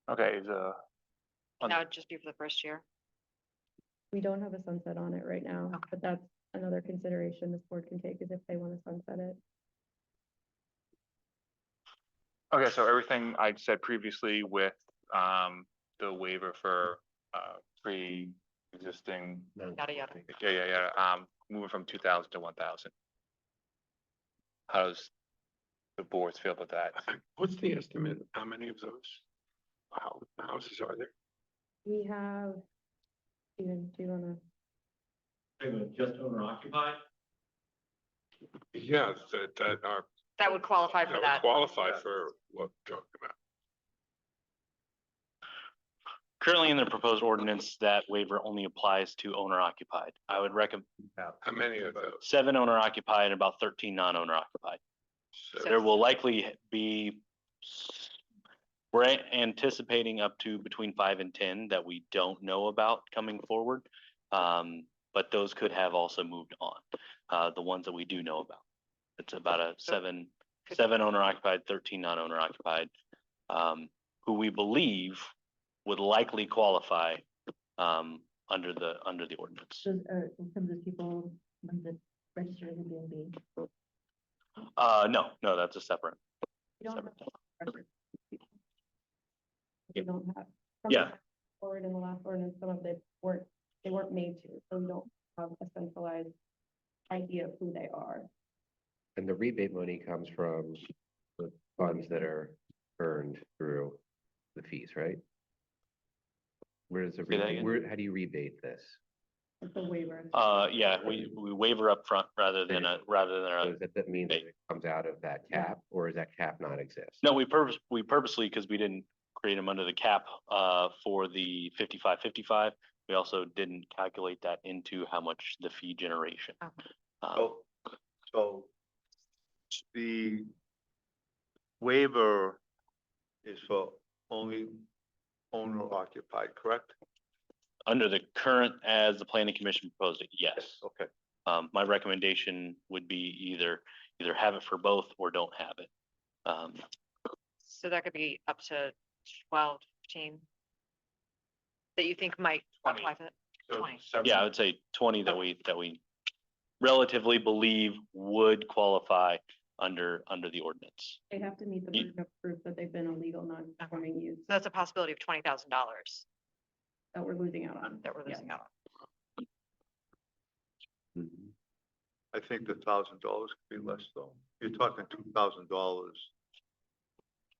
Okay, That would just be for the first year. We don't have a sunset on it right now, but that's another consideration this board can take is if they want to sunset it. okay, so everything I said previously with the waiver for pre-existing. Yada, yada. Yeah. Moving from 2,000 to 1,000. How does the boards feel about that? What's the estimate? How many of those houses are there? We have, Steven, do you want to? Just owner occupied? Yeah, that are. That would qualify for would that. Qualify for what we're talking about. Currently in the proposed ordinance, that waiver only applies to owner occupied. I would recommend How many of those? 7 owner occupied and about 13 non-owner occupied. There will likely be, we're anticipating up to between 5 and 10 that we don't know about coming forward. But those could have also moved on, the ones that we do know about. It's about a seven owner occupied, 13 non-owner occupied, who we believe would likely qualify, under the ordinance. Those are in terms of people, ones that register as Airbnb. No, that's a separate. You don't have separate to register people. You don't have. some Yeah. Forward in the last ordinance, some of they weren't made to, so you don't have a centralized idea of who they are. And the rebate money comes from the funds that are earned through the fees, right? Where does the, Say that again? how do you rebate this? It's a waiver. Yeah, we waiver up front rather than So that mean that it comes out of that cap, or does that cap not exist? No, we purposely, because we didn't create them under the cap, for the 55-55. We also didn't calculate that into how much the fee generation. So the waiver is for only owner occupied, correct? Under the current, as the planning commission proposed it, yes. Okay. My recommendation would be either have it for both or don't have it. So that could be up to 12, 15 that you think might 20. apply for it. So 20. Yeah, I would say 20 that we relatively believe would qualify under the ordinance. They have to meet the burden of proof that they've been a legal non-conforming use So that's a possibility of $20,000 that we're losing out on. that we're Yeah. losing out on. I think the $1,000 could be less though. You're talking $2,000.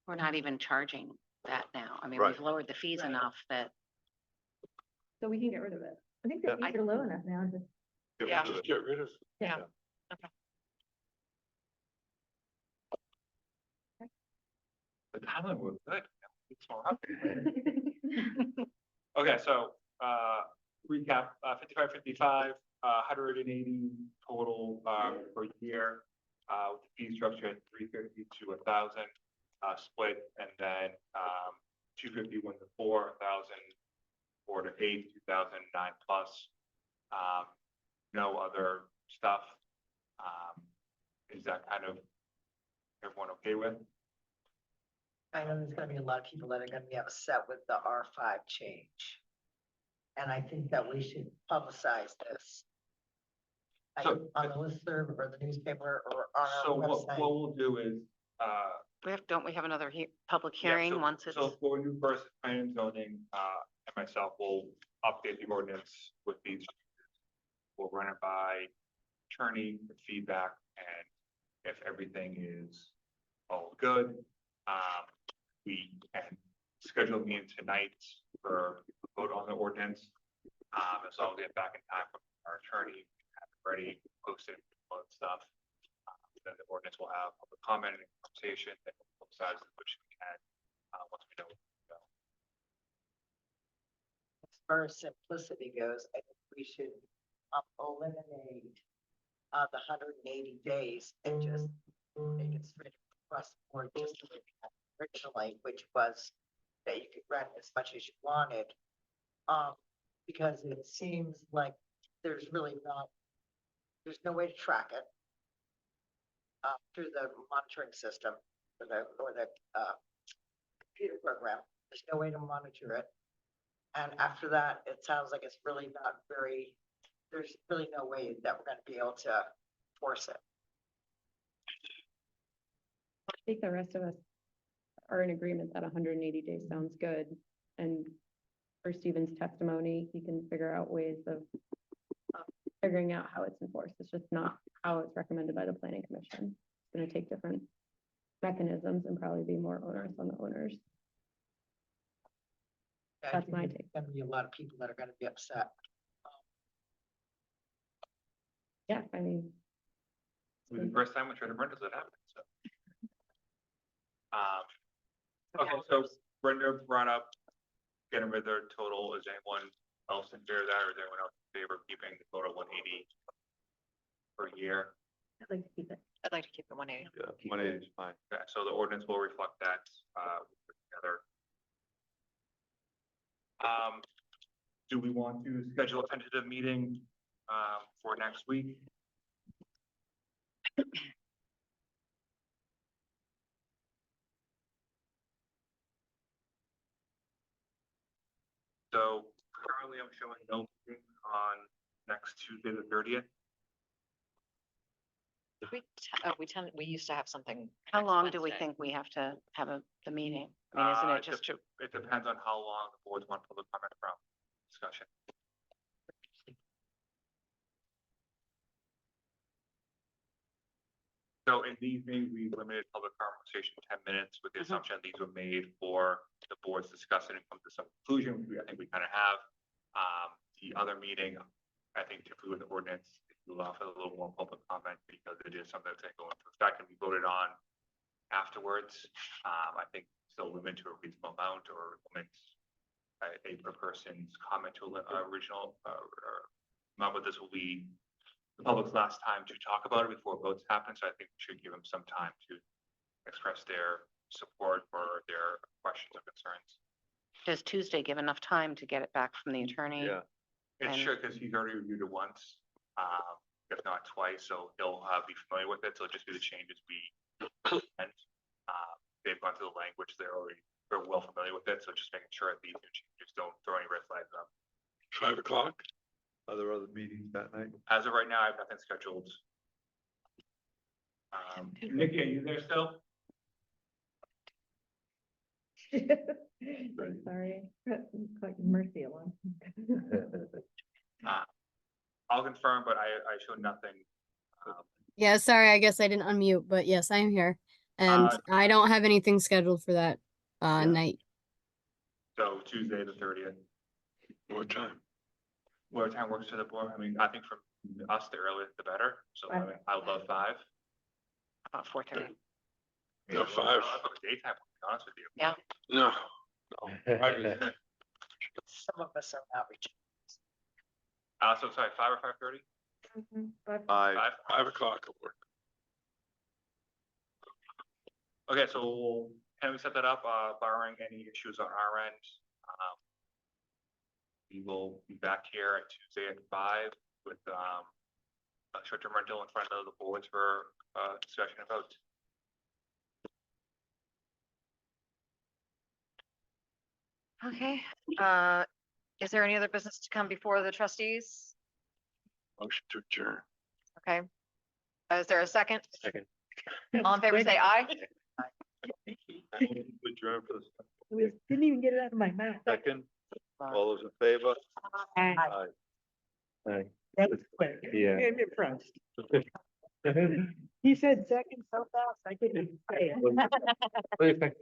We're not even charging that now. I mean, Right. we've lowered the fees enough that So we can get rid of it. I think the fees are low enough now, just. Yeah. Just get rid of. Yeah. The timeline was good. It's all up. Okay, so, recap, 55-55, 180 total, per year, with the fee structure at 350 to 1,000, split, and then, 250 1 to 4, 1,000 4 to 8, 2009 plus. No other stuff. Is that kind of everyone okay with? I know there's gonna be a lot of people that are gonna be upset with the R5 change. And I think that we should publicize this. So- On the listserv or the newspaper or on So our what website. we'll do is, Don't we have another public yeah, hearing so- once it's? So for new person, planning and zoning, and myself will update the ordinance with these. We'll run it by attorney for feedback, and if everything is all good, we can schedule a meeting tonight for vote on the ordinance. As long as we get back in time from our attorney, have it ready, posted, all that stuff. Then the ordinance will have public comment and conversation, and both sides of which we can, once we know. where to go. As far as simplicity goes, I think we should eliminate the 180 days and just make it straight across the board, just like we had originally, which was that you could rent as much as you wanted. Because it seems like there's really there's no way to track it through the monitoring system or the computer program. There's no way to monitor it. And after that, it sounds like it's really not there's really no way that we're gonna be able to force it. I think the rest of us are in agreement that 180 days sounds good. And for Stephen's testimony, he can figure out ways of figuring out how it's enforced. It's just not how it's recommended by the planning commission. It's gonna take different mechanisms and probably be more onerous on the owners. I That's think my there's take. Gonna be a lot of people that are gonna be upset. Yeah, I mean, It was the first time we tried to rent that happened, so. Okay, so Brenda brought up getting rid of their total. Is anyone else in favor of that, or is anyone else in favor of keeping the total 180 per year? I'd like to keep it. I'd like to keep it 180. Yeah, 180 is fine. Okay, so the ordinance will reflect that, we'll put together. Do we want to schedule a tentative meeting, for next week? So currently I'm showing no meeting on next Tuesday, the 30th. We used to have something. How next long do we Wednesday. think we have to have the meeting? I mean, isn't it just to? It depends on how long the boards want public comment from discussion. So in these meetings, we limited public conversation to 10 minutes with the assumption these were made for the boards to discuss it and come to some conclusion, which I think we kind of have. The other meeting, I think typically with the ordinance, you allow for a little more public comment because it is something that's going to go into effect and be voted on afterwards. I think still limit to a reasonable amount or limit a per person's comment to original remember this will be the public's last time to talk about it before votes happen, so I think we should give them some time to express their support or their questions or concerns. Does Tuesday give enough time to get it back from the attorney? Yeah. It And- should, because he's already reviewed it once, if not twice, so he'll be familiar with it, so it'll just be the changes we and they've gone through the language, they're well familiar with it, so just making sure that these new changes don't throw any red flags up. 5 o'clock? Are there other meetings that night? As of right now, I have nothing scheduled. Nikki, are you there still? Sorry, like mercy alone. I'll confirm, but I showed nothing. Yeah, sorry, I guess I didn't unmute, but yes, I am here. And I don't have anything scheduled for that night. So Tuesday, the 30th. What time? What time works for the board? I mean, I think for us, the earlier the better, so I mean, I would love 5. About 4:30. No, 5. Daytime, to be honest with you. Yeah. No. Some of us are outreach. So sorry, 5 or 5:30? 5. 5 o'clock will work. Okay, so can we set that up, barring any issues on our end? We will be back here at Tuesday at 5 with, a short-term rental in front of the boards for, discussion and vote. Okay, is there any other business to come before the trustees? Motion to adjourn. Okay. Is there a second? Second. All in favor, say aye. Adjourn for the Didn't even get it out of my mouth. second. All those in favor? Aye. Aye. That was quick. Yeah. I'm impressed. He said second so fast, I couldn't even say it. Well, in fact,